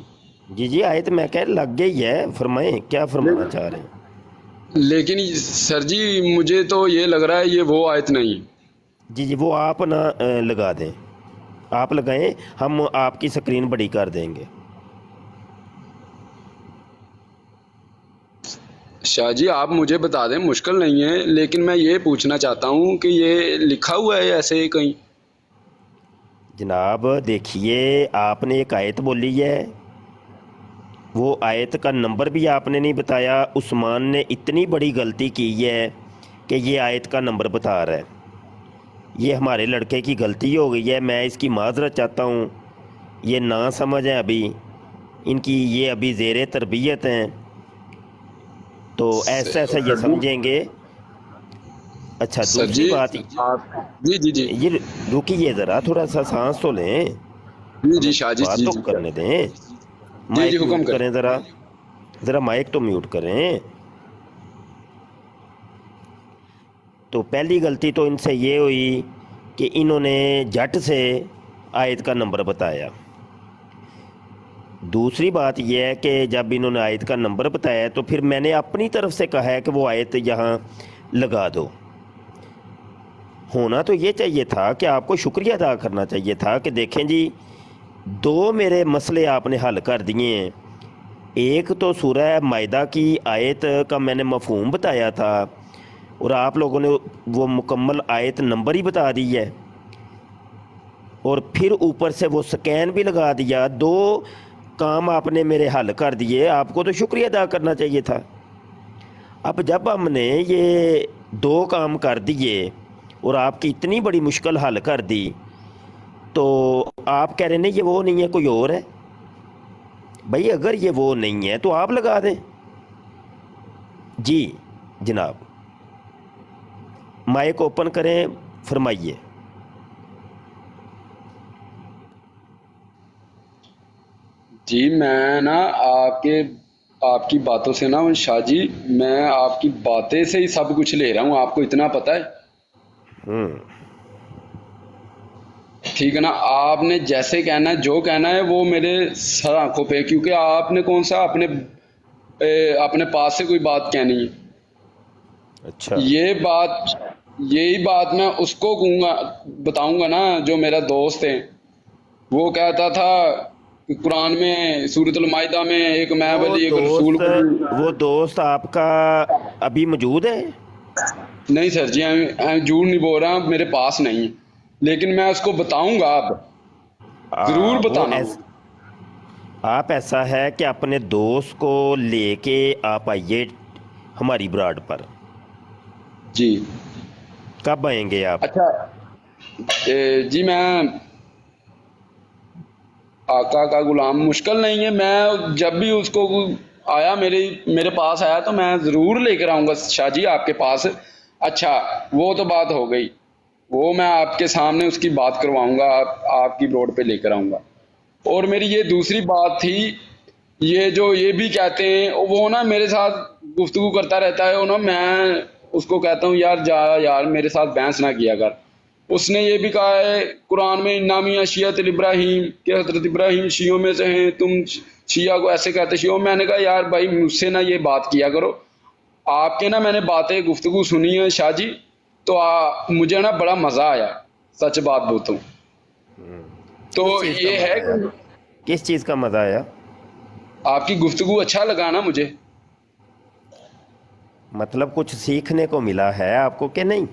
Speaker 2: जी आयत मैं कह लग गई है, फरमाएं क्या फरमाना चाह रहे हैं।
Speaker 7: लेकिन सर जी, मुझे तो ये लग रहा है ये वो आयत नहीं है।
Speaker 2: जी वो आप ना लगा दें, आप लगाएं, हम आपकी स्क्रीन बड़ी कर देंगे।
Speaker 7: शाह जी, आप मुझे बता दें, मुश्किल नहीं है, लेकिन मैं ये पूछना चाहता हूँ कि ये लिखा हुआ है ऐसे ही कहीं?
Speaker 2: जनाब देखिए, आपने एक आयत बोली है, वो आयत का नंबर भी आपने नहीं बताया। उस्मान ने इतनी बड़ी गलती की है कि ये आयत का नंबर बता रहा है। ये हमारे लड़के की गलती हो गई है, मैं इसकी माजरत चाहता हूँ। ये ना समझ है अभी इनकी, ये अभी ज़ेरे तरबियत हैं, तो ऐसा ऐसा ये समझेंगे। अच्छा
Speaker 7: सर
Speaker 2: दूसरी
Speaker 7: जी,
Speaker 2: बात,
Speaker 7: जी जी जी
Speaker 2: ये रुकिए ज़रा, थोड़ा सा सांस तो लें,
Speaker 7: जी जी शाह जी,
Speaker 2: बात
Speaker 7: जी
Speaker 2: तो
Speaker 7: जी
Speaker 2: करने दें।
Speaker 7: जी
Speaker 2: माइक
Speaker 7: हुक्म
Speaker 2: म्यूट
Speaker 7: करें।
Speaker 2: करें ज़रा माइक तो म्यूट करें। तो पहली गलती तो इनसे ये हुई कि इन्होंने झट से आयत का नंबर बताया। दूसरी बात यह है कि जब इन्होंने आयत का नंबर बताया तो फिर मैंने अपनी तरफ से कहा है कि वो आयत यहाँ लगा दो। होना तो ये चाहिए था कि आपको शुक्रिया अदा करना चाहिए था कि देखें जी, दो मेरे मसले आपने हल कर दिए हैं। एक तो सूरह मायदा की आयत का मैंने मफहूम बताया था और आप लोगों ने वो मुकम्मल आयत नंबर ही बता दी है, और फिर ऊपर से वो स्कैन भी लगा दिया। दो काम आपने मेरे हल कर दिए, आपको तो शुक्रिया अदा करना चाहिए था। अब जब हमने ये दो काम कर दिए और आपकी इतनी बड़ी मुश्किल हल कर दी, तो आप कह रहे नहीं ये वो नहीं है, कोई और है। भाई अगर ये वो नहीं है तो आप लगा दें। जी जनाब, माइक ओपन करें, फरमाइए।
Speaker 7: जी, मैं ना आपकी बातों से ना शाह जी, मैं आपकी बातें से ही सब कुछ ले रहा हूँ, आपको इतना पता है। ठीक है ना, आपने जैसे कहना है, जो कहना है वो मेरे सर आंखों पे, क्योंकि आपने कौन सा अपने पास से कोई बात कहनी है।
Speaker 2: अच्छा,
Speaker 7: यही बात मैं उसको बताऊंगा ना, जो मेरा दोस्त है। वो कहता था कि कुरान में सूरतुल माइदा में एक मैं वली एक रसूल
Speaker 2: वो दोस्त आपका अभी मौजूद है?
Speaker 7: नहीं सर जी, मैं झूठ नहीं बोल रहा, मेरे पास नहीं है, लेकिन मैं उसको बताऊंगा, आप जरूर बताना।
Speaker 2: आप ऐसा है कि अपने दोस्त को लेके आप आइए हमारी ब्राड पर।
Speaker 7: जी
Speaker 2: कब आएंगे आप?
Speaker 7: अच्छा, जी मैं आका का गुलाम, मुश्किल नहीं है, मैं जब भी उसको आया मेरे पास आया तो मैं ज़रूर लेकर आऊँगा शाह जी आपके पास। अच्छा, वो तो बात हो गई, वो मैं आपके सामने उसकी बात करवाऊँगा, आपकी रोड पे लेकर आऊँगा। और मेरी ये दूसरी बात थी, ये भी कहते हैं, वो ना मेरे साथ गुफ्तगू करता रहता है, वो ना मैं उसको कहता हूँ यार जा यार, मेरे साथ बहस ना किया कर। उसने ये भी कहा है कुरान में, इन्नामिया शियत इब्राहीम, कि हजरत इब्राहीम शियों में से हैं, तुम शिया को ऐसे कहते शियों। मैंने कहा यार भाई, मुझसे ना ये बात किया करो। आपके ना मैंने बातें गुफ्तगू सुनी है शाह जी, तो मुझे ना बड़ा मज़ा आया, सच बात बोलता हूँ। तो ये है,
Speaker 2: किस चीज़ का मज़ा आया?
Speaker 7: आपकी गुफ्तगू अच्छा लगा ना मुझे।
Speaker 2: मतलब कुछ सीखने को मिला है आपको कि नहीं?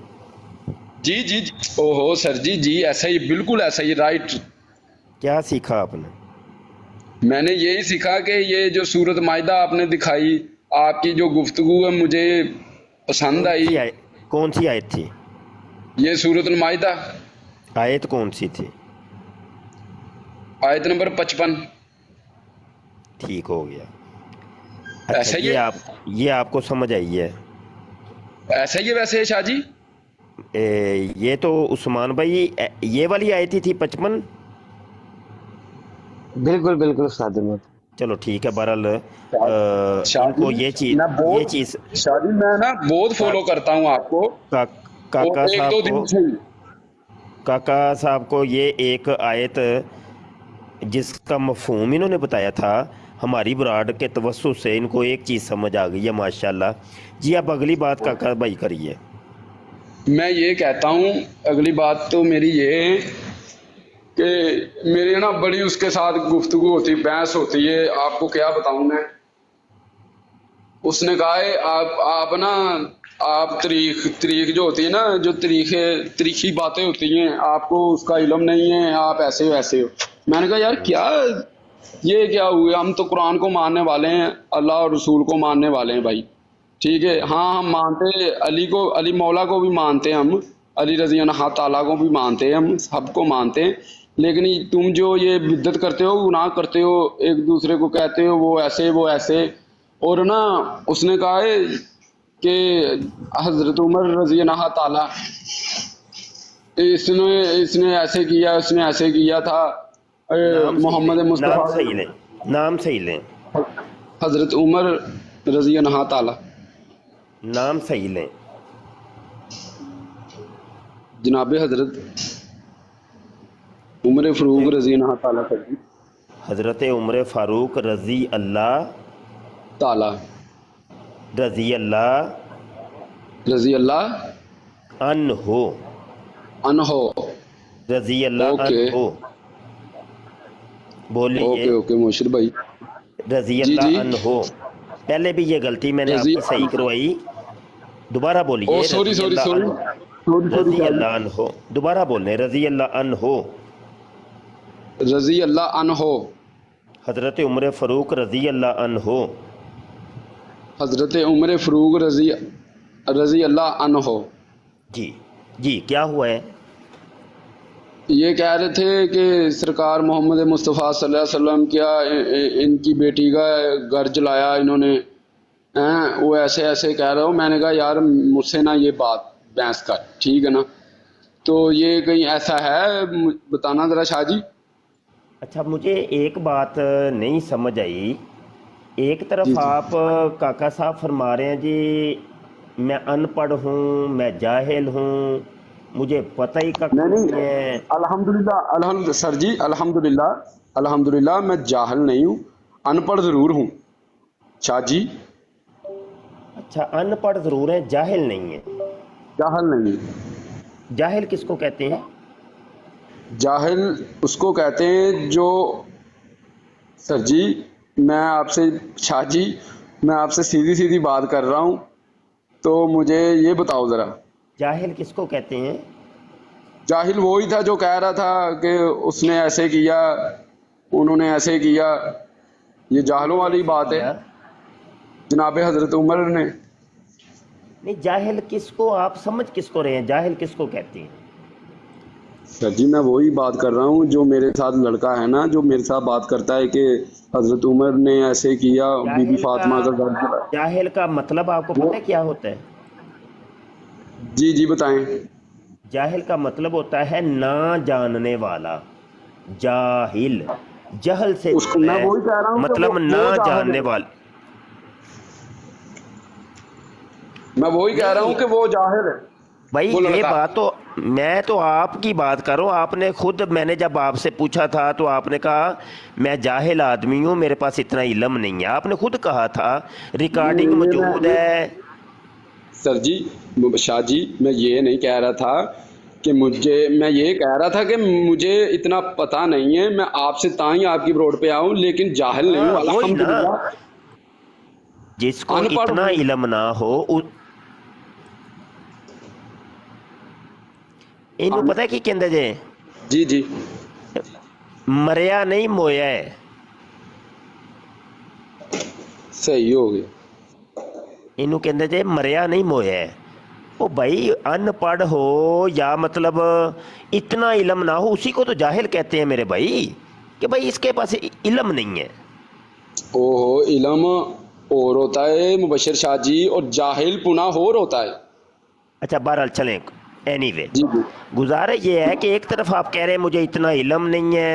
Speaker 7: जी जी जी, ओहो सर जी, जी ऐसा ही, बिल्कुल ऐसा ही, राइट।
Speaker 2: क्या सीखा आपने?
Speaker 7: मैंने यही सीखा कि ये जो सूरत माइदा आपने दिखाई, आपकी जो गुफ्तगू है मुझे पसंद आई।
Speaker 2: कौन सी आयत थी?
Speaker 7: ये सूरत माइदा,
Speaker 2: आयत कौन सी थी?
Speaker 7: आयत नंबर 55।
Speaker 2: ठीक हो गया। अच्छा,
Speaker 7: ऐसा ही है,
Speaker 2: ये आपको समझ आई है?
Speaker 7: ऐसा ही है वैसे शाह जी।
Speaker 2: ये तो उस्मान भाई ये वाली आयत ही थी 55।
Speaker 3: बिल्कुल बिल्कुल उस्ताद अहमद।
Speaker 2: चलो ठीक है, बहरहाल
Speaker 7: शाह
Speaker 2: इनको
Speaker 7: जी,
Speaker 2: ये चीज
Speaker 7: शाह जी मैं ना बहुत फॉलो करता हूँ आपको,
Speaker 2: काका
Speaker 7: और एक
Speaker 2: साहब
Speaker 7: दो
Speaker 2: को
Speaker 7: दिन से ही।
Speaker 2: काका साहब को ये एक आयत जिसका मफहूम इन्होंने बताया था, हमारी बुराड के तवस्सुस से इनको एक चीज़ समझ आ गई है माशाल्लाह। जी आप अगली बात काका भाई करिए।
Speaker 7: मैं ये कहता हूँ, अगली बात तो मेरी ये है कि मेरी ना बड़ी उसके साथ गुफ्तगू होती, बहस होती है, आपको क्या बताऊं मैं। उसने कहा है आप ना, आप तरीक जो होती है ना, जो तरीखी बातें होती हैं, आपको उसका इल्म नहीं है, आप ऐसे हो ऐसे हो। मैंने कहा यार क्या ये क्या हुए, हम तो कुरान को मानने वाले हैं, अल्लाह और रसूल को मानने वाले हैं भाई, ठीक है। हाँ हम मानते हैं अली को, अली मौला को भी मानते हैं हम, अली रज़ी अल्लाह ताला को भी मानते हैं, हम सबको मानते हैं। लेकिन तुम जो ये बिद्दत करते हो, गुनाह करते हो, एक दूसरे को कहते हो वो ऐसे। और ना उसने कहा है कि हज़रत उमर रज़ी अल्लाह ताला, इसने ऐसे किया, उसने ऐसे किया था, मोहम्मद मुस्तफा,
Speaker 2: नाम सही लें,
Speaker 7: हज़रत उमर रज़ी अल्लाह ताला,
Speaker 2: नाम सही लें।
Speaker 7: जनाब हज़रत उमर फ़ारूक रज़ी अल्लाह ताला,
Speaker 2: हज़रत उमर फ़ारूक रज़ी अल्लाह
Speaker 7: ताला,
Speaker 2: रज़ी अल्लाह अनहो, रज़ी अल्लाह अनहो। बोलिए।
Speaker 7: ओके मुर्शिद भाई,
Speaker 2: रज़ी अल्लाह अनहो। पहले भी ये गलती मैंने आपकी सही करवाई, दोबारा बोलिए।
Speaker 7: सॉरी
Speaker 2: रज़ी अल्लाह अनहो, दोबारा बोलने, रज़ी अल्लाह अनहो,
Speaker 7: रज़ी अल्लाह अनहो,
Speaker 2: हज़रत उमर फ़ारूक रज़ी अल्लाह अनहो,
Speaker 7: हज़रत उमर फ़ारूक रज़ी अल्लाह अनहो।
Speaker 2: जी क्या हुआ है?
Speaker 7: ये कह रहे थे कि सरकार मोहम्मद मुस्तफ़ा सल्लल्लाहु अलैहि वसल्लम क्या इनकी बेटी का घर जलाया इन्होंने, हैं वो ऐसे कह रहे हो। मैंने कहा यार मुझसे ना ये बात बहस कर, ठीक है ना। तो ये कहीं ऐसा है, बताना ज़रा शाह जी।
Speaker 2: अच्छा, मुझे एक बात नहीं समझ आई। एक तरफ आप काका साहब फरमा रहे हैं जी मैं अनपढ़ हूँ, मैं जाहिल हूँ, मुझे पता ही नहीं है।
Speaker 7: अल्हम्दुलिल्लाह सर जी, अल्हम्दुलिल्लाह मैं जाहिल नहीं हूँ, अनपढ़ ज़रूर हूँ शाह जी।
Speaker 2: अच्छा, अनपढ़ ज़रूर है, जाहिल नहीं है?
Speaker 7: जाहिल नहीं।
Speaker 2: जाहिल किसको कहते हैं?
Speaker 7: जाहिल उसको कहते हैं जो, सर जी मैं आपसे, शाह जी मैं आपसे सीधी बात कर रहा हूँ, तो मुझे ये बताओ ज़रा,
Speaker 2: जाहिल किसको कहते हैं?
Speaker 7: जाहिल वही था जो कह रहा था कि उसने ऐसे किया, उन्होंने ऐसे किया, ये जाहिलों वाली बात है जनाब हज़रत उमर ने।
Speaker 2: नहीं, जाहिल किसको, आप समझ किसको रहे हैं, जाहिल किसको कहते हैं?
Speaker 7: सर जी मैं वही बात कर रहा हूँ, जो मेरे साथ लड़का है ना, जो मेरे साथ बात करता है कि हज़रत उमर ने ऐसे किया, बीबी फातिमा का घर जलाया।
Speaker 2: जाहिल का मतलब आपको पता है क्या होता है?
Speaker 7: जी बताएं।
Speaker 2: जाहिल का मतलब होता है ना जानने वाला। जाहिल, जहल से
Speaker 7: उसको मैं वही कह रहा हूँ,
Speaker 2: मतलब ना जानने वाला।
Speaker 7: मैं वही कह रहा हूँ कि वो जाहिल है
Speaker 2: भाई। ये बात तो मैं तो आपकी बात कर रहा हूँ। आपने खुद, मैंने जब आपसे पूछा था तो आपने कहा मैं जाहिल आदमी हूँ, मेरे पास इतना इल्म नहीं है, आपने खुद कहा था, रिकॉर्डिंग मौजूद है।
Speaker 7: सर जी, शाह जी मैं ये नहीं कह रहा था कि मैं ये कह रहा था कि मुझे इतना पता नहीं है, मैं आपसे ताई आपकी रोड पे आऊँ, लेकिन जाहिल नहीं हूँ अल्हम्दुलिल्लाह।
Speaker 2: جس کو
Speaker 7: अनपढ़
Speaker 2: اتنا
Speaker 7: ہوں
Speaker 2: علم نہ ہو ਇਹਨੂੰ ਪਤਾ ਕੀ ਕਹਿੰਦੇ ਜੇ
Speaker 7: जी जी
Speaker 2: ਮਰਿਆ ਨਹੀਂ ਮੋਇਆ ਹੈ
Speaker 7: सही हो गया
Speaker 2: ਇਹਨੂੰ ਕਹਿੰਦੇ ਜੇ ਮਰਿਆ ਨਹੀਂ ਮੋਇਆ ਹੈ ਉਹ भाई अनपढ़ हो या मतलब इतना इल्म ना हो उसी को तो जाहिल कहते हैं मेरे भाई कि भाई इसके पास इल्म नहीं है।
Speaker 7: ओहो इल्म और होता है मुबशर शाह जी और जाहिल पुनः और होता है।
Speaker 2: अच्छा बहरहाल चलें एनीवे
Speaker 7: जी जी
Speaker 2: गुजारा ये है कि एक तरफ आप कह रहे हैं मुझे इतना इल्म नहीं है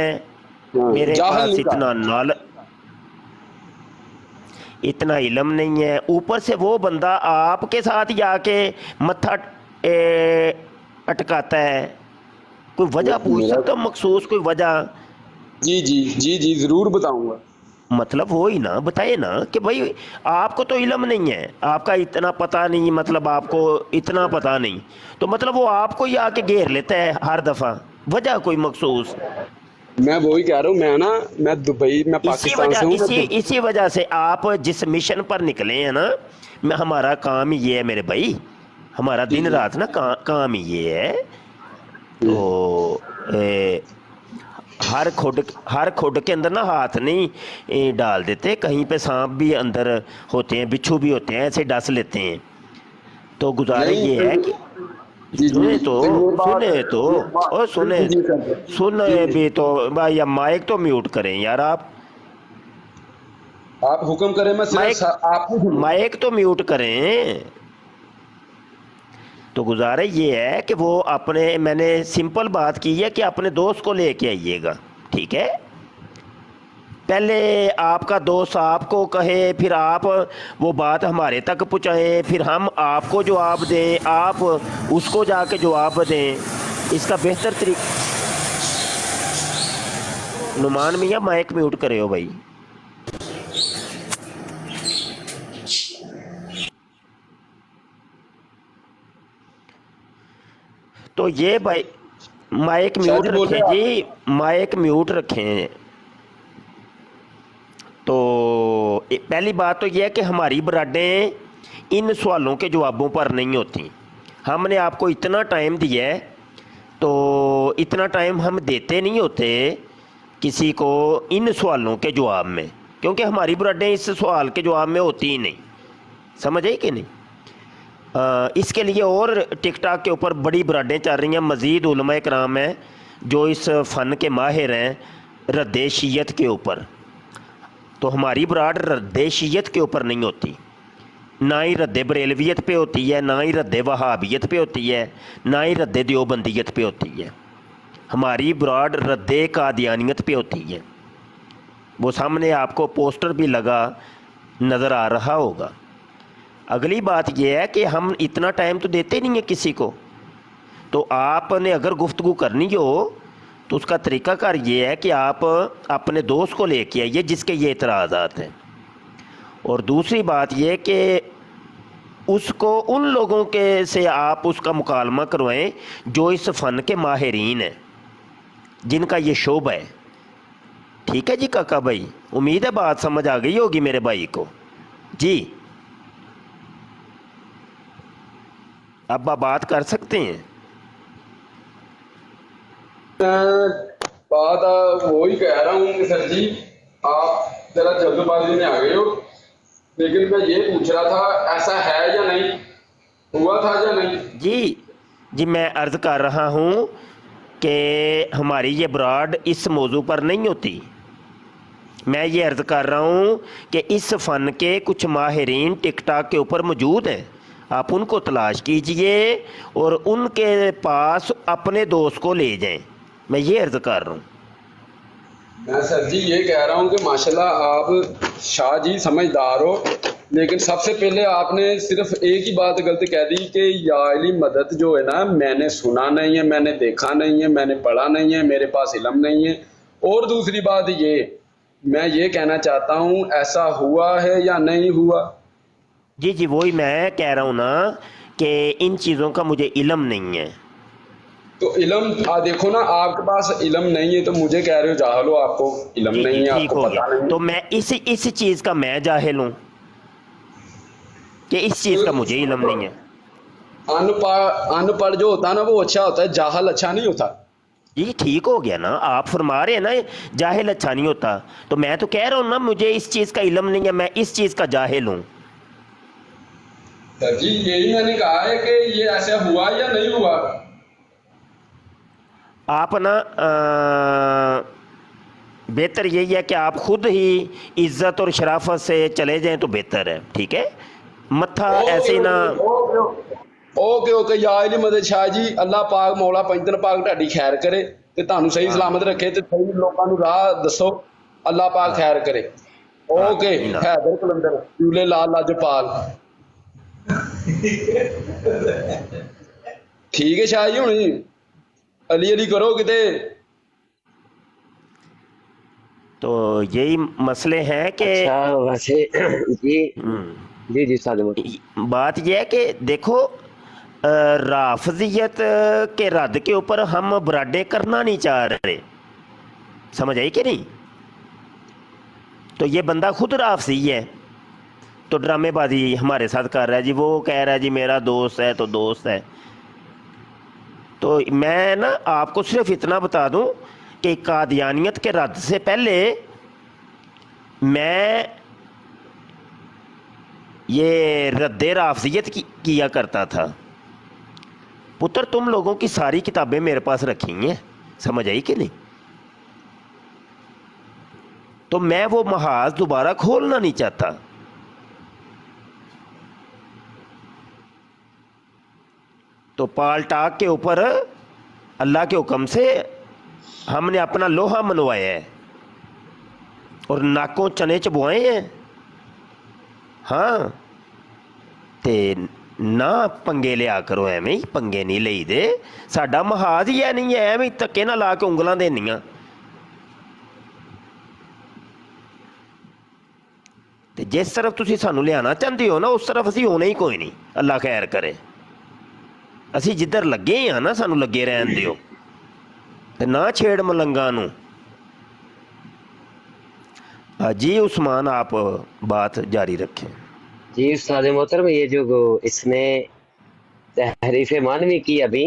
Speaker 7: हाँ,
Speaker 2: मेरे
Speaker 7: जाहिल
Speaker 2: पास
Speaker 7: नहीं कहा।
Speaker 2: इतना इतना इल्म नहीं है, ऊपर से वो बंदा आपके साथ ही आके मत्था अटकाता है। कोई वजह पूछ
Speaker 7: मेरा-
Speaker 2: सकता हूँ मखसूस कोई वजह?
Speaker 7: जी जी जी जी जरूर बताऊंगा।
Speaker 2: मतलब वो ही ना बताए ना कि भाई आपको तो इल्म नहीं है, आपका इतना पता नहीं, मतलब आपको इतना पता नहीं, तो मतलब वो आपको ही आके घेर लेता है हर दफ़ा, वजह कोई मखसूस।
Speaker 7: मैं वही कह रहा हूँ, मैं दुबई मैं
Speaker 2: इसी
Speaker 7: पाकिस्तान से हूँ।
Speaker 2: इसी वजह से आप जिस मिशन पर निकले हैं ना, हमारा काम ही ये है मेरे भाई, हमारा दिन रात ना काम ही ये है। तो हर खुड के अंदर ना हाथ नहीं डाल देते, कहीं पे सांप भी अंदर होते हैं, बिच्छू भी होते हैं, ऐसे डस लेते हैं। तो गुजारिश
Speaker 7: नहीं,
Speaker 2: ये है कि
Speaker 7: जी, जी,
Speaker 2: सुने तो
Speaker 7: जी, सर।
Speaker 2: सुने भी तो भाई, या माइक तो म्यूट करें यार आप
Speaker 7: हुक्म करें, मैं सिर्फ आपको
Speaker 2: माइक तो म्यूट करें। तो गुजारिश ये है कि वो अपने, मैंने सिंपल बात की है कि अपने दोस्त को लेके आइएगा, ठीक है? पहले आपका दोस्त आपको कहे, फिर आप वो बात हमारे तक पहुँचाएं, फिर हम आपको जवाब दें, आप उसको जाके जवाब दें। इसका बेहतर तरीका। नुमान मियाँ माइक म्यूट करे हो भाई। तो ये भाई माइक म्यूट
Speaker 7: शायद बोले
Speaker 2: रखें जी, माइक म्यूट रखें। तो पहली बात तो यह है कि हमारी बराडें इन सवालों के जवाबों पर नहीं होती। हमने आपको इतना टाइम दिया है, तो इतना टाइम हम देते नहीं होते किसी को इन सवालों के जवाब में, क्योंकि हमारी बराडें इस सवाल के जवाब में होती ही नहीं। समझ आई कि नहीं? इसके लिए और टिकटॉक के ऊपर बड़ी बराडें चल रही हैं, मज़ीद उलमा इकराम हैं जो इस फ़न के माहिर हैं रद्द शीयत के ऊपर। तो हमारी बराड रद्द शीयत के ऊपर नहीं होती, ना ही रद्द बरेलवियत पे होती है, ना ही रद्द वहाबियत पे होती है, ना ही रद्द देवबंदियत पे होती है। हमारी बराड रद्द कादियानियत पे होती है। वो सामने आपको पोस्टर भी लगा नज़र आ रहा होगा। अगली बात यह है कि हम इतना टाइम तो देते नहीं है किसी को। तो आपने अगर गुफ्तगू करनी हो तो उसका तरीक़ाकार ये है कि आप अपने दोस्त को लेके आइए जिसके ये इतराज़ात हैं। और दूसरी बात यह कि उसको उन लोगों के से आप उसका मुकालमा करवाएं जो इस फ़न के माहिरीन हैं, जिनका ये शोबा है। ठीक है जी काका भाई, उम्मीद है बात समझ आ गई होगी मेरे भाई को जी। अब आप बात कर सकते हैं।
Speaker 7: बात वही कह रहा हूँ सर जी, आप जरा जल्दबाजी में आ गए हो, लेकिन मैं ये पूछ रहा था ऐसा है या नहीं, हुआ था या नहीं?
Speaker 2: जी मैं अर्ज़ कर रहा हूँ कि हमारी ये ब्राड इस मौजू पर नहीं होती। मैं ये अर्ज़ कर रहा हूँ कि इस फ़न के कुछ माहिरीन टिकटॉक के ऊपर मौजूद हैं, आप उनको तलाश कीजिए और उनके पास अपने दोस्त को ले जाएं। मैं ये अर्ज़ कर रहा हूँ।
Speaker 7: मैं सर जी ये कह रहा हूँ कि माशाल्लाह आप शाह जी समझदार हो, लेकिन सबसे पहले आपने सिर्फ एक ही बात गलत कह दी कि या इल्म मदद जो है ना, मैंने सुना नहीं है, मैंने देखा नहीं है, मैंने पढ़ा नहीं है, मेरे पास इल्म नहीं है। और दूसरी बात ये, मैं ये कहना चाहता हूँ ऐसा हुआ है या नहीं हुआ?
Speaker 2: जी वही मैं कह रहा हूँ ना कि इन चीज़ों का मुझे इल्म नहीं है।
Speaker 7: तो इल्म देखो ना, आपके पास इल्म नहीं है तो मुझे कह रहे हो जाहिल हो, आपको इल्म नहीं है,
Speaker 2: ठीक
Speaker 7: आपको
Speaker 2: हो
Speaker 7: पता
Speaker 2: गया,
Speaker 7: नहीं।
Speaker 2: तो मैं इस चीज़ का मैं जाहिल हूँ। کہ اس چیز کا مجھے علم نہیں ہے.
Speaker 7: अनपढ़ जो होता है ना वो अच्छा होता है, जाहल अच्छा नहीं होता.
Speaker 2: یہ ٹھیک ہو گیا نا, آپ فرما رہے ہیں نا جاہل اچھا نہیں ہوتا, تو میں تو کہہ رہا ہوں نا مجھے اس چیز کا علم نہیں ہے, میں اس چیز کا جاہل ہوں.
Speaker 7: سر جی یہی میں نے کہا ہے کہ یہ ایسا ہوا یا نہیں ہوا.
Speaker 2: آپ نا بہتر یہی ہے کہ آپ خود ہی عزت اور شرافت سے چلے جائیں تو بہتر ہے, ٹھیک ہے, متھا ایسے ہی نہ.
Speaker 7: اوکے یا علم مدد شاہ جی, اللہ پاک مولا پنجتن پاک تہاڈی خیر کرے ਤੇ ਤੁਹਾਨੂੰ ਸਹੀ ਸਲਾਮਤ ਰੱਖੇ ਤੇ ਸਹੀ ਲੋਕਾਂ ਨੂੰ ਰਾਹ ਦੱਸੋ, ਅੱਲਾਹ ਪਾਕ ਖੈਰ ਕਰੇ. ਓਕੇ ਹੈਦਰ ਕਲੰਦਰ ਚੂਲੇ ਲਾਲ ਲਾਜਪਾਲ. ਠੀਕ ਹੈ ਸ਼ਾਹ ਜੀ, ਹੁਣ ਅਲੀ ਅਲੀ ਕਰੋ ਕਿਤੇ.
Speaker 2: تو یہی مسئلے ہیں کہ
Speaker 3: اچھا ویسے جی استاد
Speaker 2: بات یہ ہے کہ دیکھو رافضیت کے رد کے اوپر ہم براڈے کرنا نہیں چاہ رہے, سمجھ آئی کہ نہیں. تو یہ بندہ خود رافضی ہے تو ڈرامے بازی ہمارے ساتھ کر رہا ہے جی, وہ کہہ رہا ہے جی میرا دوست ہے تو دوست ہے. تو میں نا آپ کو صرف اتنا بتا دوں کہ قادیانیت کے رد سے پہلے میں یہ رد رافضیت کیا کرتا تھا. پتر تم لوگوں کی ساری کتابیں میرے پاس رکھی ہیں, سمجھ آئی کہ نہیں. تو میں وہ محاذ دوبارہ کھولنا نہیں چاہتا. تو پال ٹاک کے اوپر اللہ کے حکم سے ہم نے اپنا لوہا منوایا ہے اور ناکوں چنے چبوائے ہیں. ہاں تے نہ پنگے لیا کرو, ایویں ہی پنگے نہیں لئی دے. ساڈا محاذ ہی ہے نہیں ہے, ایویں تکے نہ لا کے انگلاں دینیاں. تے جس طرف تسی سانو لیانا چاہتے ہو نا اس طرف اسی ہونا ہی کوئی نہیں, اللہ خیر کرے. اسی جدھر لگے ہاں نا سانو لگے رہن دیو, تے نہ چھیڑ ملنگاں نو. جی عثمان آپ بات جاری رکھیں.
Speaker 3: جی استاد محترم, یہ جو اس نے تحریف مانوی کی ابھی,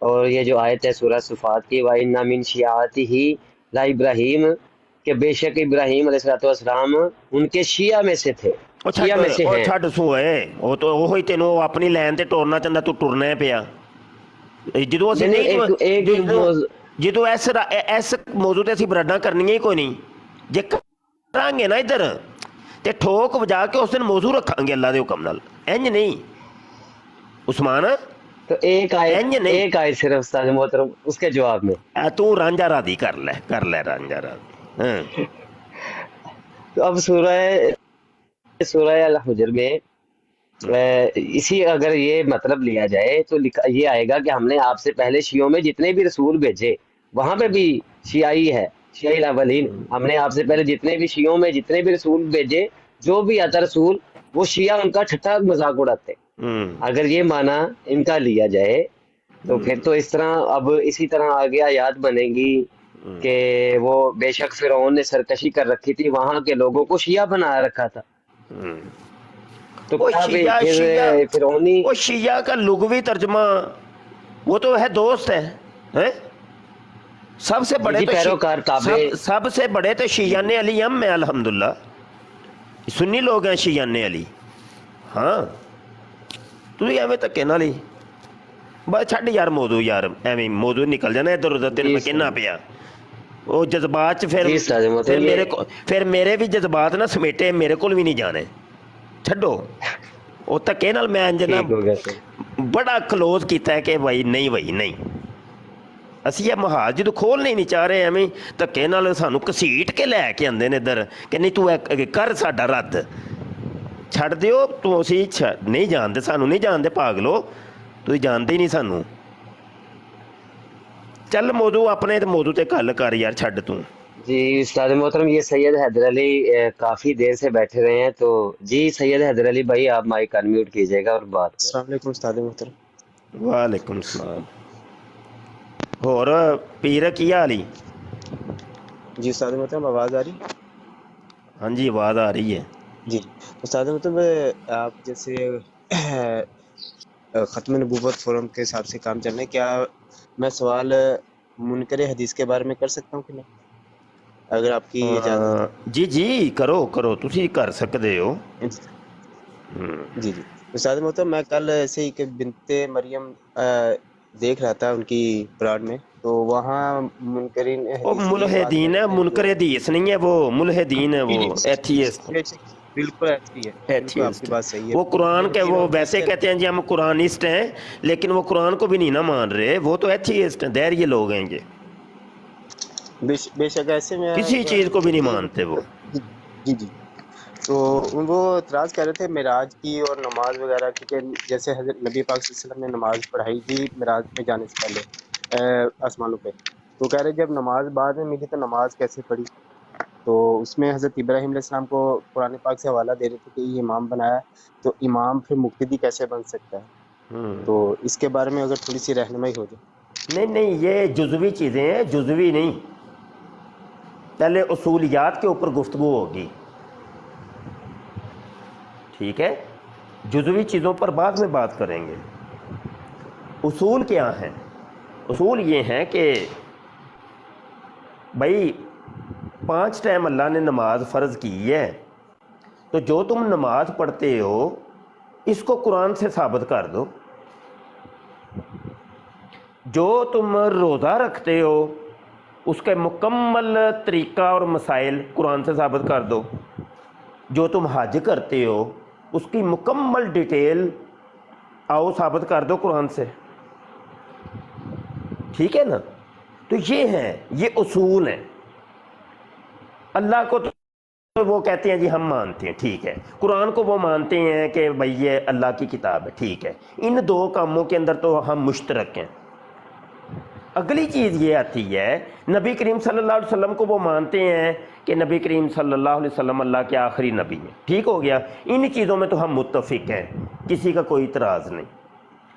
Speaker 3: اور یہ جو آیت ہے سورہ صفات کی, وَإِنَّ مِن شِيَعَتِهِ لَإِبْرَاهِيمَ, کہ بے شک ابراہیم علیہ السلام ان کے شیعہ میں سے تھے, شیعہ میں سے ہیں.
Speaker 2: چھڈ سوئے وہ تو وہی تینوں اپنی لین تے ٹورنا چاہتا, تو ٹرنا پیا. جدو جدو اس موضوع تے اسی براڈاں کرنیاں ہی کوئی نہیں. جے کریں گے نا ادھر تے ٹھوک وجا کے اس دن موضوع رکھاں گے اللہ دے حکم نال, انج نہیں عثمان.
Speaker 3: تو ایک آیت صرف استاد محترم اس کے جواب میں
Speaker 2: تو رانجھا رادی کر لے رانجھا رادی.
Speaker 3: تو اب سورہ الحجر میں اسی اگر یہ مطلب لیا جائے تو یہ آئے گا کہ ہم نے آپ سے پہلے شیعوں میں جتنے بھی رسول بھیجے وہاں پہ بھی شیعی ہے, شیعی الاولین. ہم نے آپ سے پہلے جتنے بھی شیعوں میں جتنے بھی رسول بھیجے, جو بھی آتا رسول وہ شیعہ ان کا ٹھٹھا مذاق اڑاتے. اگر یہ معنی ان کا لیا جائے تو پھر تو اس طرح اب اسی طرح آگے آیات بنے گی کہ وہ بے شک فرعون نے سرکشی کر رکھی تھی, وہاں کے لوگوں کو شیعہ بنا رکھا تھا. تو فرعونی
Speaker 2: وہ شیعہ کا لغوی ترجمہ وہ تو ہے دوست ہے. سب سے بڑے
Speaker 3: پیروکار
Speaker 2: سب سے بڑے تو شیعان علی ہم میں الحمدللہ, سنی لوگ ہیں شیعان علی. ہاں تو ایویں تکے نہ لی بس چھڈ یار موضوع, یار ایویں موضوع نکل جانا ادھر ادھر. تیرے میں کہنا پیا وہ جذبات پھر میرے بھی جذبات نہ سمیٹے, میرے کول بھی نہیں جانے. چھڈو وہ تکے نال میں جنا بڑا کلوز کیتا ہے کہ بھائی نہیں اسی یہ محاذ جدو کھولنے نہیں چاہ رہے, ایویں دھکے نال سانو کسیٹ کے لے کے آندے نے ادھر کہ نہیں تو کر ساڈا رد. چھڈ دیو, تو اسی نہیں جانتے, سانو نہیں جانتے پاگلو, تسی جانتے ہی نہیں سانو. چل موضوع اپنے موضوع تے گل کر یار, چھڈ تو.
Speaker 3: جی استاد محترم, یہ سید حیدر علی کافی دیر سے بیٹھے رہے ہیں, تو جی سید حیدر علی بھائی آپ مائک انمیوٹ کیجئے گا اور بات کریں.
Speaker 8: السلام علیکم استاد محترم.
Speaker 2: وعلیکم السلام. اور پیر کی حالی؟
Speaker 8: جی استاد محترم آواز آ رہی؟
Speaker 2: ہاں جی آواز آ رہی ہے.
Speaker 8: جی جی استاد مطلب آپ جیسے ختم نبوت فورم کے حساب سے کام چل رہے ہیں، کیا میں سوال منکر حدیث کے بارے میں کر سکتا ہوں کہ نہیں، اگر آپ کی اجازت
Speaker 2: جی جی کرو تسی کر سکتے ہو.
Speaker 8: ہے؟ جی جی استاد محترم، میں کل ایسے ہی کہ بنت مریم دیکھ رہا تھا ان کی پلاٹ میں، تو وہاں منکرین
Speaker 2: وہ
Speaker 8: حدیث یہ بات
Speaker 2: ملحدین
Speaker 8: کر
Speaker 2: ہے،
Speaker 8: رہے تھے
Speaker 2: منکر حدیث نہیں ہے، وہ ملحدین ہے، وہ ایتھیسٹ.
Speaker 8: بے شک بالکل ایسی ہے، بالکل آپ کی
Speaker 2: ایتھیسٹ
Speaker 8: بات صحیح ہے.
Speaker 2: وہ قرآن کے،
Speaker 8: لیکن
Speaker 2: وہ
Speaker 8: اس
Speaker 2: ویسے
Speaker 8: کے
Speaker 2: کہتے ہیں جی ہم قرآنسٹ ہیں، لیکن وہ قرآن کو بھی نہیں نہ مان رہے، وہ تو ایتھیسٹ ہیں، دیر یہ لوگ ہیں یہ
Speaker 8: بے شک ایسے میں
Speaker 2: کسی چیز کو بھی نہیں
Speaker 8: یہ
Speaker 2: مانتے وہ.
Speaker 8: جی جی تو وہ اعتراض کر رہے تھے معراج کی اور نماز وغیرہ کی، کہ جیسے حضرت نبی پاک صلی اللہ علیہ وسلم نے نماز پڑھائی تھی معراج میں جانے سے پہلے آسمانوں پہ، تو کہہ رہے جب نماز بعد میں ملی تو نماز کیسے پڑھی؟ تو اس میں حضرت ابراہیم علیہ السلام کو قرآن پاک سے حوالہ دے رہے تھے کہ یہ امام بنایا، تو امام پھر مقتدی کیسے بن سکتا ہے؟ تو اس کے بارے میں اگر تھوڑی سی رہنمائی ہو جائے.
Speaker 2: نہیں یہ جزوی چیزیں ہیں، جزوی نہیں، پہلے اصولیات کے اوپر گفتگو ہوگی، ٹھیک ہے، جزوی چیزوں پر بعد میں بات کریں گے. اصول کیا ہیں؟ اصول یہ ہیں کہ بھائی 5 ٹائم اللہ نے نماز فرض کی ہے، تو جو تم نماز پڑھتے ہو اس کو قرآن سے ثابت کر دو. جو تم روزہ رکھتے ہو اس کے مکمل طریقہ اور مسائل قرآن سے ثابت کر دو. جو تم حج کرتے ہو اس کی مکمل ڈیٹیل آؤ ثابت کر دو قرآن سے، ٹھیک ہے نا. تو یہ ہیں، یہ اصول ہیں. اللہ کو تو وہ کہتے ہیں جی ہم مانتے ہیں، ٹھیک ہے، قرآن کو وہ مانتے ہیں کہ بھئی یہ اللہ کی کتاب ہے، ٹھیک ہے. ان 2 کاموں کے اندر تو ہم مشترک ہیں. اگلی چیز یہ آتی ہے، نبی کریم صلی اللہ علیہ وسلم کو وہ مانتے ہیں کہ نبی کریم صلی اللہ علیہ وسلم اللہ کے آخری نبی ہیں، ٹھیک ہو گیا. ان چیزوں میں تو ہم متفق ہیں، کسی کا کوئی اعتراض نہیں.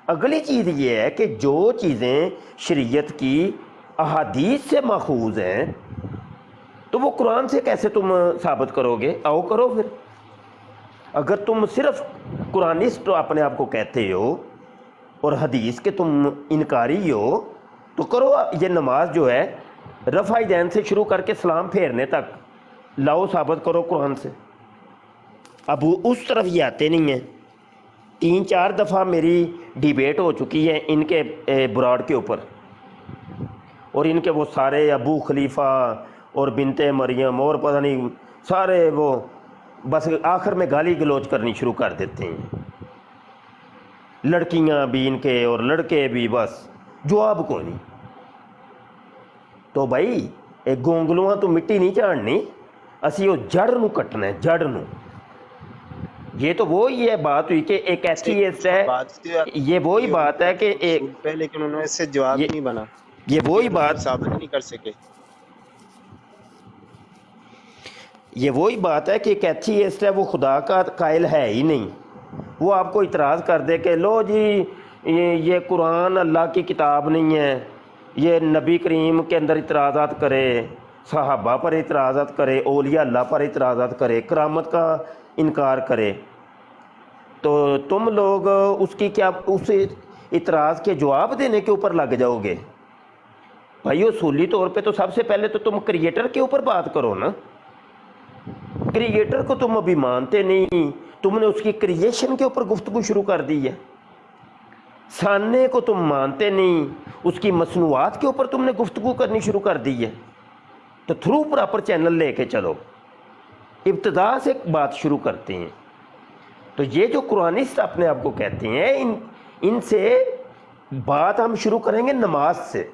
Speaker 2: اگلی چیز یہ ہے کہ جو چیزیں شریعت کی احادیث سے ماخوذ ہیں تو وہ قرآن سے کیسے تم ثابت کرو گے؟ آؤ کرو پھر. اگر تم صرف قرآنسٹ اپنے آپ کو کہتے ہو اور حدیث کے تم انکاری ہو تو کرو. یہ نماز جو ہے رفع دین سے شروع کر کے سلام پھیرنے تک لاؤ ثابت کرو قرآن سے. اب اس طرف یہ آتے نہیں ہیں. 3-4 دفعہ میری ڈیبیٹ ہو چکی ہے ان کے براڈ کے اوپر، اور ان کے وہ سارے ابو خلیفہ اور بنت مریم اور پتہ نہیں سارے وہ بس آخر میں گالی گلوچ کرنی شروع کر دیتے ہیں. لڑکیاں بھی ان کے اور لڑکے بھی، بس جواب کو نہیں. تو بھائی ایک گونگلواں تو مٹی نہیں چاڑنی، اسی وہ جڑ نو کٹنا ہے، جڑ نو. یہ تو وہی ہے بات ہوئی کہ ایک ایتھیسٹ ہے، یہ وہی بات ہے کہ ایک
Speaker 8: پہ، لیکن انہوں نے اس سے جواب ہی نہیں بنا،
Speaker 2: یہ وہی بات
Speaker 8: ثابت نہیں کر سکے.
Speaker 2: یہ وہی بات ہے کہ ایک ایتھیسٹ ہے، وہ خدا کا قائل ہے ہی نہیں. وہ آپ کو اعتراض کر دے کہ لو جی یہ قرآن اللہ کی کتاب نہیں ہے، یہ نبی کریم کے اندر اعتراضات کرے، صحابہ پر اعتراضات کرے، اولیاء اللہ پر اعتراضات کرے، کرامت کا انکار کرے، تو تم لوگ اس کی کیا اس اعتراض کے جواب دینے کے اوپر لگ جاؤ گے؟ بھائی اصولی طور پہ تو سب سے پہلے تو تم کریٹر کے اوپر بات کرو نا. کریٹر کو تم ابھی مانتے نہیں، تم نے اس کی کریشن کے اوپر گفتگو شروع کر دی ہے. سانے کو تم مانتے نہیں، اس کی مصنوعات کے اوپر تم نے گفتگو کرنی شروع کر دی ہے. تو تھرو پراپر چینل لے کے چلو، ابتدا سے بات شروع کرتے ہیں. تو یہ جو قرآنسٹ اپنے آپ کو کہتے ہیں، ان سے بات ہم شروع کریں گے نماز سے.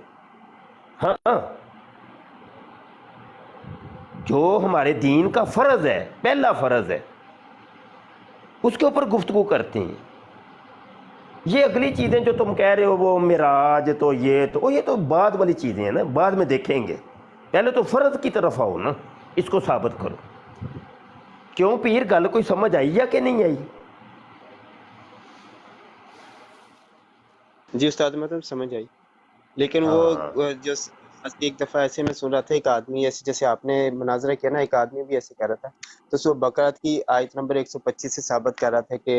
Speaker 2: ہاں، جو ہمارے دین کا فرض ہے، پہلا فرض ہے، اس کے اوپر گفتگو کرتے ہیں. یہ اگلی چیزیں جو تم کہہ رہے ہو وہ معراج تو یہ تو بعد والی چیزیں ہیں نا، بعد میں دیکھیں گے. پہلے تو فرض کی طرف آؤ نا، اس کو ثابت کرو. کیوں پیر گل کوئی سمجھ آئی یا کہ نہیں آئی؟
Speaker 8: جی استاد مطلب سمجھ آئی، لیکن وہ جو एक दफ़ा ऐसे मैं सुन रहा था, एक आदमी ऐसे जैसे आपने मुनाजरा किया ना, एक आदमी भी ऐसे कह रहा था, तो सो बकरात की आयत नंबर 125 से साबित कर रहा था कि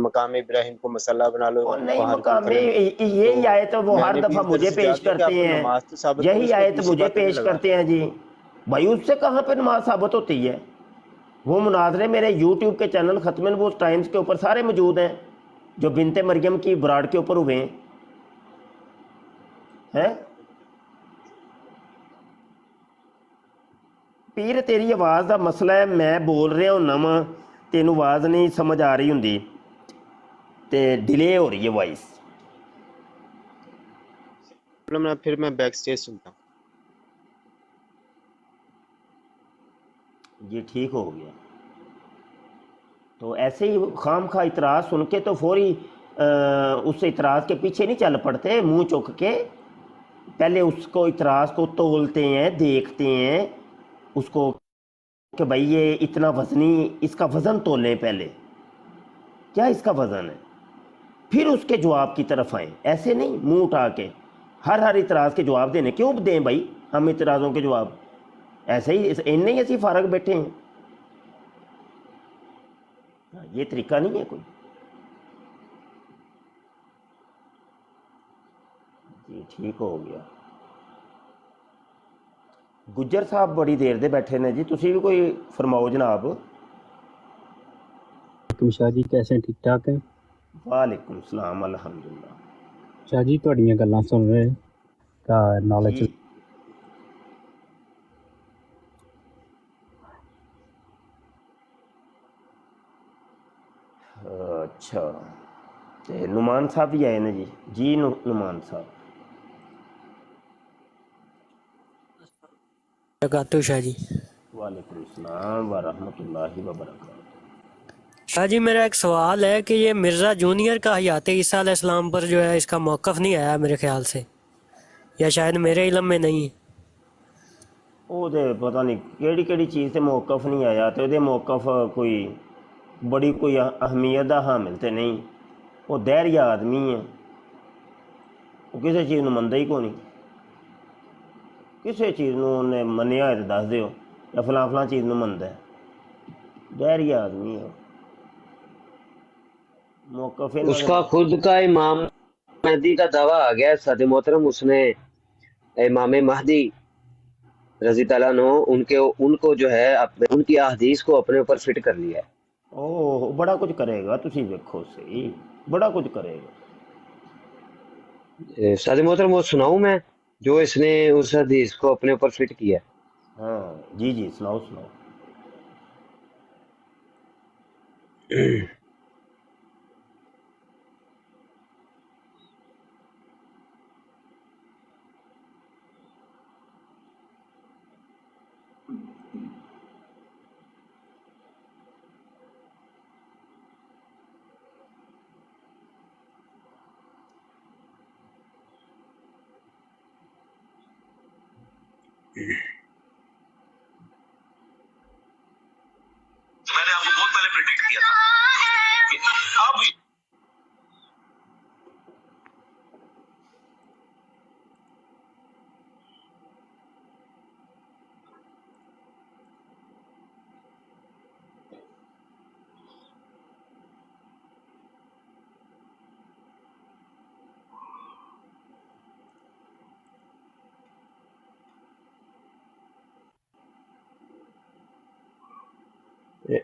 Speaker 8: मकाम इब्राहिम को मसल्ला बना लो,
Speaker 2: और नहीं
Speaker 8: वहाँ
Speaker 2: मकाम में
Speaker 8: करें।
Speaker 2: यही
Speaker 8: तो
Speaker 2: आयत वो हर
Speaker 8: मैंने भी
Speaker 2: दफ़ा
Speaker 8: इस
Speaker 2: मुझे
Speaker 8: दरस
Speaker 2: पेश
Speaker 8: इजाज़त दी कि
Speaker 2: करते
Speaker 8: आपको
Speaker 2: हैं,
Speaker 8: नमाज तो साबित करो,
Speaker 2: यही
Speaker 8: उसको
Speaker 2: आयत
Speaker 8: दूसरी
Speaker 2: मुझे
Speaker 8: बातों में
Speaker 2: पेश
Speaker 8: लगा
Speaker 2: करते हैं जी। भाई उससे कहाँ पे नमाज साबित होती है? वो मुनाजरे मेरे यूट्यूब के चैनल ख़त्म नबूवत टाइम्स के ऊपर सारे मौजूद हैं, जो बिनते मरियम की ब्राड के ऊपर हुए हैं। पीर तेरी आवाज़ का मसला है, मैं बोल रहा हूँ वा, तेनू आवाज़ नहीं समझ आ रही होंगी तो डिले हो रही है वॉइस।
Speaker 8: प्रॉब्लम ना, फिर मैं बैक स्टेज सुनता हूँ।
Speaker 2: ये ठीक हो गया। तो ऐसे ही खाम खा इतराज़ सुन के तो फौरी उस इतराज़ के पीछे नहीं चल पड़ते, मुंह चुक के पहले उसको इतराज़ को तोलते हैं, देखते हैं उसको कि भाई ये इतना वज़नी, इसका वज़न तोलें पहले, क्या इसका वज़न है, फिर उसके जवाब की तरफ आएँ। ऐसे नहीं मुंह उठा के हर इतराज़ के जवाब देने क्यों दें भाई हम इतराज़ों के जवाब? ऐसे ही इन्ने ही ऐसी फ़र्क बैठे हैं, ये तरीका नहीं है कोई। जी ठीक हो गया। गुज्जर साहब बड़ी देर दे बैठे ने जी, तुसी भी कोई फरमाओ जनाब।
Speaker 9: शाह जी कैसे हैं? ठीक ठाक है
Speaker 2: वालेकुम सलाम अल्हम्दुलिल्लाह।
Speaker 9: शाह जी, ਤੁਹਾਡੀਆਂ ਗੱਲਾਂ ਸੁਣ ਰਹੇ ਤਾਂ ਨੌਲੇਜ
Speaker 2: जी अच्छा, तो नुमान साहब भी आए ने जी। जी नुमान साहब
Speaker 10: वबरकातुहू शाह जी।
Speaker 2: वालेकुम सलाम व रहमतुल्लाहि व बरकातहू।
Speaker 10: शाह जी मेरा एक सवाल है कि ये मिर्ज़ा जूनियर का हयात ईसा अलैहिस्सलाम पर जो है इसका मौक़िफ़ नहीं आया मेरे ख्याल से, या शायद मेरे इल्म में नहीं है।
Speaker 2: वो तो पता नहीं केड़ी चीज़ से मौक़िफ़ नहीं आया, तो वो मौक़िफ़ कोई बड़ी कोई अहमियत का हामिल तो नहीं, वो दैरिया आदमी है, वो किसी चीज़ को मनता ही को नहीं, किसी चीज़ को उन्हें मनिया है तो दस दो या फलां चीज़ को मनता है, दैरिया आदमी है। मौक़िफ़
Speaker 3: उसका खुद का इमाम महदी का दावा आ गया है सादे मोहतरम, उसने इमाम महदी रजी ताला नो उनको जो है उनकी अहदीस को अपने ऊपर फिट कर लिया है।
Speaker 2: ओह बड़ा कुछ करेगा, तुसी देखो सही बड़ा कुछ करेगा।
Speaker 3: सादे मोहतरम वो सुनाऊं मैं जो इसने उस हदीस को अपने ऊपर फिट किया है?
Speaker 2: हाँ जी जी सुनाओ सुनाओ।
Speaker 11: मैंने आपको बहुत पहले प्रेडिक्ट किया था कि अब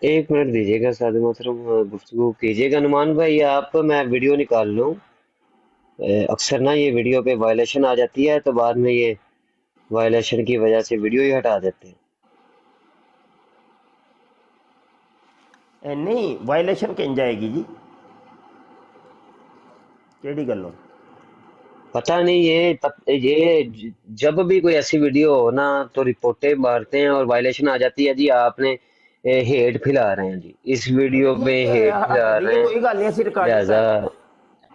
Speaker 3: एक मिनट दीजिएगा सादे मोहतरम, गुफ्तगू कीजिएगा नुमान भाई आप, मैं वीडियो निकाल लूं। अक्सर ना ये वीडियो पे वायलेशन आ जाती है तो बाद में ये वायलेशन की वजह से वीडियो ही हटा देते हैं।
Speaker 2: नहीं वायलेशन कहीं जाएगी जी, केड़ी गल्लों?
Speaker 3: पता नहीं ये जब भी कोई ऐसी वीडियो हो ना तो रिपोर्टें मारते हैं और वायलेशन आ जाती है जी, आपने हेट फैला रहे हैं जी, इस वीडियो में हेट फैला रहे हैं,
Speaker 2: कोई गल नहीं,
Speaker 3: लिहाजा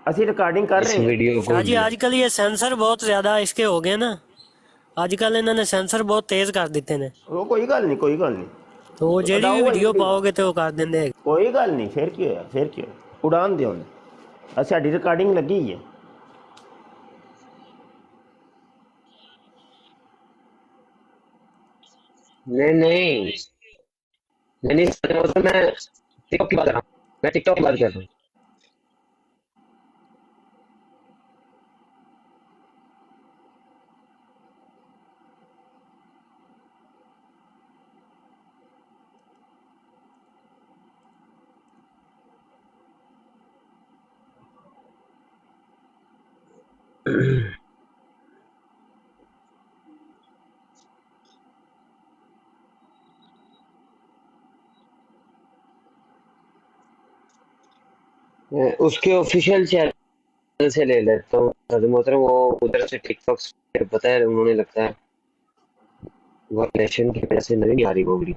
Speaker 2: असी रिकॉर्डिंग कर
Speaker 3: इस
Speaker 2: रहे हैं।
Speaker 3: वीडियो को
Speaker 10: शाह जी आजकल ये सेंसर बहुत ज़्यादा इसके हो गए ना, आजकल इन्होंने सेंसर बहुत तेज़ कर दिते ने।
Speaker 2: वो कोई गल नहीं,
Speaker 10: तो वो जेडी भी वीडियो पाओगे तो वो कर देंगे।
Speaker 2: कोई गल नहीं, फिर की होया उड़ान दो, साडी रिकॉर्डिंग लगी है।
Speaker 3: نہیں نہیں نہیں نہیں سر، میں ٹک ٹاک کی بات کر رہا ہوں، میں ٹک ٹاک کی بات کر رہا ہوں۔ اس کے آفیشیل چینل سے لے لیتا ہوں حضرت محترم، وہ ادھر سے ٹک ٹاک پتہ ہے انہوں نے لگتا ہے وہ الیکشن کی وجہ سے نہیں آ رہی ہوگی۔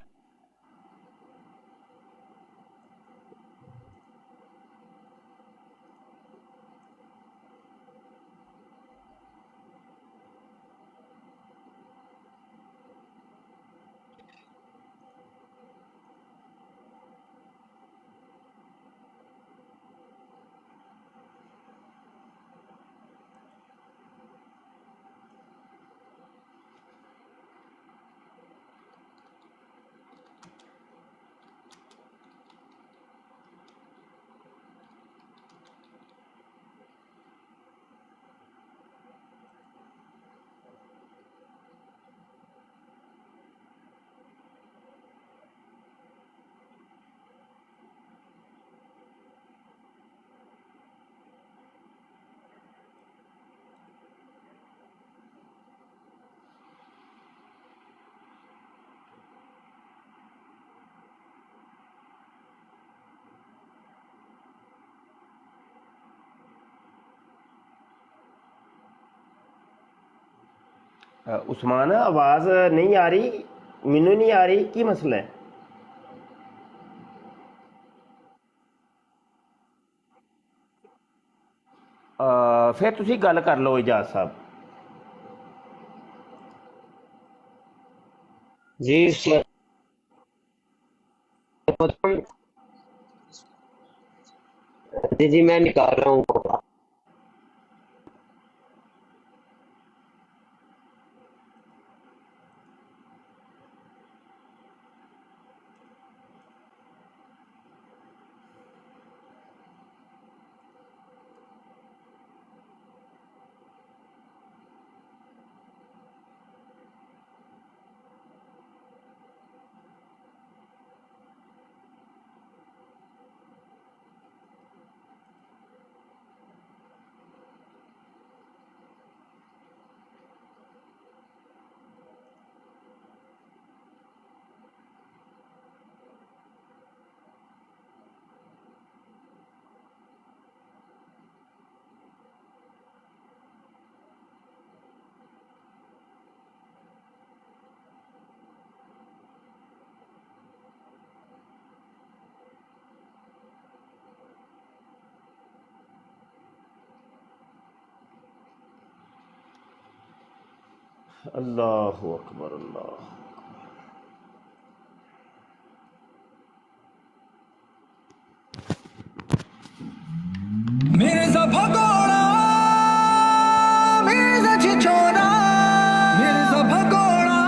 Speaker 2: عثمان آواز نہیں آ رہی، مینوں نہیں آ رہی، کی مسئلہ ہے؟ پھر تسی گل کر لو اجاز صاحب۔
Speaker 3: جی سر، جی میں نکال رہا ہوں۔
Speaker 2: اللہ اکبر، اللہ
Speaker 12: Mirza Bhagoda, Mirza Chichora, Mirza Bhagoda,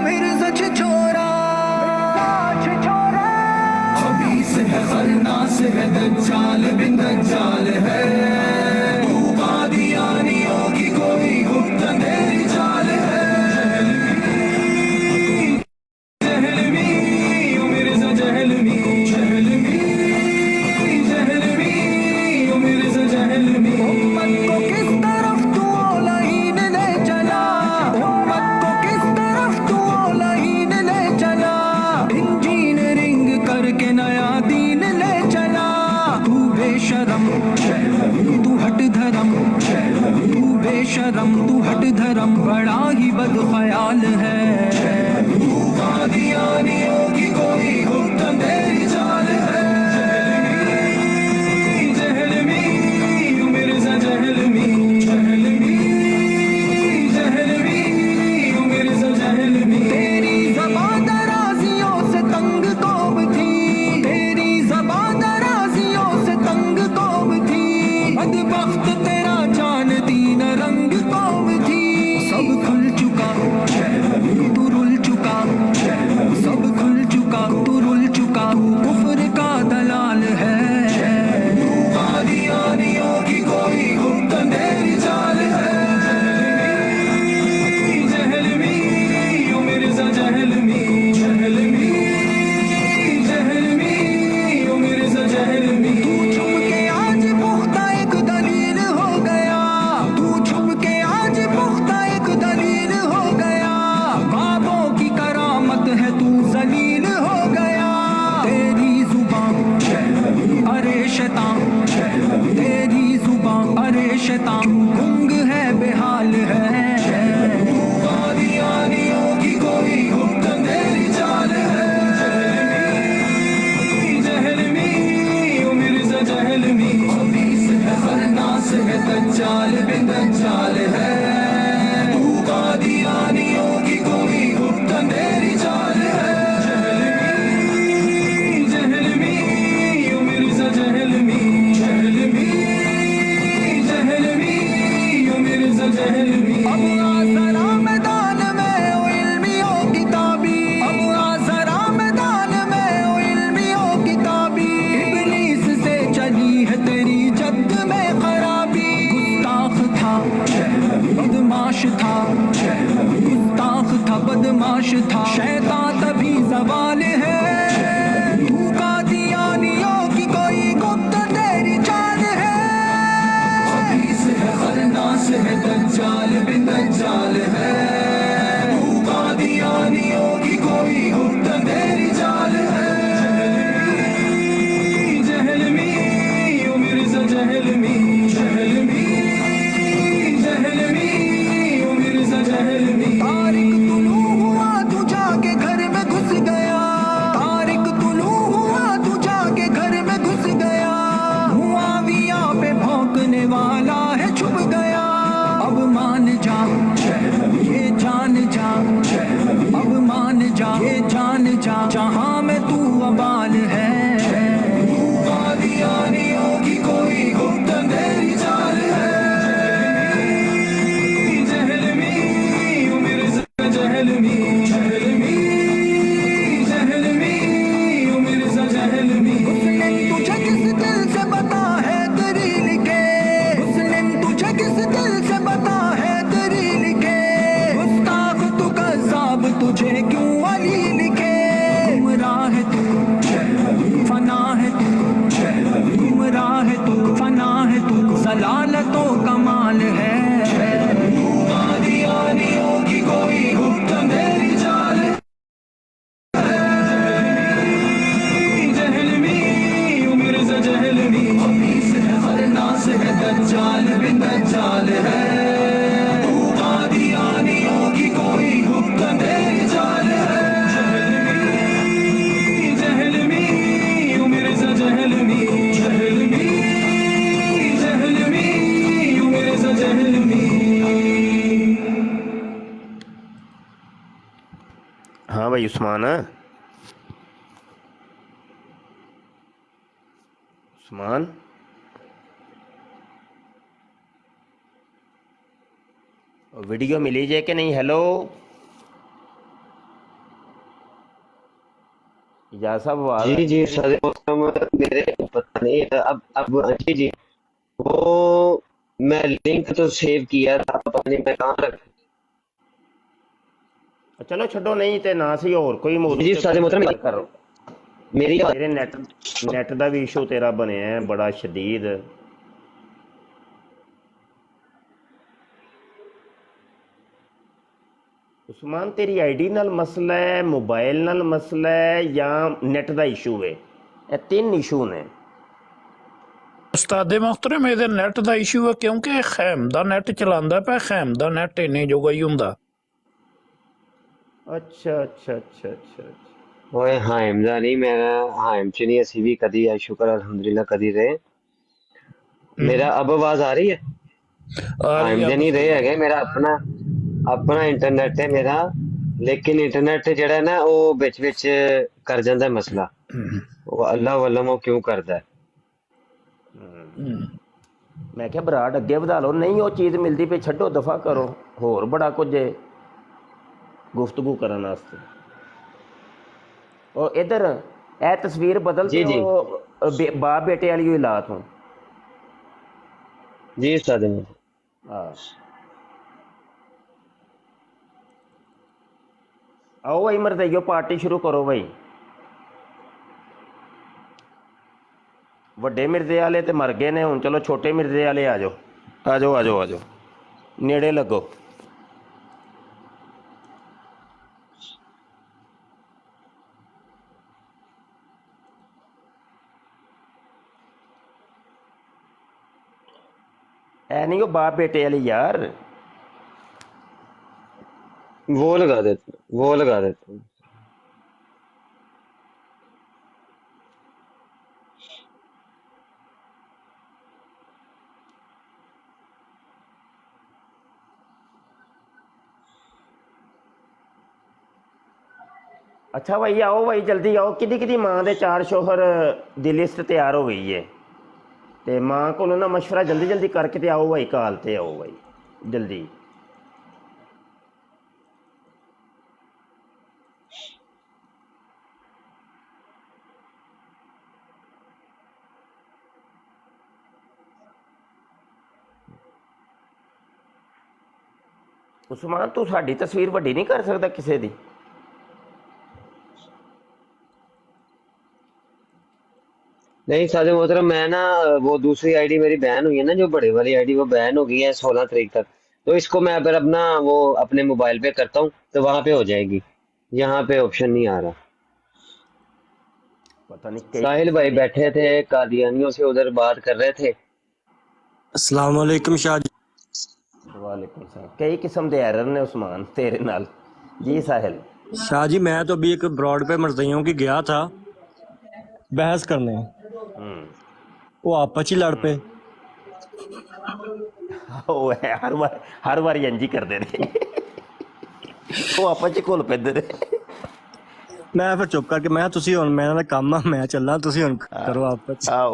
Speaker 12: Mirza Chichora, Chichora. अभी से है खरना से है दज्जाल बिन दज्जाल है, तू कादियानियों की कोई गुप्त अंधेरी चाल है। जहलमी, ओ मिर्जा जहलमी, जहलमी, जहलमी, ओ मिर्जा जहलमी। उम्मत को किस तरफ तू औलाहीन ले चला, उम्मत को किस तरफ तू औलाहीन ले चला, इंजीनियरिंग करके नया दीन ले चला। तू बेशरम, तू हट धर्म, तू बेशरम, तू हट धर्म, बड़ा ही बद ख्याल है। तू कादियानियों की कोई गुप्त अंधेरी चाल है। जहलमी, ओ मिर्जा जहलमी, जहलमी, जहलमी, ओ मिर्जा जहलमी। तेरी ज़बां दराज़ियों से तंग कौम थी, तेरी ज़बां दराज़ियों से तंग कौम थी, बदबख्त तेरा जानती न रंग कौम थी। सब खुल चुका, तू रुल तेरी जुबान अरे शैतान गुंग है बेहाल है कादियानियों की कोई गुप्त अंधेरी चाल है जहलमी ओ मिर्जा जहलमी खबीस है खन्नास है दज्जाल बिन दज्जाल है तू कादियानियों की कोई गुप्त अंधेरी चाल है जहलमी ओ मिर्जा जहलमी जहलमी जहलमी ओ मिर्जा जहलमी अब आसरा मैदान में ओ इल्मियों किताबी अब आसरा मैदान में ओ इल्मियों किताबी इब्लीस से चली है तेरी जद में खराबी गुस्ताख था बदमाश था गुस्ताख था बदमाश था शैतान तभी सवाल है तू कादियानियों की कोई गुप्त तेरी चाल है खबीस है खन्नास है दज्जाल बिन दज्जाल है तू कादियानियों की कोई गुप्त तेरी चाल है जहलमी ओ मिर्जा जहलमी जहलमी जहलमी ओ मिर्जा जहलमी तारिक तुलू हुआ तू जाके घर में घुस गया तारिक तुलू हुआ तू जाके घर में घुस गया मुआविया पे भौंकने वाला है छुप गया अब मान जा ये जान जा अब मान जा ये जान जा जहां में तू अबाल है तू कादियानियों की कोई गुप्त अंधेरी चाल है जहलमी ओ मिर्जा जहलमी जहलमी जहलमी ओ मिर्जा जहलमी उसने तुझे किस दिल से बता है तेरी लिखे उसने तुझे किस दिल से बता है तेरी लिखे गुस्ताख तू कज़्ज़ाब तुझे क्यों अली लिखे गुमराह है तू फना है तू गुमराह है तू फना है तू ज़लालतो कमाल है कादियानियों की कोई गुप्त अंधेरी चाल है जहलमी ओ मिर्जा जहलमी खबीस है खन्नास है दज्जाल बिन दज्जाल है तू कादियानियों की कोई गुप्त अंधेरी चाल है जहलमी ओ मिर्जा जहलमी जहलमी जहलमी ओ मिर्जा जहलमी
Speaker 2: हाँ भाई उस्मान उस्मान वीडियो मिली जे कि नहीं? हेलो इजाज़ साहब आवाज़
Speaker 3: जी जी सर मेरे को पता नहीं है। अब जी जी वो मैं लिंक तो सेव किया था, पता नहीं मैं कहाँ रख
Speaker 2: चलो छो नहीं तो ना सी और कोई मौजूद
Speaker 3: जी सादे मोहतरम
Speaker 2: करो
Speaker 3: मेरी
Speaker 2: तेरे नेट का भी इशू तेरा बनया है बड़ा शदीद। उस्मान तेरी आईडी नाल मसला है, मोबाइल नाल मसला है या नेट का इशू है? ये तीन इशू ने।
Speaker 13: उस्ताद मोहतरम ਇਹਦੇ ਨੈਟ ਦਾ ਇਸ਼ੂ ਹੈ ਕਿਉਂਕਿ ਖੈਮ ਦਾ ਨੈਟ ਚਲਾਉਂਦਾ ਪਿਆ ਖੈਮ ਦਾ ਨੈਟ ਇੰਨੇ ਜੋਗਾ ਹੀ ਹੁੰਦਾ।
Speaker 2: अच्छा अच्छा अच्छा अच्छा अच्छा
Speaker 3: ओए हाइम दा नहीं मैं हाइम च नहीं असी भी कदी है शुक्र अल्हम्दुलिल्लाह कदी रहे। मेरा अब आवाज आ रही है? हाइम दे नहीं रहे है मेरा अपना अपना इंटरनेट है मेरा, लेकिन इंटरनेट जड़ा ना वो बिच बिच कर जांदा मसला, वो अल्लाह वल्लम वो क्यों करदा है।
Speaker 2: मैं क्या बराड़ अगे वधा लो, नहीं वो चीज़ मिलती पे छड्डो दफा करो, होर बड़ा कुछ है गुफ्तगू करने वास्ते। और इधर ए तस्वीर बदल
Speaker 3: जी, जी।
Speaker 2: बाप बेटे वाली हुई ला तू।
Speaker 3: जी उस्ताद जी।
Speaker 2: हाँ आओ भाई मरदइयो पार्टी शुरू करो भाई। ਵੱਡੇ ਮਿਰਜ਼ੇ ਵਾਲੇ ਤੇ ਮਰ ਗਏ ਨੇ, ਹੁਣ ਚਲੋ ਛੋਟੇ ਮਿਰਜ਼ੇ ਵਾਲੇ ਆ ਜਾਓ ਆ ਜਾਓ ਆ ਜਾਓ ਆ ਜਾਓ ਨੇੜੇ ਲੱਗੋ। है नहीं वो बाप बेटे वाली यार।
Speaker 3: वो लगा देते हैं।
Speaker 2: अच्छा भाई आओ भाई जल्दी आओ, कि मां दे 4 शोहर दी लिस्ट तैयार हो गई है, ते मां को ना मशवरा जल्दी जल्दी करके ते आओ भाई, काल ते आओ भाई जल्दी। उस्मान तू साडी तस्वीर वड्डी नहीं कर सकता किसी दी?
Speaker 3: नहीं सादे मोहतरम, मैं ना वो दूसरी आईडी मेरी बैन हुई है ना, जो बड़े वाली आईडी वो बैन हो गई है 16 तारीख तक। तो इसको मैं अगर अपना वो अपने मोबाइल पे करता हूँ तो वहां पे हो जाएगी, यहाँ पे ऑप्शन नहीं आ रहा।
Speaker 2: पता नहीं
Speaker 3: साहिल भाई बैठे थे कादियानियों से उधर बात कर रहे थे।
Speaker 10: अस्सलाम वालेकुम शाह जी।
Speaker 2: वालेकुम सलाम। कई किस्म के एरर ने उस्मान तेरे नाल। जी साहिल।
Speaker 10: शाह जी मैं तो अभी एक ब्रॉड पे मरज़इयों की गया था बहस करने, वो आपस ही लड़ पे।
Speaker 2: ਉਹ ਹਰ ਵਾਰੀ ਇੰਜ ਹੀ ਕਰਦੇ ਨੇ ਉਹ ਆਪਸ ਚ ਘੁਲ ਪੈਂਦੇ ਨੇ।
Speaker 10: ਮੈਂ ਫਿਰ ਚੁੱਪ ਕਰਕੇ ਮੈਂ ਤੁਸੀਂ ਹੁਣ ਮੇਰਾ ਤਾਂ ਕੰਮ ਆ, ਮੈਂ ਚੱਲਾਂ, ਤੁਸੀਂ ਹੁਣ ਕਰੋ ਆਪਸ।
Speaker 2: ਆਓ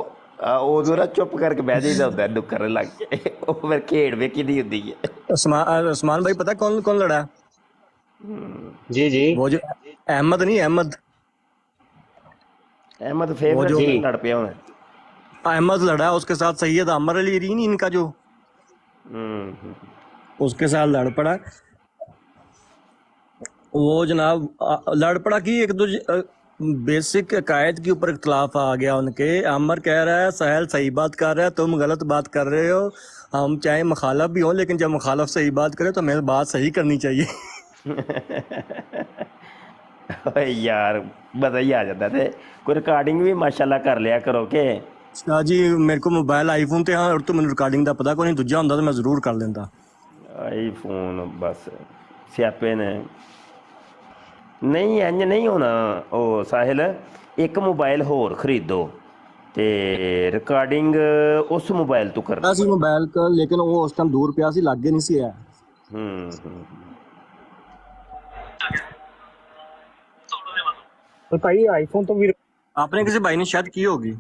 Speaker 2: ਉਦੋਂ ਨਾ ਚੁੱਪ ਕਰਕੇ ਬਹਿ ਜਾਈਦਾ ਹੁੰਦਾ ਨੁੱਕਰ ਲੱਗ ਕੇ, ਉਹ ਫਿਰ ਖੇਡ ਵੇਖੀ ਦੀ ਹੁੰਦੀ ਹੈ।
Speaker 10: उस्मान भाई पता कौन कौन लड़ा है?
Speaker 3: जी जी
Speaker 10: वो जो अहमद नहीं,
Speaker 2: अहमद फेवरेट लड़ पिया होना।
Speaker 10: अहमद लड़ा है, उसके साथ सैयद आमर अली रीन इनका जो उसके साथ लड़ पड़ा। वो जनाब लड़ पड़ा कि एक दूसरे बेसिक अकायद के ऊपर इख्तलाफ आ गया उनके। आमर कह रहा है साहिल सही बात कर रहा है, तुम गलत बात कर रहे हो, हम चाहे मुखालफ भी हों लेकिन जब मुखालफ सही बात करे तो हमें बात सही करनी चाहिए।
Speaker 2: यार मजा ही आ जाता थे। कोई रिकॉर्डिंग भी माशाल्लाह कर लिया करो के।
Speaker 10: शाह जी मेरे को मोबाइल आईफोन ते हाँ, और तो मैंने रिकॉर्डिंग का पता कोई नहीं, दूजा होंदा तो मैं जरूर कर लेंदा।
Speaker 2: आईफोन बस स्यापे ने नहीं, इंज नहीं होना। ओ साहिल एक मोबाइल होर खरीदो ते रिकॉर्डिंग उस मोबाइल तो करना
Speaker 10: सी मोबाइल का, लेकिन वो उस टाइम दूर पिया सी, लागे नहीं सी है।
Speaker 13: तो भाई आईफोन तो भी
Speaker 10: आपने किसी भाई ने शायद की होगी,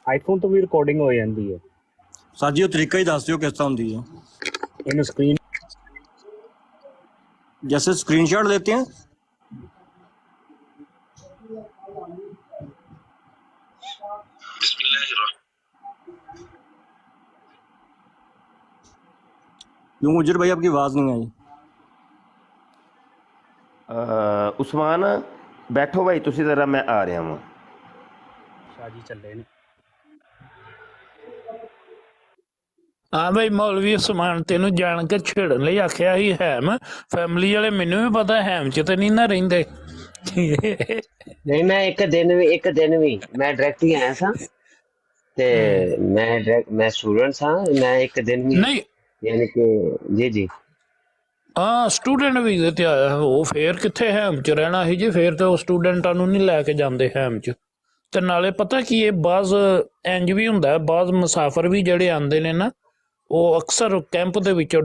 Speaker 9: आईफोन तो भी रिकॉर्डिंग हो जाती है।
Speaker 10: सर जी वो तरीका ही दस दियो किस तरह होंदी है।
Speaker 9: इन स्क्रीन
Speaker 10: जैसे स्क्रीनशॉट लेते हैं क्यों उजर भाई आपकी आवाज नहीं आई?
Speaker 2: उस्मान बैठो भाई तुसी जरा, मैं आ रहा हूँ।
Speaker 9: शाह जी चले ने।
Speaker 13: हाँ भाई मौलवी उस्मान तेनू जान के छेड़न लई आखिया ही हैम फैमिली वाले मैनू भी पता हैम च ते नहीं ना रहिंदे।
Speaker 3: नहीं मैं एक दिन भी मैं डायरेक्ट ही आया था ते मैं स्टूडेंट था, मैं एक दिन भी
Speaker 13: नहीं
Speaker 3: यानी कि जी
Speaker 13: हाँ स्टूडेंट वीजे ते आया वो फिर कित्थे हैम च रहना ही जी, फिर तो स्टूडेंटां नू नहीं लैके जांदे हैम च। ते नाले पता की ये बाज इंज भी हुंदा है, बाज मुसाफर भी जेड़े आंदे ने ना वो अक्सर कैंप दे विचों